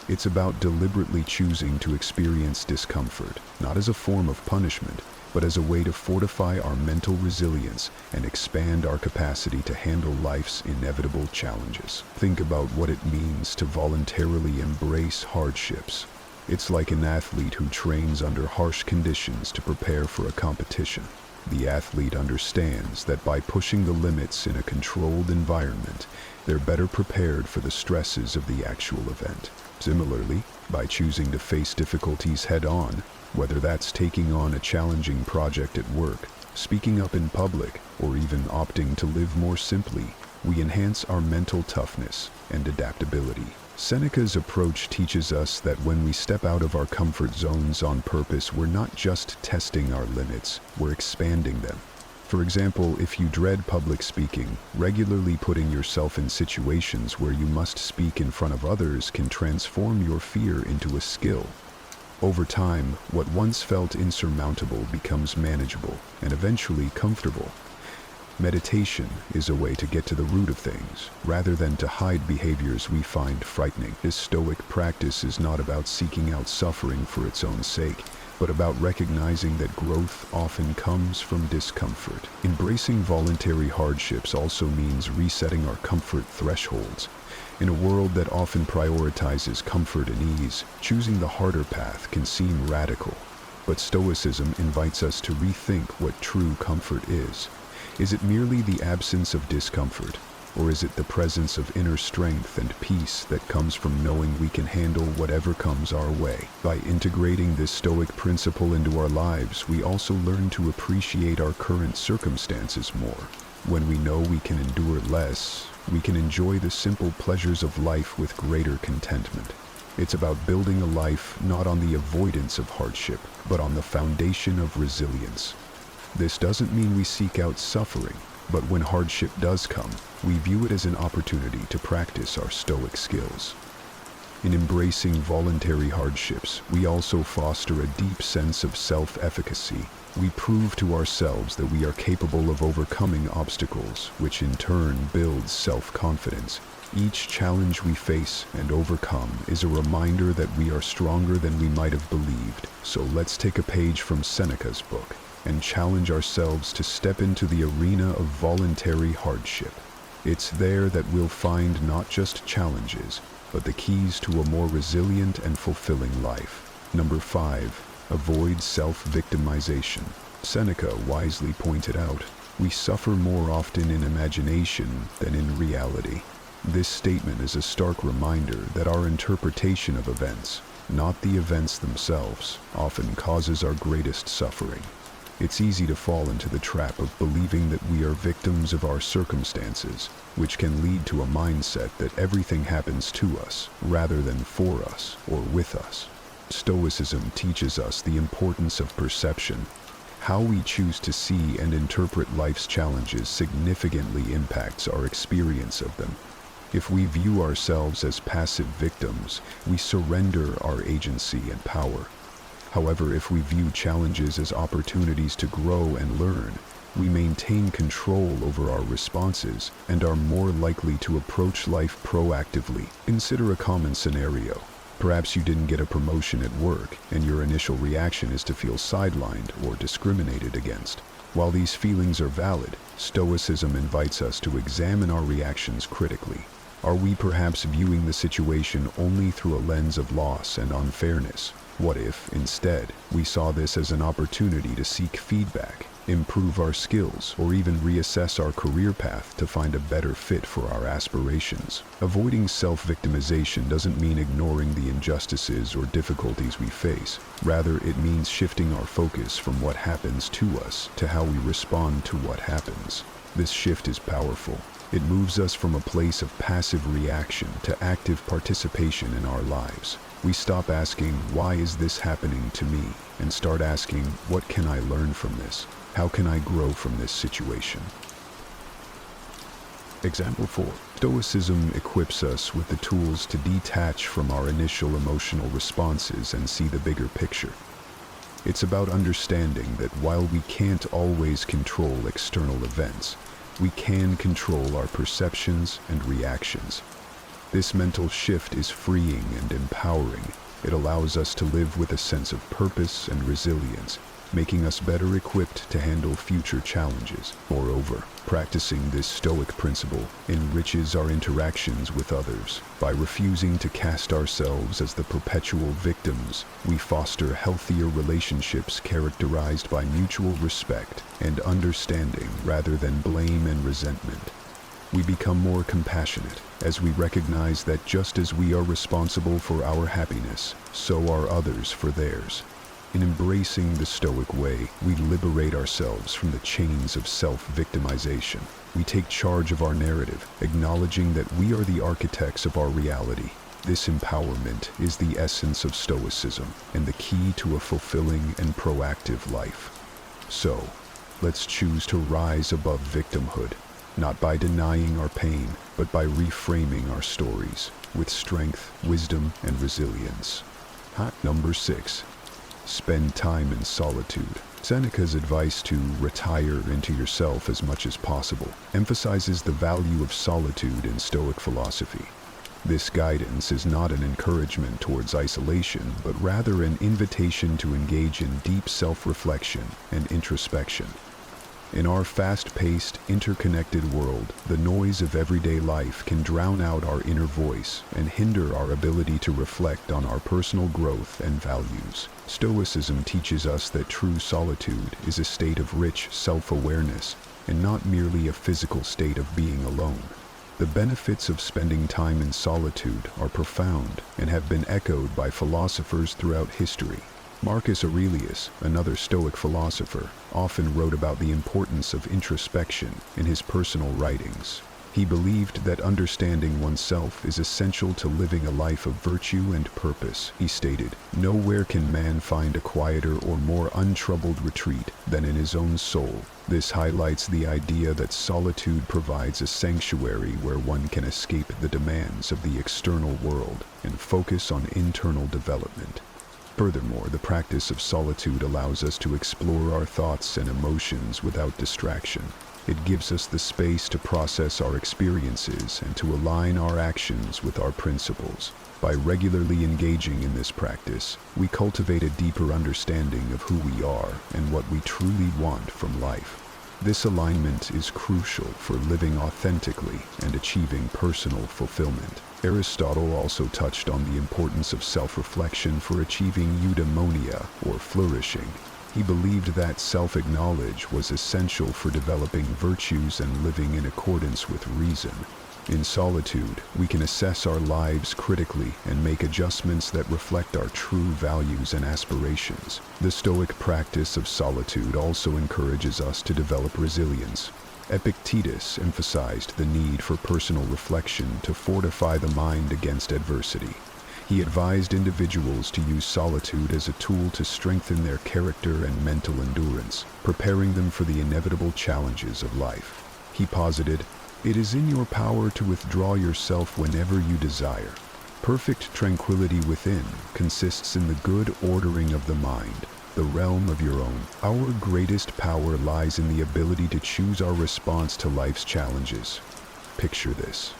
It's about deliberately choosing to experience discomfort, not as a form of punishment, but as a way to fortify our mental resilience and expand our capacity to handle life's inevitable challenges. Think about what it means to voluntarily embrace hardships. It's like an athlete who trains under harsh conditions to prepare for a competition. The athlete understands that by pushing the limits in a controlled environment, they're better prepared for the stresses of the actual event. Similarly, by choosing to face difficulties head-on, whether that's taking on a challenging project at work, speaking up in public, or even opting to live more simply, we enhance our mental toughness and adaptability. Seneca's approach teaches us that when we step out of our comfort zones on purpose, we're not just testing our limits, we're expanding them. For example, if you dread public speaking, regularly putting yourself in situations where you must speak in front of others can transform your fear into a skill. Over time, what once felt insurmountable becomes manageable and eventually comfortable. Meditation is a way to get to the root of things, rather than to hide behaviors we find frightening. This Stoic practice is not about seeking out suffering for its own sake, but about recognizing that growth often comes from discomfort. Embracing voluntary hardships also means resetting our comfort thresholds. In a world that often prioritizes comfort and ease, choosing the harder path can seem radical. But Stoicism invites us to rethink what true comfort is. Is it merely the absence of discomfort, or is it the presence of inner strength and peace that comes from knowing we can handle whatever comes our way? By integrating this Stoic principle into our lives, we also learn to appreciate our current circumstances more. When we know we can endure less, we can enjoy the simple pleasures of life with greater contentment. It's about building a life not on the avoidance of hardship, but on the foundation of resilience. This doesn't mean we seek out suffering, but when hardship does come, we view it as an opportunity to practice our Stoic skills. In embracing voluntary hardships, we also foster a deep sense of self-efficacy. We prove to ourselves that we are capable of overcoming obstacles, which in turn builds self-confidence. Each challenge we face and overcome is a reminder that we are stronger than we might have believed. So let's take a page from Seneca's book and challenge ourselves to step into the arena of voluntary hardship. It's there that we'll find not just challenges, but the keys to a more resilient and fulfilling life. Number 5. Avoid self-victimization. Seneca wisely pointed out, we suffer more often in imagination than in reality. This statement is a stark reminder that our interpretation of events, not the events themselves, often causes our greatest suffering. It's easy to fall into the trap of believing that we are victims of our circumstances, which can lead to a mindset that everything happens to us rather than for us or with us. Stoicism teaches us the importance of perception. How we choose to see and interpret life's challenges significantly impacts our experience of them. If we view ourselves as passive victims, we surrender our agency and power. However, if we view challenges as opportunities to grow and learn, we maintain control over our responses and are more likely to approach life proactively. Consider a common scenario. Perhaps you didn't get a promotion at work, and your initial reaction is to feel sidelined or discriminated against. While these feelings are valid, Stoicism invites us to examine our reactions critically. Are we perhaps viewing the situation only through a lens of loss and unfairness? What if, instead, we saw this as an opportunity to seek feedback, improve our skills, or even reassess our career path to find a better fit for our aspirations? Avoiding self-victimization doesn't mean ignoring the injustices or difficulties we face. Rather, it means shifting our focus from what happens to us to how we respond to what happens. This shift is powerful. It moves us from a place of passive reaction to active participation in our lives. We stop asking, why is this happening to me? And start asking, what can I learn from this? How can I grow from this situation? Example 4. Stoicism equips us with the tools to detach from our initial emotional responses and see the bigger picture. It's about understanding that while we can't always control external events, we can control our perceptions and reactions. This mental shift is freeing and empowering. It allows us to live with a sense of purpose and resilience, making us better equipped to handle future challenges. Moreover, practicing this Stoic principle enriches our interactions with others. By refusing to cast ourselves as the perpetual victims, we foster healthier relationships characterized by mutual respect and understanding rather than blame and resentment. We become more compassionate as we recognize that just as we are responsible for our happiness, so are others for theirs. In embracing the Stoic way, we liberate ourselves from the chains of self-victimization. We take charge of our narrative, acknowledging that we are the architects of our reality. This empowerment is the essence of Stoicism and the key to a fulfilling and proactive life. So, let's choose to rise above victimhood, not by denying our pain, but by reframing our stories with strength, wisdom, and resilience. Number 6. Spend time in solitude. Seneca's advice to retire into yourself as much as possible emphasizes the value of solitude in Stoic philosophy. This guidance is not an encouragement towards isolation, but rather an invitation to engage in deep self-reflection and introspection. In our fast-paced, interconnected world, the noise of everyday life can drown out our inner voice and hinder our ability to reflect on our personal growth and values. Stoicism teaches us that true solitude is a state of rich self-awareness and not merely a physical state of being alone. The benefits of spending time in solitude are profound and have been echoed by philosophers throughout history. Marcus Aurelius, another Stoic philosopher, often wrote about the importance of introspection in his personal writings. He believed that understanding oneself is essential to living a life of virtue and purpose. He stated, "Nowhere can man find a quieter or more untroubled retreat than in his own soul." This highlights the idea that solitude provides a sanctuary where one can escape the demands of the external world and focus on internal development. Furthermore, the practice of solitude allows us to explore our thoughts and emotions without distraction. It gives us the space to process our experiences and to align our actions with our principles. By regularly engaging in this practice, we cultivate a deeper understanding of who we are and what we truly want from life. This alignment is crucial for living authentically and achieving personal fulfillment. Aristotle also touched on the importance of self-reflection for achieving eudaimonia, or flourishing. He believed that self-knowledge was essential for developing virtues and living in accordance with reason. In solitude, we can assess our lives critically and make adjustments that reflect our true values and aspirations. The Stoic practice of solitude also encourages us to develop resilience. Epictetus emphasized the need for personal reflection to fortify the mind against adversity. He advised individuals to use solitude as a tool to strengthen their character and mental endurance, preparing them for the inevitable challenges of life. He posited, "It is in your power to withdraw yourself whenever you desire. Perfect tranquility within consists in the good ordering of the mind, the realm of your own. Our greatest power lies in the ability to choose our response to life's challenges." Picture this.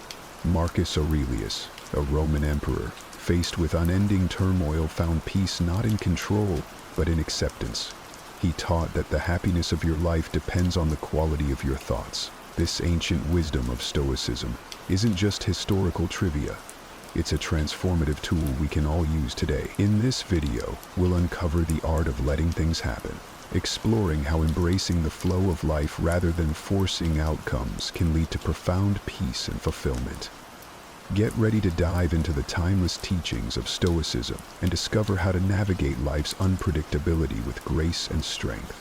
Marcus Aurelius, a Roman emperor, faced with unending turmoil, found peace not in control, but in acceptance. He taught that the happiness of your life depends on the quality of your thoughts. This ancient wisdom of Stoicism isn't just historical trivia. It's a transformative tool we can all use today. In this video, we'll uncover the art of letting things happen, exploring how embracing the flow of life rather than forcing outcomes can lead to profound peace and fulfillment. Get ready to dive into the timeless teachings of Stoicism and discover how to navigate life's unpredictability with grace and strength.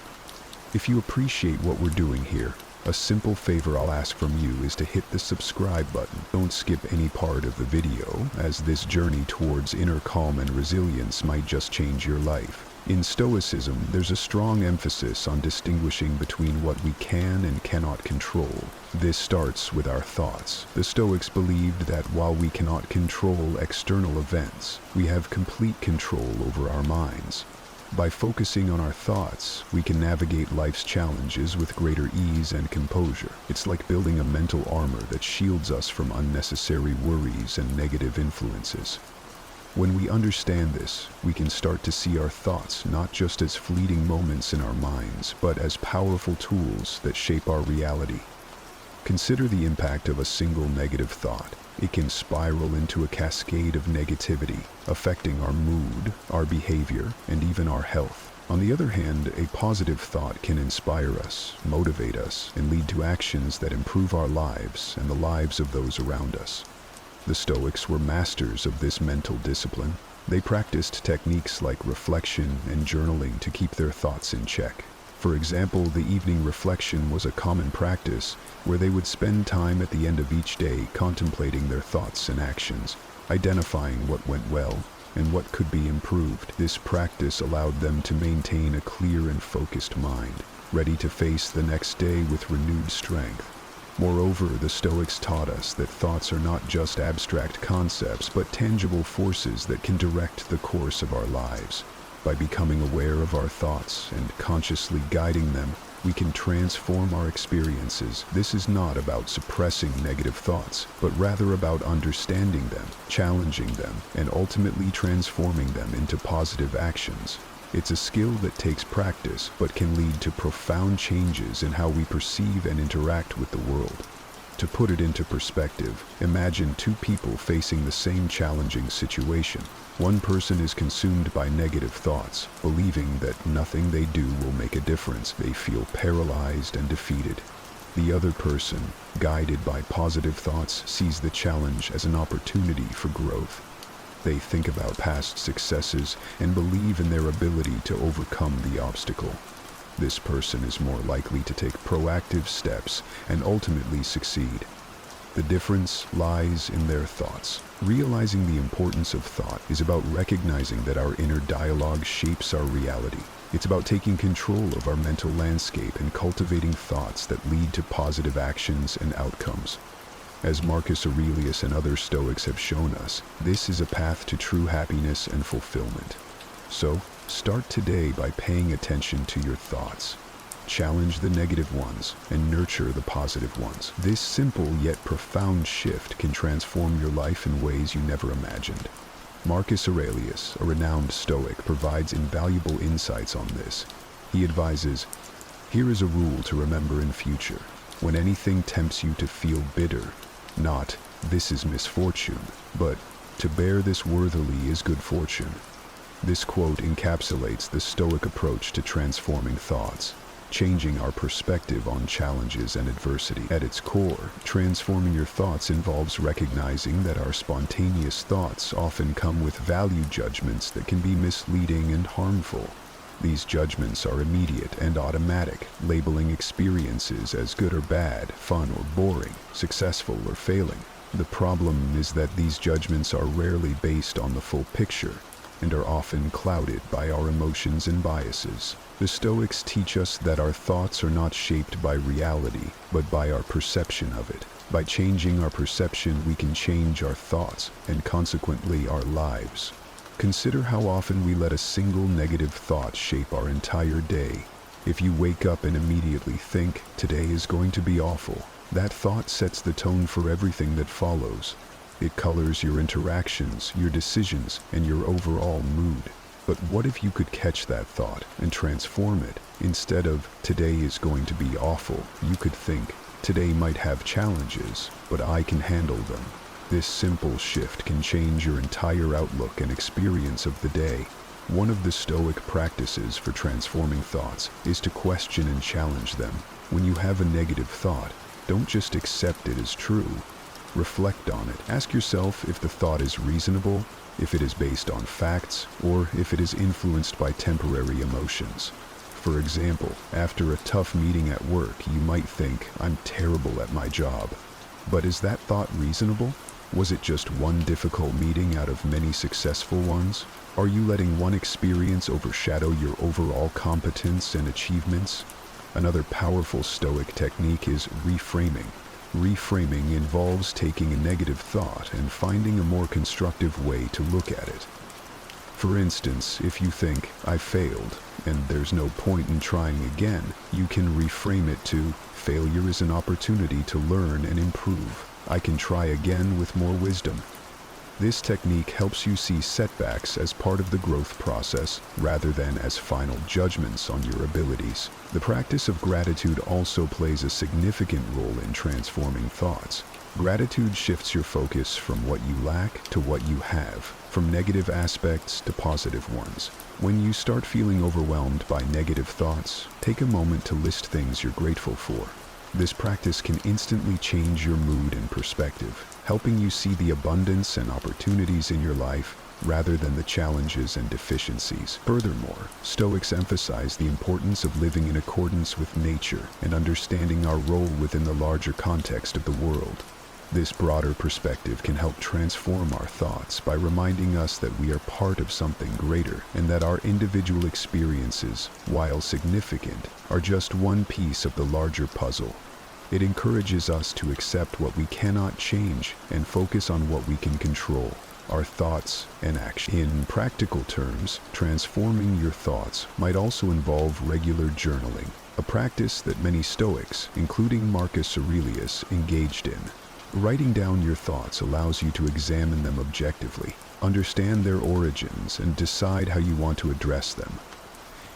If you appreciate what we're doing here, a simple favor I'll ask from you is to hit the subscribe button. Don't skip any part of the video, as this journey towards inner calm and resilience might just change your life. In Stoicism, there's a strong emphasis on distinguishing between what we can and cannot control. This starts with our thoughts. The Stoics believed that while we cannot control external events, we have complete control over our minds. By focusing on our thoughts, we can navigate life's challenges with greater ease and composure. It's like building a mental armor that shields us from unnecessary worries and negative influences. When we understand this, we can start to see our thoughts not just as fleeting moments in our minds, but as powerful tools that shape our reality. Consider the impact of a single negative thought. It can spiral into a cascade of negativity, affecting our mood, our behavior, and even our health. On the other hand, a positive thought can inspire us, motivate us, and lead to actions that improve our lives and the lives of those around us. The Stoics were masters of this mental discipline. They practiced techniques like reflection and journaling to keep their thoughts in check. For example, the evening reflection was a common practice where they would spend time at the end of each day contemplating their thoughts and actions, identifying what went well and what could be improved. This practice allowed them to maintain a clear and focused mind, ready to face the next day with renewed strength. Moreover, the Stoics taught us that thoughts are not just abstract concepts, but tangible forces that can direct the course of our lives. By becoming aware of our thoughts and consciously guiding them, we can transform our experiences. This is not about suppressing negative thoughts, but rather about understanding them, challenging them, and ultimately transforming them into positive actions. It's a skill that takes practice, but can lead to profound changes in how we perceive and interact with the world. To put it into perspective, imagine two people facing the same challenging situation. One person is consumed by negative thoughts, believing that nothing they do will make a difference. They feel paralyzed and defeated. The other person, guided by positive thoughts, sees the challenge as an opportunity for growth. They think about past successes and believe in their ability to overcome the obstacle. This person is more likely to take proactive steps and ultimately succeed. The difference lies in their thoughts. Realizing the importance of thought is about recognizing that our inner dialogue shapes our reality. It's about taking control of our mental landscape and cultivating thoughts that lead to positive actions and outcomes. As Marcus Aurelius and other Stoics have shown us, this is a path to true happiness and fulfillment. So, start today by paying attention to your thoughts. Challenge the negative ones and nurture the positive ones. This simple yet profound shift can transform your life in ways you never imagined. Marcus Aurelius, a renowned Stoic, provides invaluable insights on this. He advises, "Here is a rule to remember in future. When anything tempts you to feel bitter, not, 'This is misfortune,' but, 'To bear this worthily is good fortune.'" This quote encapsulates the Stoic approach to transforming thoughts, changing our perspective on challenges and adversity. At its core, transforming your thoughts involves recognizing that our spontaneous thoughts often come with value judgments that can be misleading and harmful. These judgments are immediate and automatic, labeling experiences as good or bad, fun or boring, successful or failing. The problem is that these judgments are rarely based on the full picture and are often clouded by our emotions and biases. The Stoics teach us that our thoughts are not shaped by reality, but by our perception of it. By changing our perception, we can change our thoughts and consequently our lives. Consider how often we let a single negative thought shape our entire day. If you wake up and immediately think, "Today is going to be awful," that thought sets the tone for everything that follows. It colors your interactions, your decisions, and your overall mood. But what if you could catch that thought and transform it? Instead of, "Today is going to be awful," you could think, "Today might have challenges, but I can handle them." This simple shift can change your entire outlook and experience of the day. One of the Stoic practices for transforming thoughts is to question and challenge them. When you have a negative thought, don't just accept it as true. Reflect on it. Ask yourself if the thought is reasonable, if it is based on facts, or if it is influenced by temporary emotions. For example, after a tough meeting at work, you might think, "I'm terrible at my job." But is that thought reasonable? Was it just one difficult meeting out of many successful ones? Are you letting one experience overshadow your overall competence and achievements? Another powerful Stoic technique is reframing. Reframing involves taking a negative thought and finding a more constructive way to look at it. For instance, if you think, "I failed, and there's no point in trying again," you can reframe it to, "Failure is an opportunity to learn and improve. I can try again with more wisdom." This technique helps you see setbacks as part of the growth process rather than as final judgments on your abilities. The practice of gratitude also plays a significant role in transforming thoughts. Gratitude shifts your focus from what you lack to what you have, from negative aspects to positive ones. When you start feeling overwhelmed by negative thoughts, take a moment to list things you're grateful for. This practice can instantly change your mood and perspective, helping you see the abundance and opportunities in your life rather than the challenges and deficiencies. Furthermore, Stoics emphasize the importance of living in accordance with nature and understanding our role within the larger context of the world. This broader perspective can help transform our thoughts by reminding us that we are part of something greater and that our individual experiences, while significant, are just one piece of the larger puzzle. It encourages us to accept what we cannot change and focus on what we can control, our thoughts and actions. In practical terms, transforming your thoughts might also involve regular journaling, a practice that many Stoics, including Marcus Aurelius, engaged in. Writing down your thoughts allows you to examine them objectively, understand their origins, and decide how you want to address them.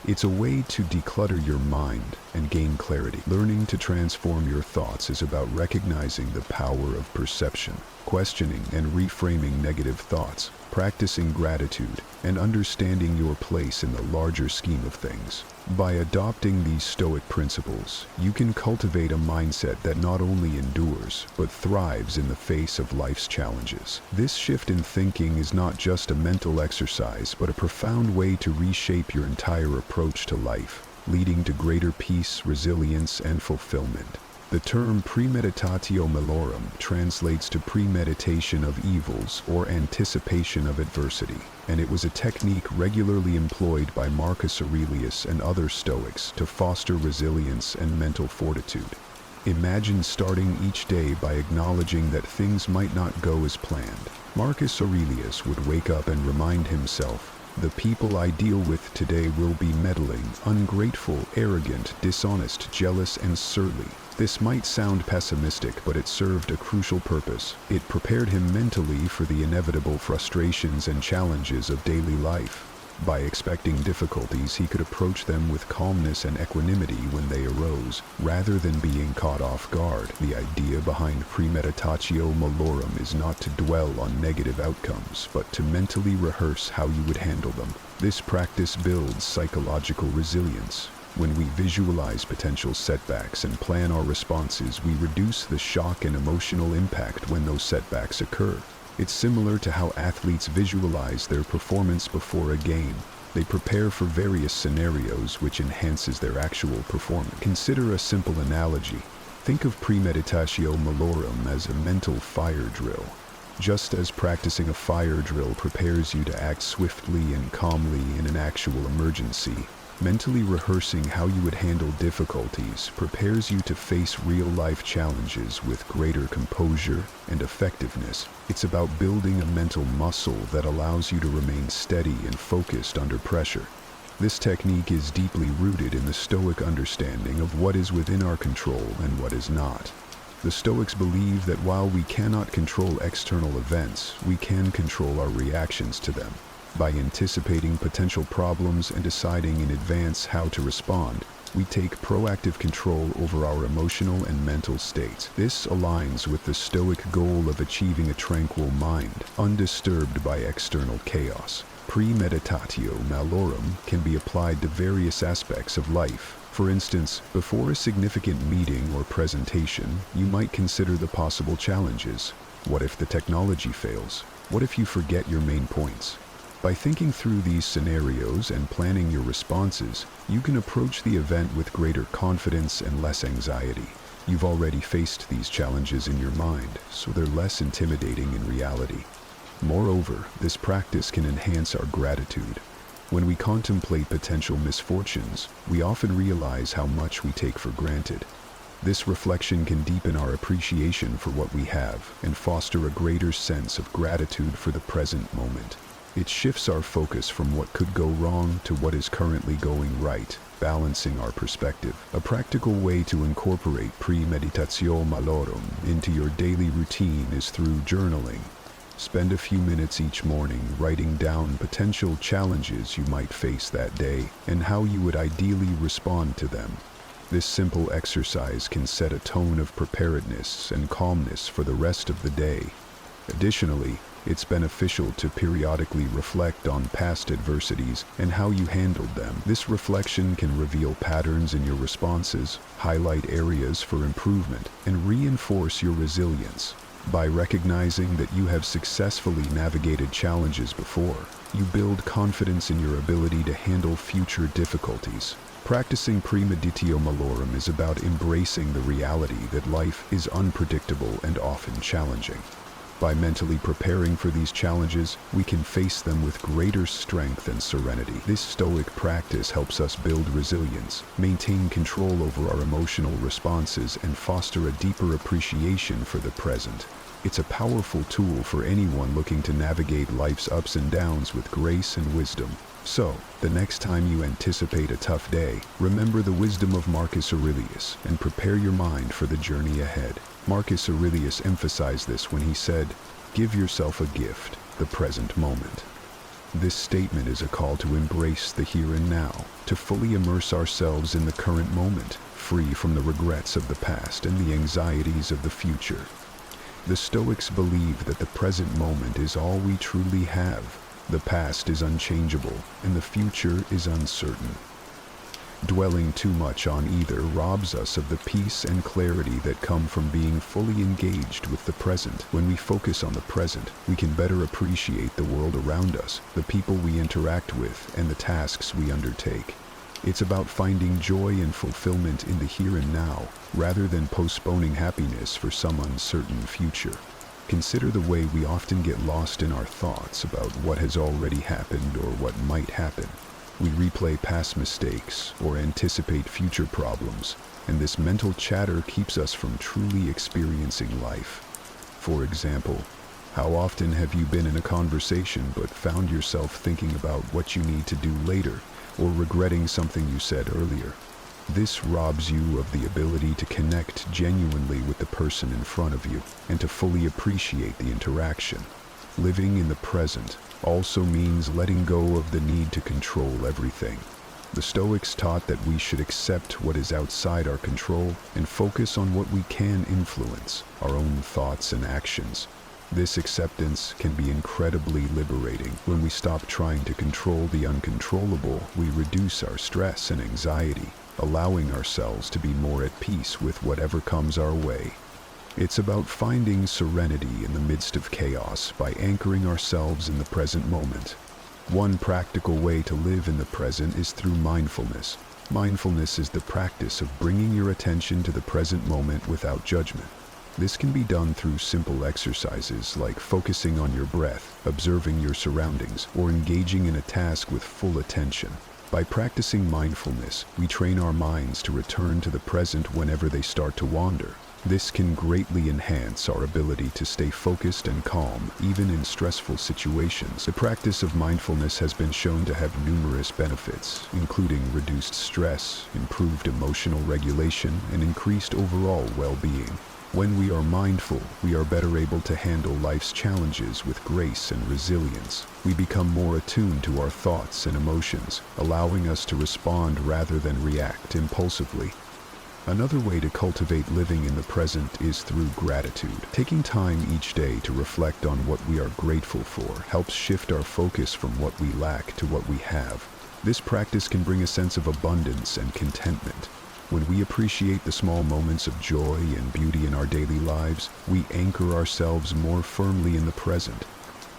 It's a way to declutter your mind and gain clarity. Learning to transform your thoughts is about recognizing the power of perception, questioning and reframing negative thoughts, practicing gratitude, and understanding your place in the larger scheme of things. By adopting these Stoic principles, you can cultivate a mindset that not only endures, but thrives in the face of life's challenges. This shift in thinking is not just a mental exercise, but a profound way to reshape your entire approach to life, leading to greater peace, resilience, and fulfillment. The term premeditatio malorum translates to premeditation of evils or anticipation of adversity, and it was a technique regularly employed by Marcus Aurelius and other Stoics to foster resilience and mental fortitude. Imagine starting each day by acknowledging that things might not go as planned. Marcus Aurelius would wake up and remind himself, "The people I deal with today will be meddling, ungrateful, arrogant, dishonest, jealous, and surly." This might sound pessimistic, but it served a crucial purpose. It prepared him mentally for the inevitable frustrations and challenges of daily life. By expecting difficulties, he could approach them with calmness and equanimity when they arose, rather than being caught off guard. The idea behind premeditatio malorum is not to dwell on negative outcomes, but to mentally rehearse how you would handle them. This practice builds psychological resilience. When we visualize potential setbacks and plan our responses, we reduce the shock and emotional impact when those setbacks occur. It's similar to how athletes visualize their performance before a game. They prepare for various scenarios, which enhances their actual performance. Consider a simple analogy. Think of premeditatio malorum as a mental fire drill. Just as practicing a fire drill prepares you to act swiftly and calmly in an actual emergency, mentally rehearsing how you would handle difficulties prepares you to face real-life challenges with greater composure and effectiveness. It's about building a mental muscle that allows you to remain steady and focused under pressure. This technique is deeply rooted in the Stoic understanding of what is within our control and what is not. The Stoics believe that while we cannot control external events, we can control our reactions to them. By anticipating potential problems and deciding in advance how to respond, we take proactive control over our emotional and mental states. This aligns with the Stoic goal of achieving a tranquil mind, undisturbed by external chaos. Premeditatio malorum can be applied to various aspects of life. For instance, before a significant meeting or presentation, you might consider the possible challenges. What if the technology fails? What if you forget your main points? By thinking through these scenarios and planning your responses, you can approach the event with greater confidence and less anxiety. You've already faced these challenges in your mind, so they're less intimidating in reality. Moreover, this practice can enhance our gratitude. When we contemplate potential misfortunes, we often realize how much we take for granted. This reflection can deepen our appreciation for what we have and foster a greater sense of gratitude for the present moment. It shifts our focus from what could go wrong to what is currently going right, balancing our perspective. A practical way to incorporate premeditatio malorum into your daily routine is through journaling. Spend a few minutes each morning writing down potential challenges you might face that day and how you would ideally respond to them. This simple exercise can set a tone of preparedness and calmness for the rest of the day. Additionally, it's beneficial to periodically reflect on past adversities and how you handled them. This reflection can reveal patterns in your responses, highlight areas for improvement, and reinforce your resilience. By recognizing that you have successfully navigated challenges before, you build confidence in your ability to handle future difficulties. Practicing premeditatio malorum is about embracing the reality that life is unpredictable and often challenging. By mentally preparing for these challenges, we can face them with greater strength and serenity. This Stoic practice helps us build resilience, maintain control over our emotional responses, and foster a deeper appreciation for the present. It's a powerful tool for anyone looking to navigate life's ups and downs with grace and wisdom. So, the next time you anticipate a tough day, remember the wisdom of Marcus Aurelius and prepare your mind for the journey ahead. Marcus Aurelius emphasized this when he said, "Give yourself a gift, the present moment." This statement is a call to embrace the here and now, to fully immerse ourselves in the current moment, free from the regrets of the past and the anxieties of the future. The Stoics believe that the present moment is all we truly have. The past is unchangeable, and the future is uncertain. Dwelling too much on either robs us of the peace and clarity that come from being fully engaged with the present. When we focus on the present, we can better appreciate the world around us, the people we interact with, and the tasks we undertake. It's about finding joy and fulfillment in the here and now, rather than postponing happiness for some uncertain future. Consider the way we often get lost in our thoughts about what has already happened or what might happen. We replay past mistakes or anticipate future problems, and this mental chatter keeps us from truly experiencing life. For example, how often have you been in a conversation but found yourself thinking about what you need to do later, or regretting something you said earlier? This robs you of the ability to connect genuinely with the person in front of you and to fully appreciate the interaction. Living in the present also means letting go of the need to control everything. The Stoics taught that we should accept what is outside our control and focus on what we can influence, our own thoughts and actions. This acceptance can be incredibly liberating. When we stop trying to control the uncontrollable, we reduce our stress and anxiety, allowing ourselves to be more at peace with whatever comes our way. It's about finding serenity in the midst of chaos by anchoring ourselves in the present moment. One practical way to live in the present is through mindfulness. Mindfulness is the practice of bringing your attention to the present moment without judgment. This can be done through simple exercises like focusing on your breath, observing your surroundings, or engaging in a task with full attention. By practicing mindfulness, we train our minds to return to the present whenever they start to wander. This can greatly enhance our ability to stay focused and calm, even in stressful situations. The practice of mindfulness has been shown to have numerous benefits, including reduced stress, improved emotional regulation, and increased overall well-being. When we are mindful, we are better able to handle life's challenges with grace and resilience. We become more attuned to our thoughts and emotions, allowing us to respond rather than react impulsively. Another way to cultivate living in the present is through gratitude. Taking time each day to reflect on what we are grateful for helps shift our focus from what we lack to what we have. This practice can bring a sense of abundance and contentment. When we appreciate the small moments of joy and beauty in our daily lives, we anchor ourselves more firmly in the present.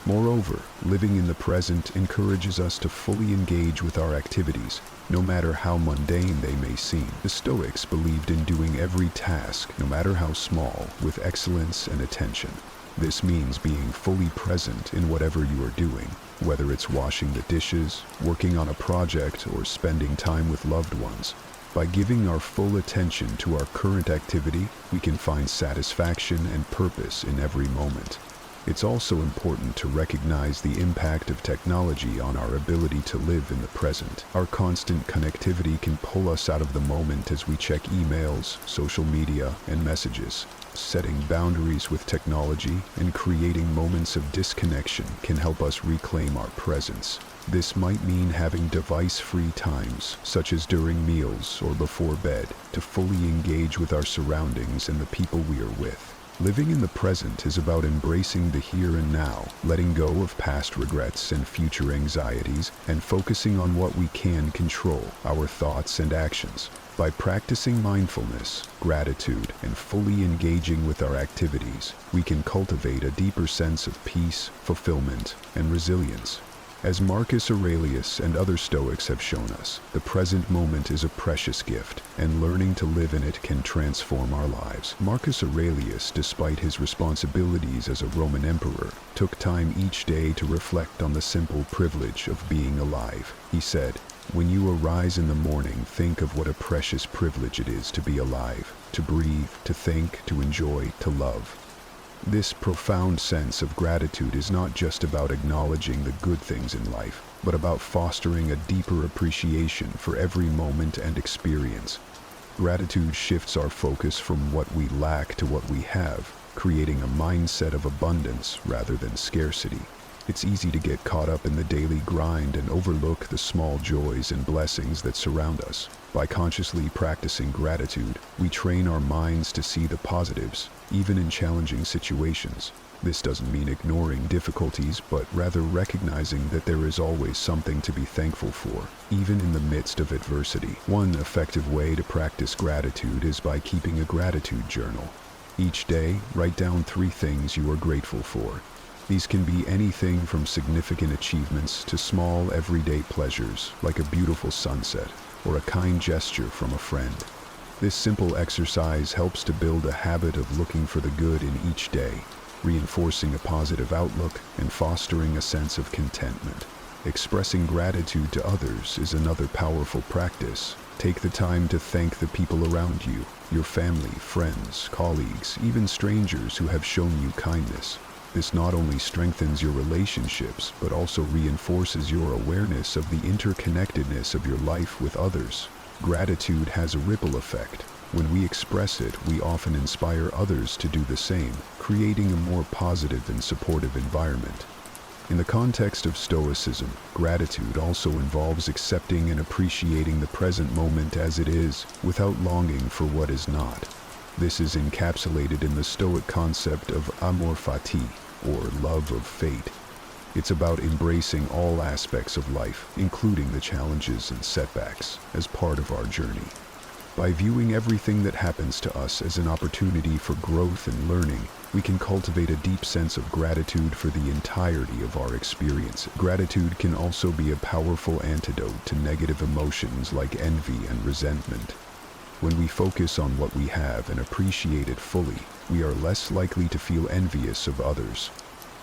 Moreover, living in the present encourages us to fully engage with our activities, no matter how mundane they may seem. The Stoics believed in doing every task, no matter how small, with excellence and attention. This means being fully present in whatever you are doing, whether it's washing the dishes, working on a project, or spending time with loved ones. By giving our full attention to our current activity, we can find satisfaction and purpose in every moment. It's also important to recognize the impact of technology on our ability to live in the present. Our constant connectivity can pull us out of the moment as we check emails, social media, and messages. Setting boundaries with technology and creating moments of disconnection can help us reclaim our presence. This might mean having device-free times, such as during meals or before bed, to fully engage with our surroundings and the people we are with. Living in the present is about embracing the here and now, letting go of past regrets and future anxieties, and focusing on what we can control, our thoughts and actions. By practicing mindfulness, gratitude, and fully engaging with our activities, we can cultivate a deeper sense of peace, fulfillment, and resilience. As Marcus Aurelius and other Stoics have shown us, the present moment is a precious gift, and learning to live in it can transform our lives. Marcus Aurelius, despite his responsibilities as a Roman emperor, took time each day to reflect on the simple privilege of being alive. He said, "When you arise in the morning, think of what a precious privilege it is to be alive, to breathe, to think, to enjoy, to love." This profound sense of gratitude is not just about acknowledging the good things in life, but about fostering a deeper appreciation for every moment and experience. Gratitude shifts our focus from what we lack to what we have, creating a mindset of abundance rather than scarcity. It's easy to get caught up in the daily grind and overlook the small joys and blessings that surround us. By consciously practicing gratitude, we train our minds to see the positives, even in challenging situations. This doesn't mean ignoring difficulties, but rather recognizing that there is always something to be thankful for, even in the midst of adversity. One effective way to practice gratitude is by keeping a gratitude journal. Each day, write down 3 things you are grateful for. These can be anything from significant achievements to small everyday pleasures, like a beautiful sunset or a kind gesture from a friend. This simple exercise helps to build a habit of looking for the good in each day, reinforcing a positive outlook and fostering a sense of contentment. Expressing gratitude to others is another powerful practice. Take the time to thank the people around you, your family, friends, colleagues, even strangers who have shown you kindness. This not only strengthens your relationships, but also reinforces your awareness of the interconnectedness of your life with others. Gratitude has a ripple effect. When we express it, we often inspire others to do the same, creating a more positive and supportive environment. In the context of Stoicism, gratitude also involves accepting and appreciating the present moment as it is, without longing for what is not. This is encapsulated in the Stoic concept of amor fati, or love of fate. It's about embracing all aspects of life, including the challenges and setbacks, as part of our journey. By viewing everything that happens to us as an opportunity for growth and learning, we can cultivate a deep sense of gratitude for the entirety of our experience. Gratitude can also be a powerful antidote to negative emotions like envy and resentment. When we focus on what we have and appreciate it fully, we are less likely to feel envious of others.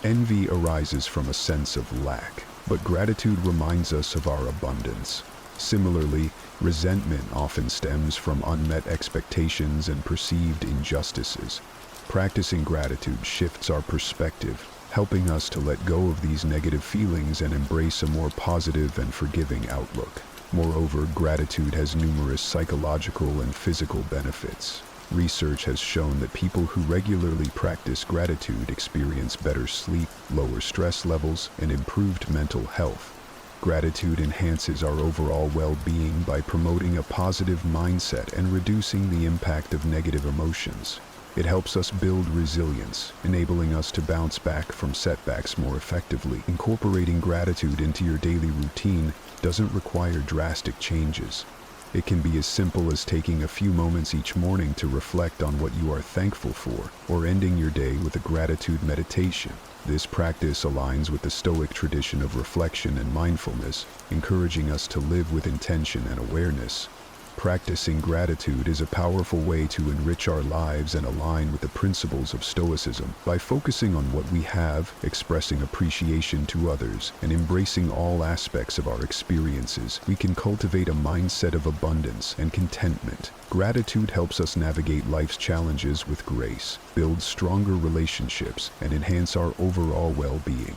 Envy arises from a sense of lack, but gratitude reminds us of our abundance. Similarly, resentment often stems from unmet expectations and perceived injustices. Practicing gratitude shifts our perspective, helping us to let go of these negative feelings and embrace a more positive and forgiving outlook. Moreover, gratitude has numerous psychological and physical benefits. Research has shown that people who regularly practice gratitude experience better sleep, lower stress levels, and improved mental health. Gratitude enhances our overall well-being by promoting a positive mindset and reducing the impact of negative emotions. It helps us build resilience, enabling us to bounce back from setbacks more effectively. Incorporating gratitude into your daily routine doesn't require drastic changes. It can be as simple as taking a few moments each morning to reflect on what you are thankful for, or ending your day with a gratitude meditation. This practice aligns with the Stoic tradition of reflection and mindfulness, encouraging us to live with intention and awareness. Practicing gratitude is a powerful way to enrich our lives and align with the principles of Stoicism. By focusing on what we have, expressing appreciation to others, and embracing all aspects of our experiences, we can cultivate a mindset of abundance and contentment. Gratitude helps us navigate life's challenges with grace, build stronger relationships, and enhance our overall well-being.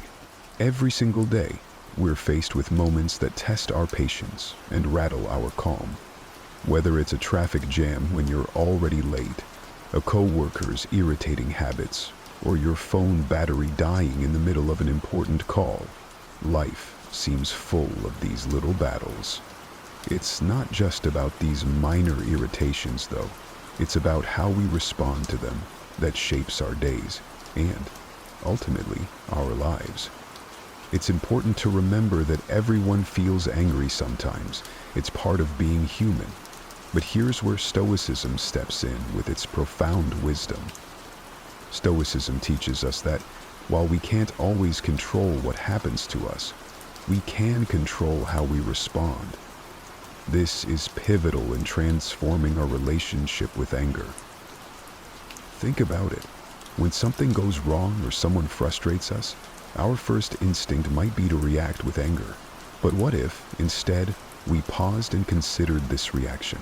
Every single day, we're faced with moments that test our patience and rattle our calm. Whether it's a traffic jam when you're already late, a coworker's irritating habits, or your phone battery dying in the middle of an important call, life seems full of these little battles. It's not just about these minor irritations, though. It's about how we respond to them that shapes our days and, ultimately, our lives. It's important to remember that everyone feels angry sometimes. It's part of being human. But here's where Stoicism steps in with its profound wisdom. Stoicism teaches us that while we can't always control what happens to us, we can control how we respond. This is pivotal in transforming our relationship with anger. Think about it. When something goes wrong or someone frustrates us, our first instinct might be to react with anger. But what if, instead, we paused and considered this reaction?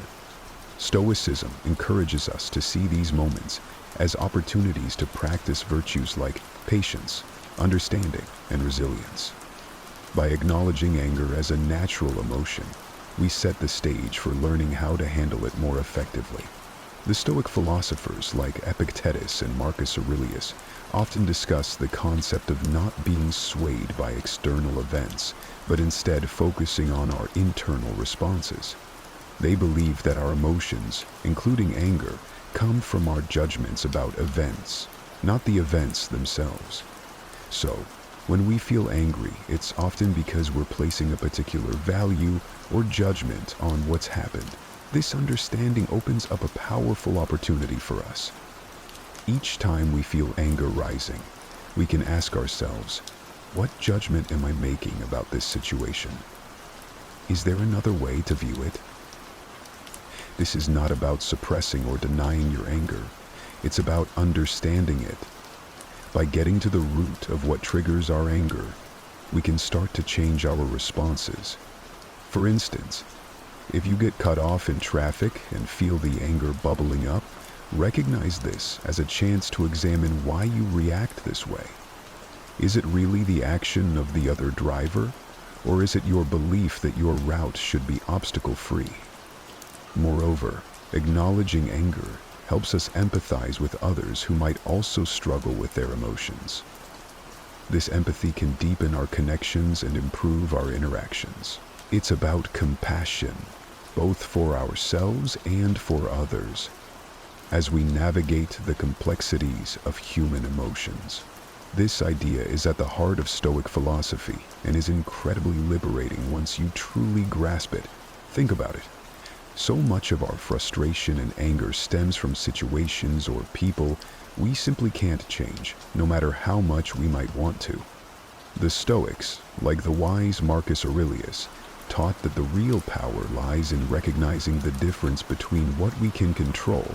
Stoicism encourages us to see these moments as opportunities to practice virtues like patience, understanding, and resilience. By acknowledging anger as a natural emotion, we set the stage for learning how to handle it more effectively. The Stoic philosophers like Epictetus and Marcus Aurelius often discuss the concept of not being swayed by external events, but instead focusing on our internal responses. They believe that our emotions, including anger, come from our judgments about events, not the events themselves. So, when we feel angry, it's often because we're placing a particular value or judgment on what's happened. This understanding opens up a powerful opportunity for us. Each time we feel anger rising, we can ask ourselves, what judgment am I making about this situation? Is there another way to view it? This is not about suppressing or denying your anger. It's about understanding it. By getting to the root of what triggers our anger, we can start to change our responses. For instance, if you get cut off in traffic and feel the anger bubbling up, recognize this as a chance to examine why you react this way. Is it really the action of the other driver, or is it your belief that your route should be obstacle-free? Moreover, acknowledging anger helps us empathize with others who might also struggle with their emotions. This empathy can deepen our connections and improve our interactions. It's about compassion, both for ourselves and for others, as we navigate the complexities of human emotions. This idea is at the heart of Stoic philosophy and is incredibly liberating once you truly grasp it. Think about it. So much of our frustration and anger stems from situations or people we simply can't change, no matter how much we might want to. The Stoics, like the wise Marcus Aurelius, taught that the real power lies in recognizing the difference between what we can control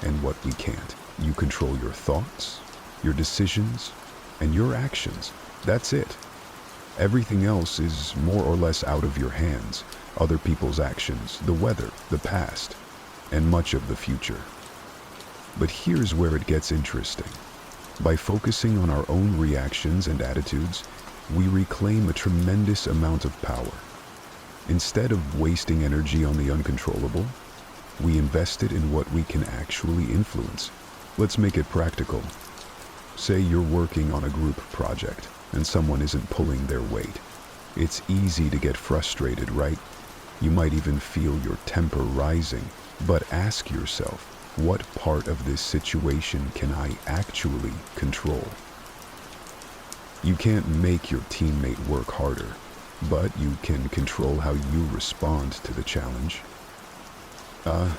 and what we can't. You control your thoughts, your decisions, and your actions. That's it. Everything else is more or less out of your hands. Other people's actions, the weather, the past, and much of the future. But here's where it gets interesting. By focusing on our own reactions and attitudes, we reclaim a tremendous amount of power. Instead of wasting energy on the uncontrollable, we invest it in what we can actually influence. Let's make it practical. Say you're working on a group project and someone isn't pulling their weight. It's easy to get frustrated, right? You might even feel your temper rising, but ask yourself, what part of this situation can I actually control? You can't make your teammate work harder, but you can control how you respond to the challenge.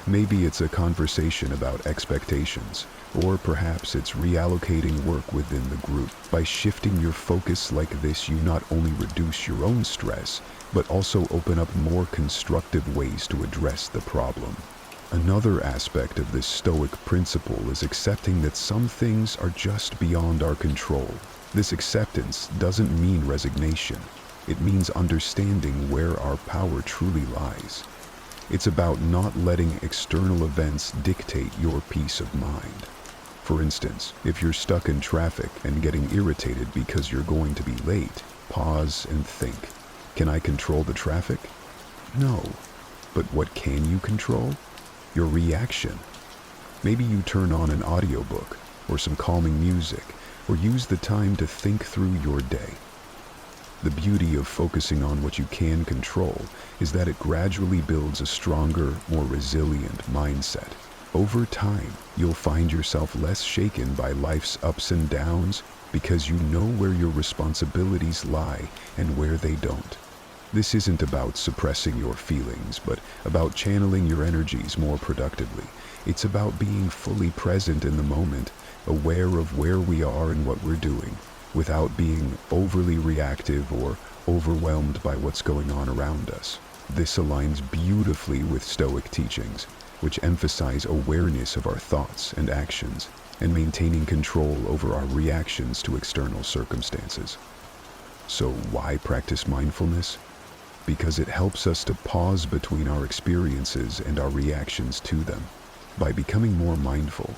Maybe it's a conversation about expectations, or perhaps it's reallocating work within the group. By shifting your focus like this, you not only reduce your own stress, but also open up more constructive ways to address the problem. Another aspect of this Stoic principle is accepting that some things are just beyond our control. This acceptance doesn't mean resignation. It means understanding where our power truly lies. It's about not letting external events dictate your peace of mind. For instance, if you're stuck in traffic and getting irritated because you're going to be late, pause and think, can I control the traffic? No. But what can you control? Your reaction. Maybe you turn on an audiobook or some calming music, or use the time to think through your day. The beauty of focusing on what you can control is that it gradually builds a stronger, more resilient mindset. Over time, you'll find yourself less shaken by life's ups and downs because you know where your responsibilities lie and where they don't. This isn't about suppressing your feelings, but about channeling your energies more productively. It's about being fully present in the moment, aware of where we are and what we're doing, without being overly reactive or overwhelmed by what's going on around us. This aligns beautifully with Stoic teachings, which emphasize awareness of our thoughts and actions and maintaining control over our reactions to external circumstances. So why practice mindfulness? Because it helps us to pause between our experiences and our reactions to them. By becoming more mindful,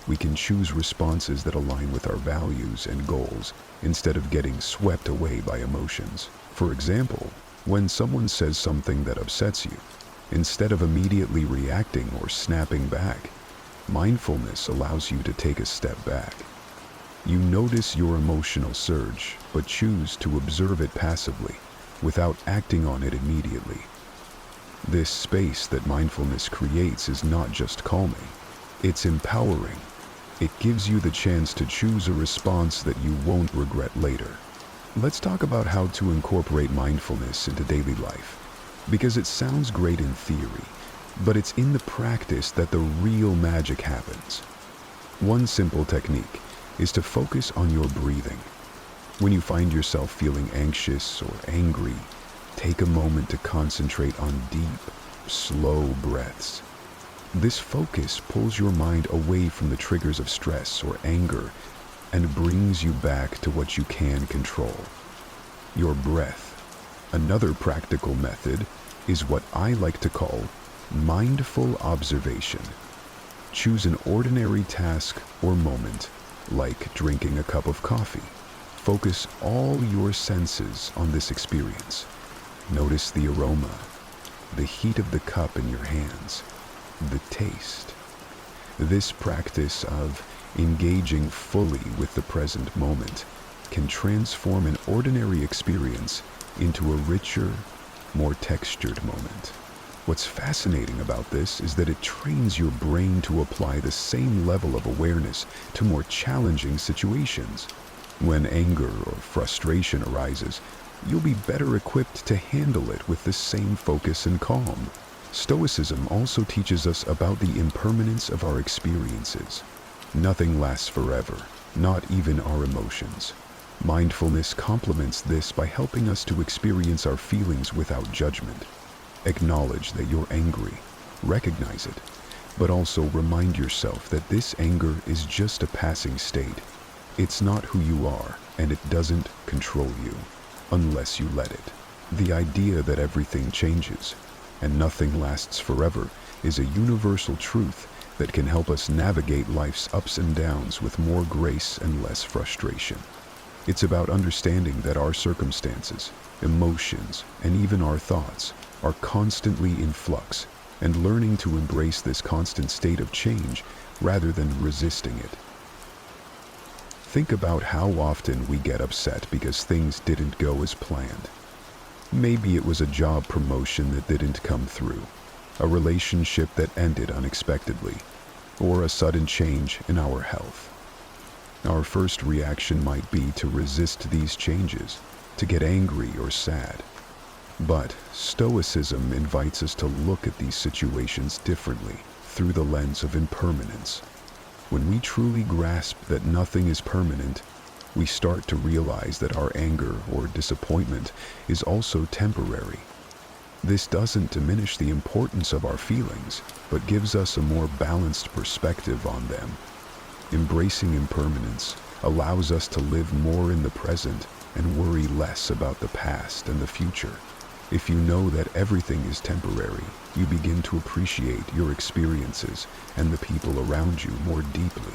we can choose responses that align with our values and goals instead of getting swept away by emotions. For example, when someone says something that upsets you, instead of immediately reacting or snapping back, Mindfulness allows you to take a step back. You notice your emotional surge, but choose to observe it passively, without acting on it immediately. This space that mindfulness creates is not just calming, it's empowering. It gives you the chance to choose a response that you won't regret later. Let's talk about how to incorporate mindfulness into daily life, because it sounds great in theory, but it's in the practice that the real magic happens. One simple technique is to focus on your breathing. When you find yourself feeling anxious or angry, take a moment to concentrate on deep, slow breaths. This focus pulls your mind away from the triggers of stress or anger and brings you back to what you can control: your breath. Another practical method is what I like to call mindful observation. Choose an ordinary task or moment, like drinking a cup of coffee. Focus all your senses on this experience. Notice the aroma, the heat of the cup in your hands, the taste. This practice of engaging fully with the present moment can transform an ordinary experience into a richer, more textured moment. What's fascinating about this is that it trains your brain to apply the same level of awareness to more challenging situations. When anger or frustration arises, you'll be better equipped to handle it with the same focus and calm. Stoicism also teaches us about the impermanence of our experiences. Nothing lasts forever, not even our emotions. Mindfulness complements this by helping us to experience our feelings without judgment. Acknowledge that you're angry, recognize it, but also remind yourself that this anger is just a passing state. It's not who you are, and it doesn't control you, unless you let it. The idea that everything changes and nothing lasts forever is a universal truth that can help us navigate life's ups and downs with more grace and less frustration. It's about understanding that our circumstances, emotions, and even our thoughts are constantly in flux, and learning to embrace this constant state of change rather than resisting it. Think about how often we get upset because things didn't go as planned. Maybe it was a job promotion that didn't come through, a relationship that ended unexpectedly, or a sudden change in our health. Our first reaction might be to resist these changes, to get angry or sad. But Stoicism invites us to look at these situations differently, through the lens of impermanence. When we truly grasp that nothing is permanent, we start to realize that our anger or disappointment is also temporary. This doesn't diminish the importance of our feelings, but gives us a more balanced perspective on them. Embracing impermanence allows us to live more in the present and worry less about the past and the future. If you know that everything is temporary, you begin to appreciate your experiences and the people around you more deeply.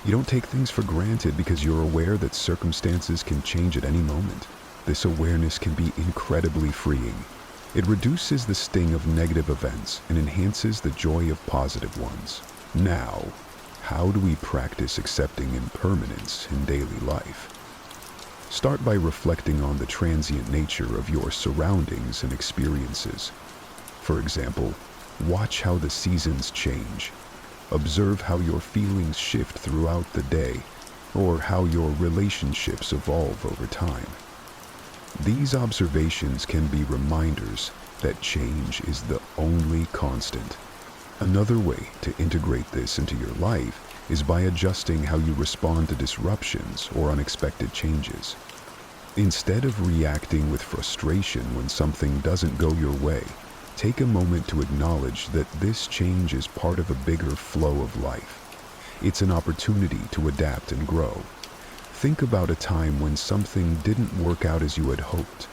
You don't take things for granted because you're aware that circumstances can change at any moment. This awareness can be incredibly freeing. It reduces the sting of negative events and enhances the joy of positive ones. Now, how do we practice accepting impermanence in daily life? Start by reflecting on the transient nature of your surroundings and experiences. For example, watch how the seasons change. Observe how your feelings shift throughout the day, or how your relationships evolve over time. These observations can be reminders that change is the only constant. Another way to integrate this into your life is by adjusting how you respond to disruptions or unexpected changes. Instead of reacting with frustration when something doesn't go your way, take a moment to acknowledge that this change is part of a bigger flow of life. It's an opportunity to adapt and grow. Think about a time when something didn't work out as you had hoped,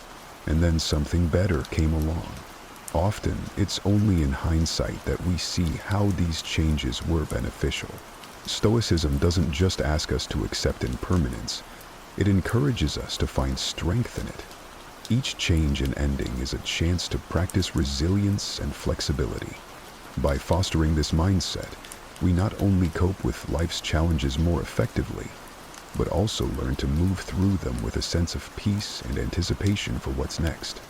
and then something better came along. Often, it's only in hindsight that we see how these changes were beneficial. Stoicism doesn't just ask us to accept impermanence, it encourages us to find strength in it. Each change and ending is a chance to practice resilience and flexibility. By fostering this mindset, we not only cope with life's challenges more effectively, but also learn to move through them with a sense of peace and anticipation for what's next.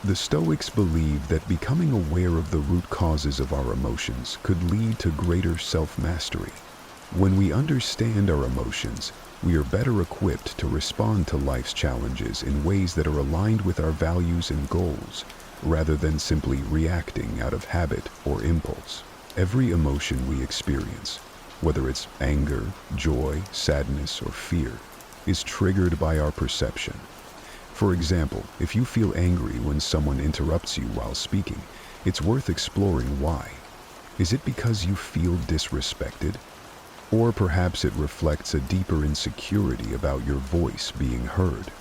The Stoics believe that becoming aware of the root causes of our emotions could lead to greater self-mastery. When we understand our emotions, we are better equipped to respond to life's challenges in ways that are aligned with our values and goals, rather than simply reacting out of habit or impulse. Every emotion we experience, whether it's anger, joy, sadness, or fear, is triggered by our perception. For example, if you feel angry when someone interrupts you while speaking, it's worth exploring why. Is it because you feel disrespected? Or perhaps it reflects a deeper insecurity about your voice being heard.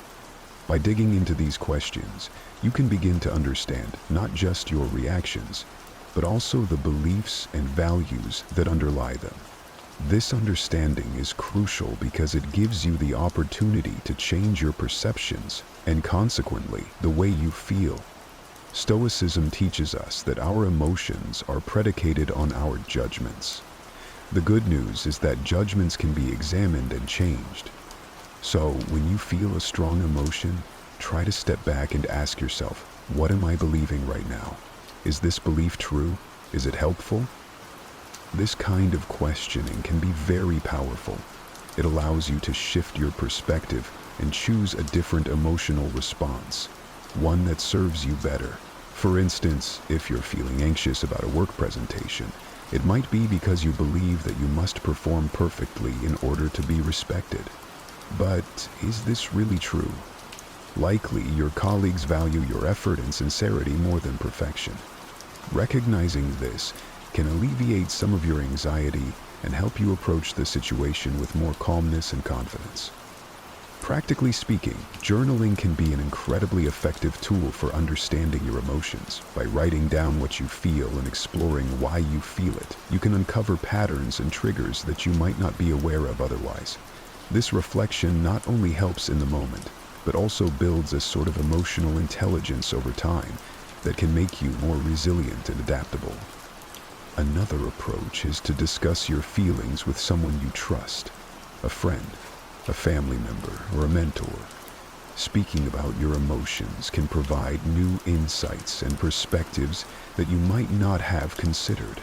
By digging into these questions, you can begin to understand not just your reactions, but also the beliefs and values that underlie them. This understanding is crucial because it gives you the opportunity to change your perceptions and consequently the way you feel. Stoicism teaches us that our emotions are predicated on our judgments. The good news is that judgments can be examined and changed. So when you feel a strong emotion, try to step back and ask yourself, what am I believing right now? Is this belief true? Is it helpful? This kind of questioning can be very powerful. It allows you to shift your perspective and choose a different emotional response, one that serves you better. For instance, if you're feeling anxious about a work presentation, it might be because you believe that you must perform perfectly in order to be respected. But is this really true? Likely, your colleagues value your effort and sincerity more than perfection. Recognizing this can alleviate some of your anxiety and help you approach the situation with more calmness and confidence. Practically speaking, journaling can be an incredibly effective tool for understanding your emotions. By writing down what you feel and exploring why you feel it, you can uncover patterns and triggers that you might not be aware of otherwise. This reflection not only helps in the moment, but also builds a sort of emotional intelligence over time that can make you more resilient and adaptable. Another approach is to discuss your feelings with someone you trust, a friend, a family member, or a mentor. Speaking about your emotions can provide new insights and perspectives that you might not have considered.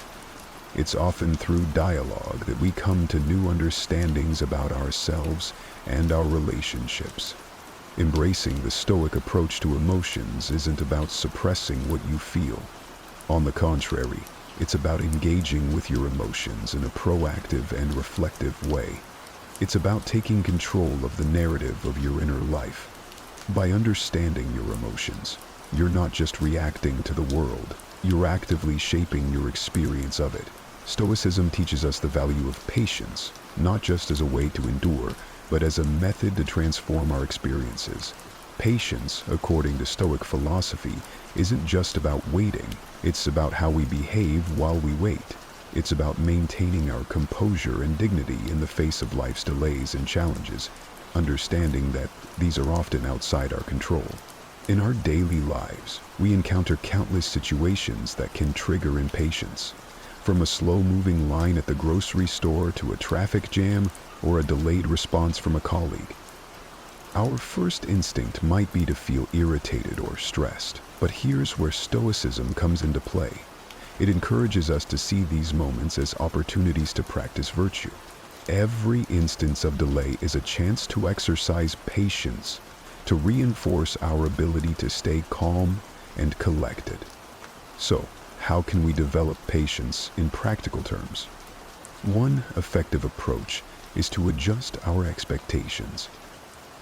It's often through dialogue that we come to new understandings about ourselves and our relationships. Embracing the Stoic approach to emotions isn't about suppressing what you feel. On the contrary, it's about engaging with your emotions in a proactive and reflective way. It's about taking control of the narrative of your inner life. By understanding your emotions, you're not just reacting to the world, you're actively shaping your experience of it. Stoicism teaches us the value of patience, not just as a way to endure, but as a method to transform our experiences. Patience, according to Stoic philosophy, isn't just about waiting, it's about how we behave while we wait. It's about maintaining our composure and dignity in the face of life's delays and challenges, understanding that these are often outside our control. In our daily lives, we encounter countless situations that can trigger impatience, from a slow-moving line at the grocery store to a traffic jam or a delayed response from a colleague. Our first instinct might be to feel irritated or stressed, but here's where Stoicism comes into play. It encourages us to see these moments as opportunities to practice virtue. Every instance of delay is a chance to exercise patience, to reinforce our ability to stay calm and collected. So, how can we develop patience in practical terms? One effective approach is to adjust our expectations.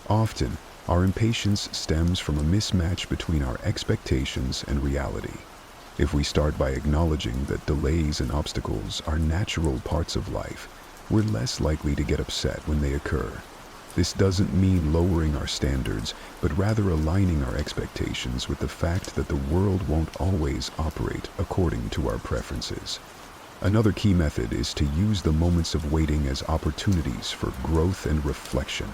Often, our impatience stems from a mismatch between our expectations and reality. If we start by acknowledging that delays and obstacles are natural parts of life, we're less likely to get upset when they occur. This doesn't mean lowering our standards, but rather aligning our expectations with the fact that the world won't always operate according to our preferences. Another key method is to use the moments of waiting as opportunities for growth and reflection.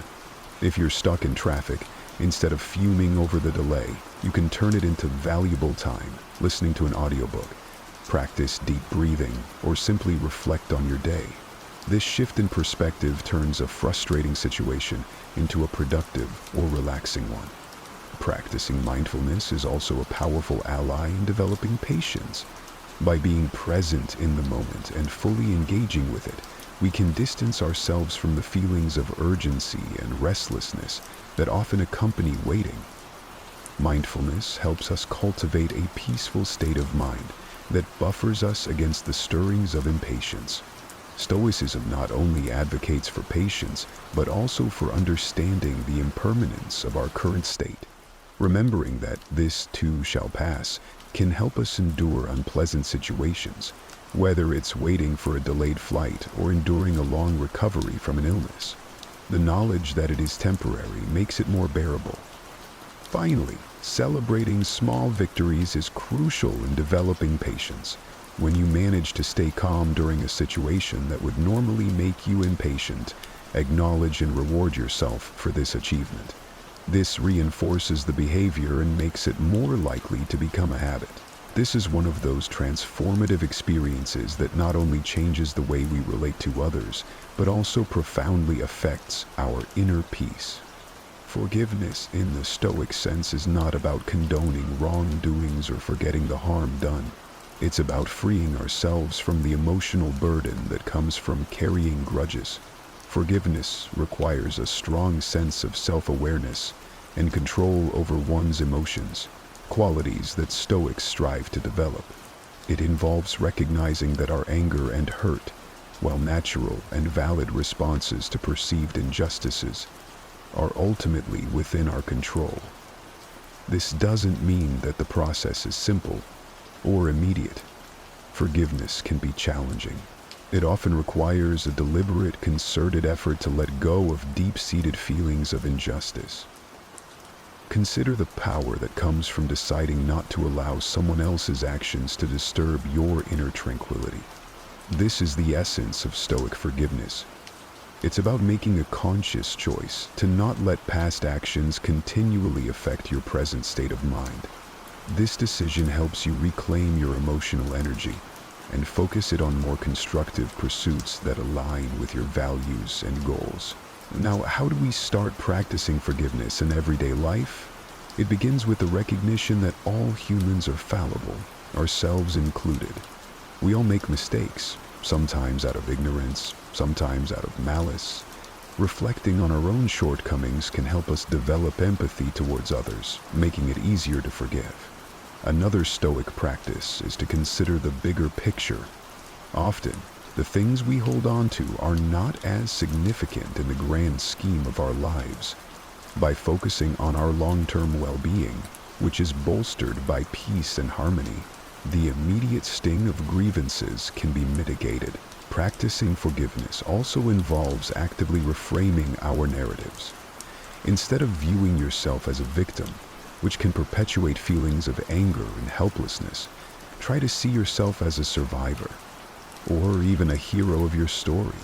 If you're stuck in traffic, instead of fuming over the delay, you can turn it into valuable time, listening to an audiobook, practice deep breathing, or simply reflect on your day. This shift in perspective turns a frustrating situation into a productive or relaxing one. Practicing mindfulness is also a powerful ally in developing patience. By being present in the moment and fully engaging with it, we can distance ourselves from the feelings of urgency and restlessness that often accompany waiting. Mindfulness helps us cultivate a peaceful state of mind that buffers us against the stirrings of impatience. Stoicism not only advocates for patience, but also for understanding the impermanence of our current state. Remembering that this too shall pass can help us endure unpleasant situations, whether it's waiting for a delayed flight or enduring a long recovery from an illness. The knowledge that it is temporary makes it more bearable. Finally, celebrating small victories is crucial in developing patience. When you manage to stay calm during a situation that would normally make you impatient, acknowledge and reward yourself for this achievement. This reinforces the behavior and makes it more likely to become a habit. This is one of those transformative experiences that not only changes the way we relate to others, but also profoundly affects our inner peace. Forgiveness in the Stoic sense is not about condoning wrongdoings or forgetting the harm done. It's about freeing ourselves from the emotional burden that comes from carrying grudges. Forgiveness requires a strong sense of self-awareness and control over one's emotions, qualities that Stoics strive to develop. It involves recognizing that our anger and hurt, while natural and valid responses to perceived injustices, are ultimately within our control. This doesn't mean that the process is simple or immediate. Forgiveness can be challenging. It often requires a deliberate, concerted effort to let go of deep-seated feelings of injustice. Consider the power that comes from deciding not to allow someone else's actions to disturb your inner tranquility. This is the essence of Stoic forgiveness. It's about making a conscious choice to not let past actions continually affect your present state of mind. This decision helps you reclaim your emotional energy and focus it on more constructive pursuits that align with your values and goals. Now, how do we start practicing forgiveness in everyday life? It begins with the recognition that all humans are fallible, ourselves included. We all make mistakes, sometimes out of ignorance, sometimes out of malice. Reflecting on our own shortcomings can help us develop empathy towards others, making it easier to forgive. Another Stoic practice is to consider the bigger picture. Often, the things we hold on to are not as significant in the grand scheme of our lives. By focusing on our long-term well-being, which is bolstered by peace and harmony, the immediate sting of grievances can be mitigated. Practicing forgiveness also involves actively reframing our narratives. Instead of viewing yourself as a victim, which can perpetuate feelings of anger and helplessness, try to see yourself as a survivor, or even a hero of your story,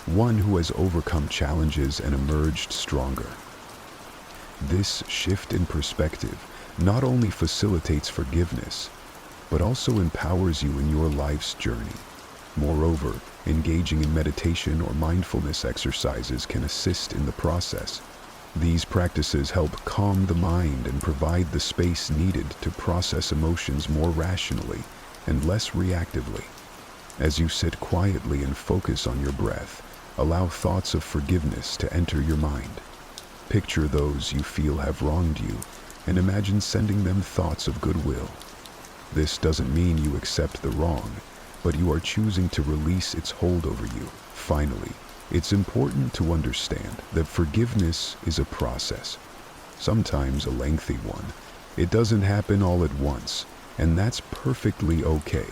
one who has overcome challenges and emerged stronger. This shift in perspective not only facilitates forgiveness, but also empowers you in your life's journey. Moreover, engaging in meditation or mindfulness exercises can assist in the process. These practices help calm the mind and provide the space needed to process emotions more rationally and less reactively. As you sit quietly and focus on your breath, allow thoughts of forgiveness to enter your mind. Picture those you feel have wronged you and imagine sending them thoughts of goodwill. This doesn't mean you accept the wrong, but you are choosing to release its hold over you. Finally, it's important to understand that forgiveness is a process, sometimes a lengthy one. It doesn't happen all at once, and that's perfectly okay.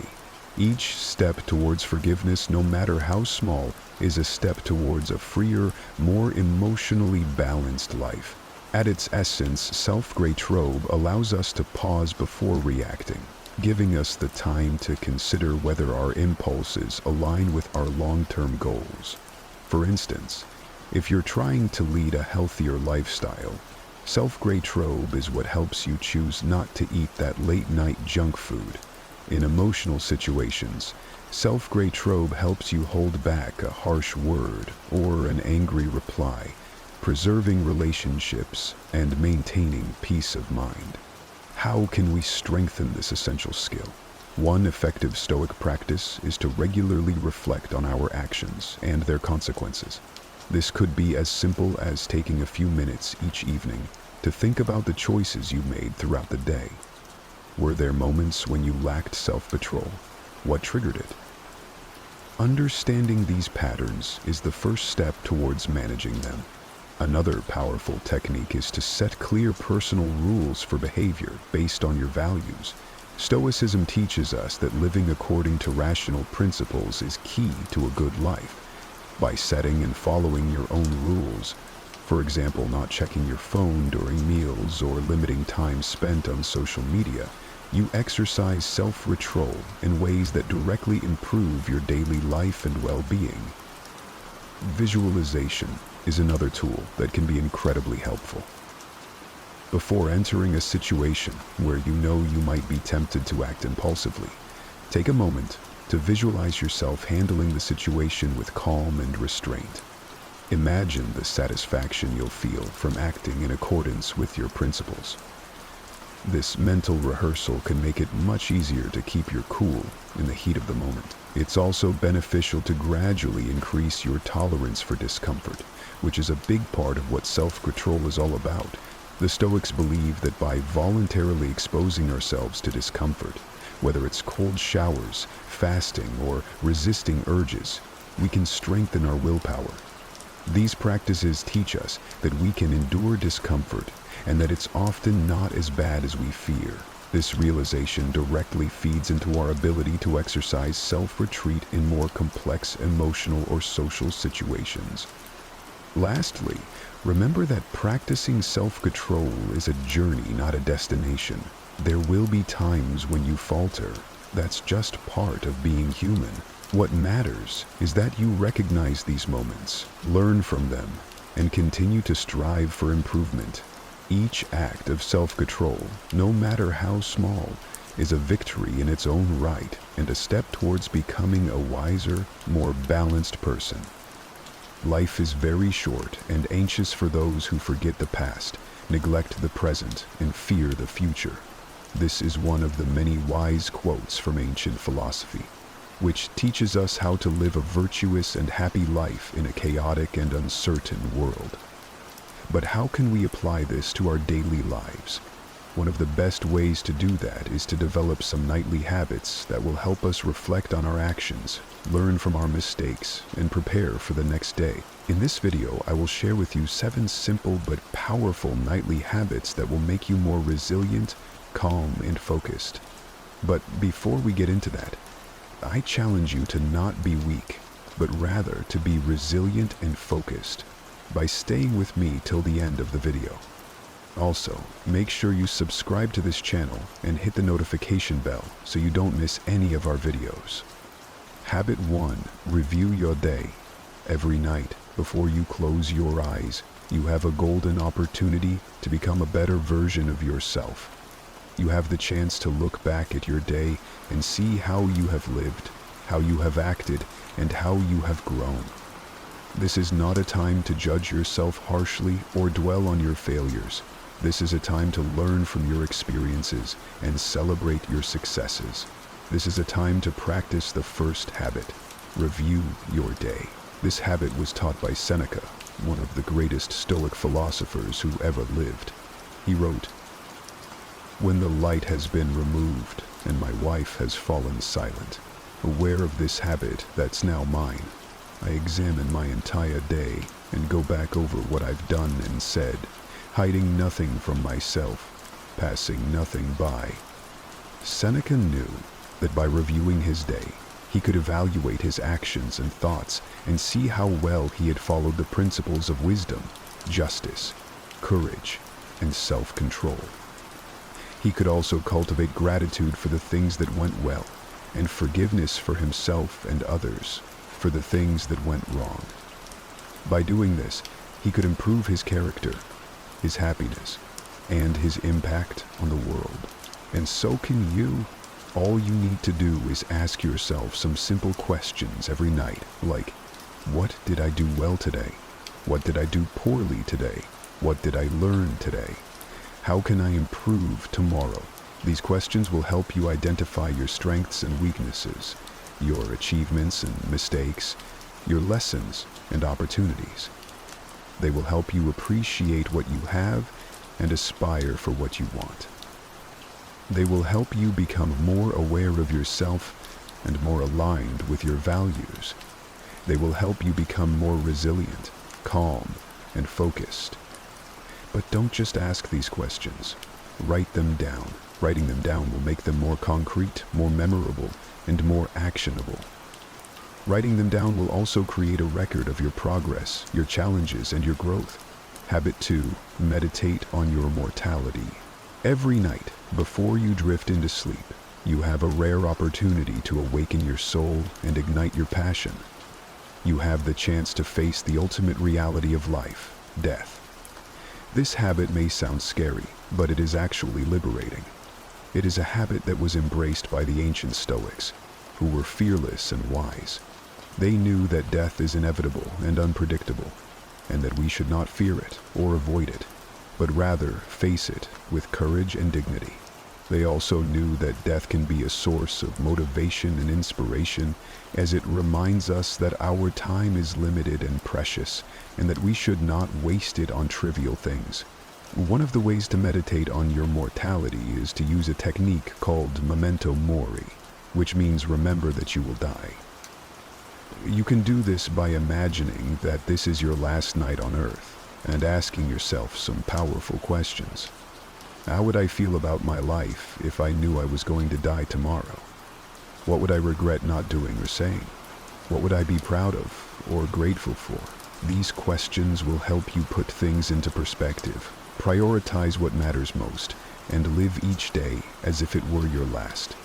Each step towards forgiveness, no matter how small, is a step towards a freer, more emotionally balanced life. At its essence, self-grace allows us to pause before reacting, giving us the time to consider whether our impulses align with our long-term goals. For instance, if you're trying to lead a healthier lifestyle, self-grace is what helps you choose not to eat that late-night junk food, In emotional situations, self-retrobe helps you hold back a harsh word or an angry reply, preserving relationships and maintaining peace of mind. How can we strengthen this essential skill? One effective Stoic practice is to regularly reflect on our actions and their consequences. This could be as simple as taking a few minutes each evening to think about the choices you made throughout the day. Were there moments when you lacked self-control? What triggered it? Understanding these patterns is the first step towards managing them. Another powerful technique is to set clear personal rules for behavior based on your values. Stoicism teaches us that living according to rational principles is key to a good life. By setting and following your own rules, for example, not checking your phone during meals or limiting time spent on social media, you exercise self-control in ways that directly improve your daily life and well-being. Visualization is another tool that can be incredibly helpful. Before entering a situation where you know you might be tempted to act impulsively, take a moment to visualize yourself handling the situation with calm and restraint. Imagine the satisfaction you'll feel from acting in accordance with your principles. This mental rehearsal can make it much easier to keep your cool in the heat of the moment. It's also beneficial to gradually increase your tolerance for discomfort, which is a big part of what self-control is all about. The Stoics believe that by voluntarily exposing ourselves to discomfort, whether it's cold showers, fasting, or resisting urges, we can strengthen our willpower. These practices teach us that we can endure discomfort and that it's often not as bad as we fear. This realization directly feeds into our ability to exercise self-retreat in more complex emotional or social situations. Lastly, remember that practicing self-control is a journey, not a destination. There will be times when you falter. That's just part of being human. What matters is that you recognize these moments, learn from them, and continue to strive for improvement. Each act of self-control, no matter how small, is a victory in its own right and a step towards becoming a wiser, more balanced person. Life is very short and anxious for those who forget the past, neglect the present, and fear the future. This is one of the many wise quotes from ancient philosophy, which teaches us how to live a virtuous and happy life in a chaotic and uncertain world. But how can we apply this to our daily lives? One of the best ways to do that is to develop some nightly habits that will help us reflect on our actions, learn from our mistakes, and prepare for the next day. In this video, I will share with you 7 simple but powerful nightly habits that will make you more resilient, calm, and focused. But before we get into that, I challenge you to not be weak, but rather to be resilient and focused by staying with me till the end of the video. Also, make sure you subscribe to this channel and hit the notification bell so you don't miss any of our videos. Habit 1. Review your day. Every night, before you close your eyes, you have a golden opportunity to become a better version of yourself. You have the chance to look back at your day and see how you have lived, how you have acted, and how you have grown. This is not a time to judge yourself harshly or dwell on your failures. This is a time to learn from your experiences and celebrate your successes. This is a time to practice the first habit: review your day. This habit was taught by Seneca, one of the greatest Stoic philosophers who ever lived. He wrote, "When the light has been removed and my wife has fallen silent, aware of this habit that's now mine, I examine my entire day and go back over what I've done and said, hiding nothing from myself, passing nothing by." Seneca knew that by reviewing his day, he could evaluate his actions and thoughts and see how well he had followed the principles of wisdom, justice, courage, and self-control. He could also cultivate gratitude for the things that went well and forgiveness for himself and others for the things that went wrong. By doing this, he could improve his character, his happiness, and his impact on the world. And so can you. All you need to do is ask yourself some simple questions every night, like, what did I do well today? What did I do poorly today? What did I learn today? How can I improve tomorrow? These questions will help you identify your strengths and weaknesses, your achievements and mistakes, your lessons and opportunities. They will help you appreciate what you have and aspire for what you want. They will help you become more aware of yourself and more aligned with your values. They will help you become more resilient, calm, and focused. But don't just ask these questions. Write them down. Writing them down will make them more concrete, more memorable, and more actionable. Writing them down will also create a record of your progress, your challenges, and your growth. Habit 2, meditate on your mortality. Every night, before you drift into sleep, you have a rare opportunity to awaken your soul and ignite your passion. You have the chance to face the ultimate reality of life, death. This habit may sound scary, but it is actually liberating. It is a habit that was embraced by the ancient Stoics, who were fearless and wise. They knew that death is inevitable and unpredictable, and that we should not fear it or avoid it, but rather face it with courage and dignity. They also knew that death can be a source of motivation and inspiration, as it reminds us that our time is limited and precious, and that we should not waste it on trivial things. One of the ways to meditate on your mortality is to use a technique called memento mori, which means remember that you will die. You can do this by imagining that this is your last night on Earth and asking yourself some powerful questions. How would I feel about my life if I knew I was going to die tomorrow? What would I regret not doing or saying? What would I be proud of or grateful for? These questions will help you put things into perspective, prioritize what matters most, and live each day as if it were your last.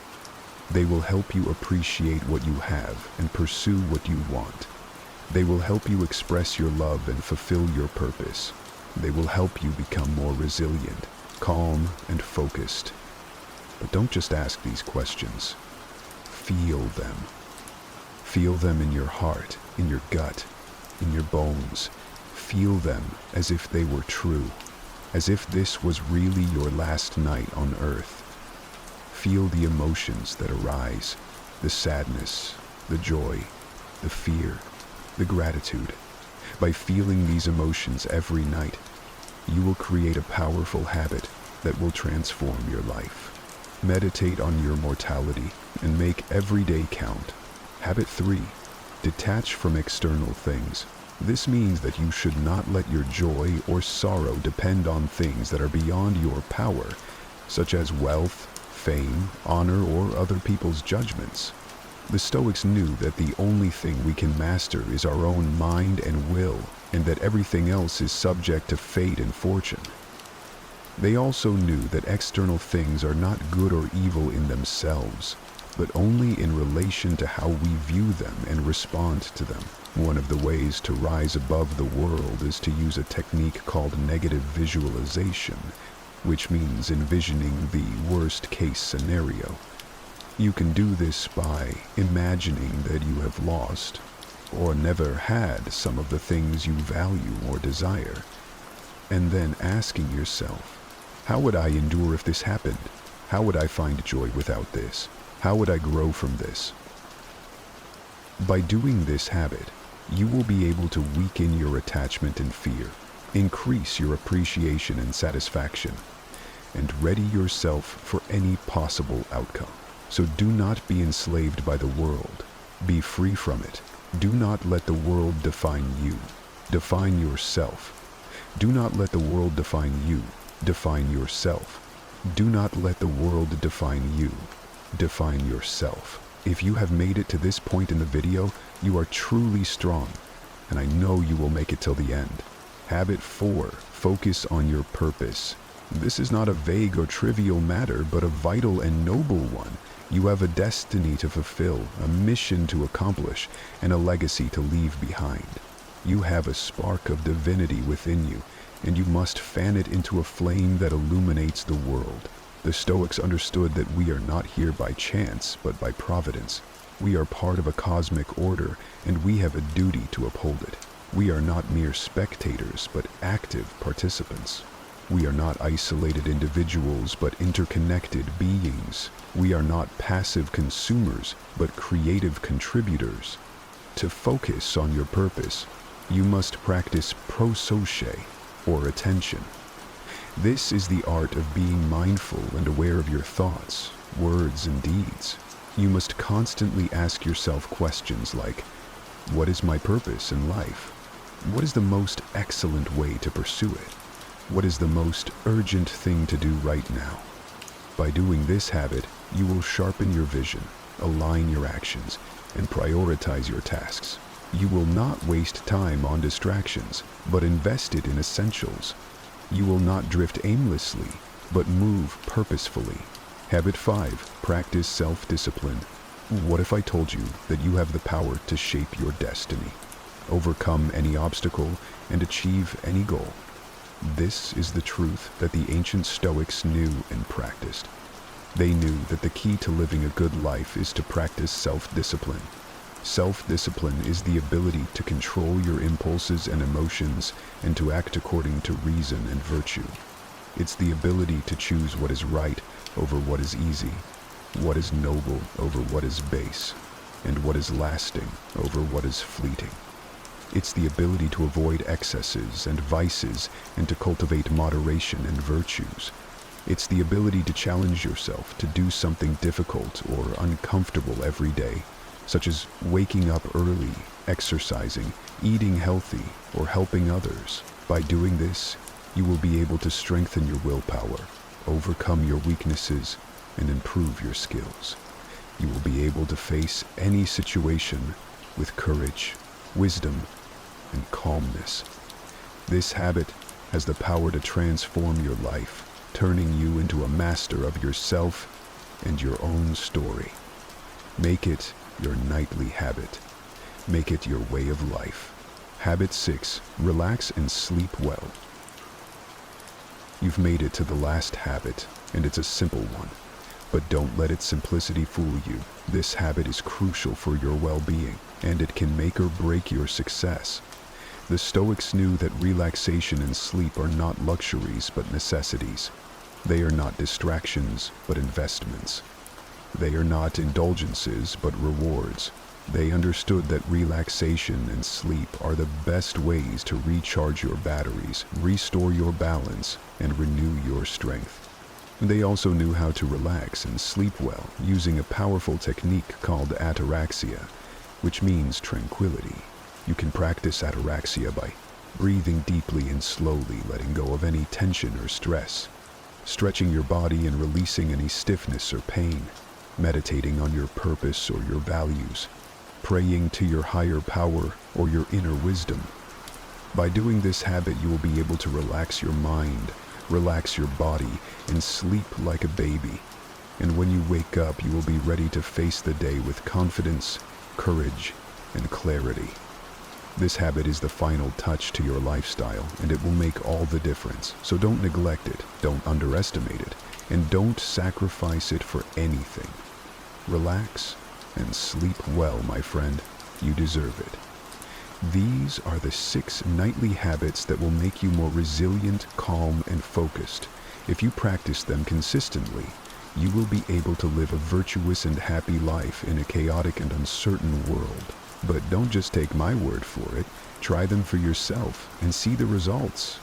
They will help you appreciate what you have and pursue what you want. They will help you express your love and fulfill your purpose. They will help you become more resilient, calm, and focused. But don't just ask these questions. Feel them. Feel them in your heart, in your gut, in your bones. Feel them as if they were true, as if this was really your last night on Earth. Feel the emotions that arise, the sadness, the joy, the fear, the gratitude. By feeling these emotions every night, you will create a powerful habit that will transform your life. Meditate on your mortality and make every day count. Habit 3, detach from external things. This means that you should not let your joy or sorrow depend on things that are beyond your power, such as wealth, fame, honor, or other people's judgments. The Stoics knew that the only thing we can master is our own mind and will, and that everything else is subject to fate and fortune. They also knew that external things are not good or evil in themselves, but only in relation to how we view them and respond to them. One of the ways to rise above the world is to use a technique called negative visualization, which means envisioning the worst-case scenario. You can do this by imagining that you have lost or never had some of the things you value or desire, and then asking yourself, how would I endure if this happened? How would I find joy without this? How would I grow from this? By doing this habit, you will be able to weaken your attachment and fear, increase your appreciation and satisfaction, and ready yourself for any possible outcome. So do not be enslaved by the world. Be free from it. Do not let the world define you. Define yourself. Do not let the world define you. Define yourself. Do not let the world define you. Define yourself. If you have made it to this point in the video, you are truly strong, and I know you will make it till the end. Habit 4, focus on your purpose. This is not a vague or trivial matter, but a vital and noble one. You have a destiny to fulfill, a mission to accomplish, and a legacy to leave behind. You have a spark of divinity within you, and you must fan it into a flame that illuminates the world. The Stoics understood that we are not here by chance, but by providence. We are part of a cosmic order, and we have a duty to uphold it. We are not mere spectators, but active participants. We are not isolated individuals, but interconnected beings. We are not passive consumers, but creative contributors. To focus on your purpose, you must practice prososche, or attention. This is the art of being mindful and aware of your thoughts, words, and deeds. You must constantly ask yourself questions like, what is my purpose in life? What is the most excellent way to pursue it? What is the most urgent thing to do right now? By doing this habit, you will sharpen your vision, align your actions, and prioritize your tasks. You will not waste time on distractions, but invest it in essentials. You will not drift aimlessly, but move purposefully. Habit 5, practice self-discipline. What if I told you that you have the power to shape your destiny, overcome any obstacle, and achieve any goal? This is the truth that the ancient Stoics knew and practiced. They knew that the key to living a good life is to practice self-discipline. Self-discipline is the ability to control your impulses and emotions and to act according to reason and virtue. It's the ability to choose what is right over what is easy, what is noble over what is base, and what is lasting over what is fleeting. It's the ability to avoid excesses and vices and to cultivate moderation and virtues. It's the ability to challenge yourself to do something difficult or uncomfortable every day, such as waking up early, exercising, eating healthy, or helping others. By doing this, you will be able to strengthen your willpower, overcome your weaknesses, and improve your skills. You will be able to face any situation with courage, wisdom, and calmness. This habit has the power to transform your life, turning you into a master of yourself and your own story. Make it your nightly habit. Make it your way of life. Habit 6, relax and sleep well. You've made it to the last habit, and it's a simple one. But don't let its simplicity fool you. This habit is crucial for your well-being, and it can make or break your success. The Stoics knew that relaxation and sleep are not luxuries but necessities. They are not distractions but investments. They are not indulgences but rewards. They understood that relaxation and sleep are the best ways to recharge your batteries, restore your balance, and renew your strength. They also knew how to relax and sleep well using a powerful technique called ataraxia, which means tranquility. You can practice ataraxia by breathing deeply and slowly letting go of any tension or stress, stretching your body and releasing any stiffness or pain, meditating on your purpose or your values, praying to your higher power or your inner wisdom. By doing this habit, you will be able to relax your mind, relax your body, and sleep like a baby. And when you wake up, you will be ready to face the day with confidence, courage, and clarity. This habit is the final touch to your lifestyle, and it will make all the difference. So don't neglect it, don't underestimate it, and don't sacrifice it for anything. Relax and sleep well, my friend. You deserve it. These are the 6 nightly habits that will make you more resilient, calm, and focused. If you practice them consistently, you will be able to live a virtuous and happy life in a chaotic and uncertain world. But don't just take my word for it. Try them for yourself and see the results.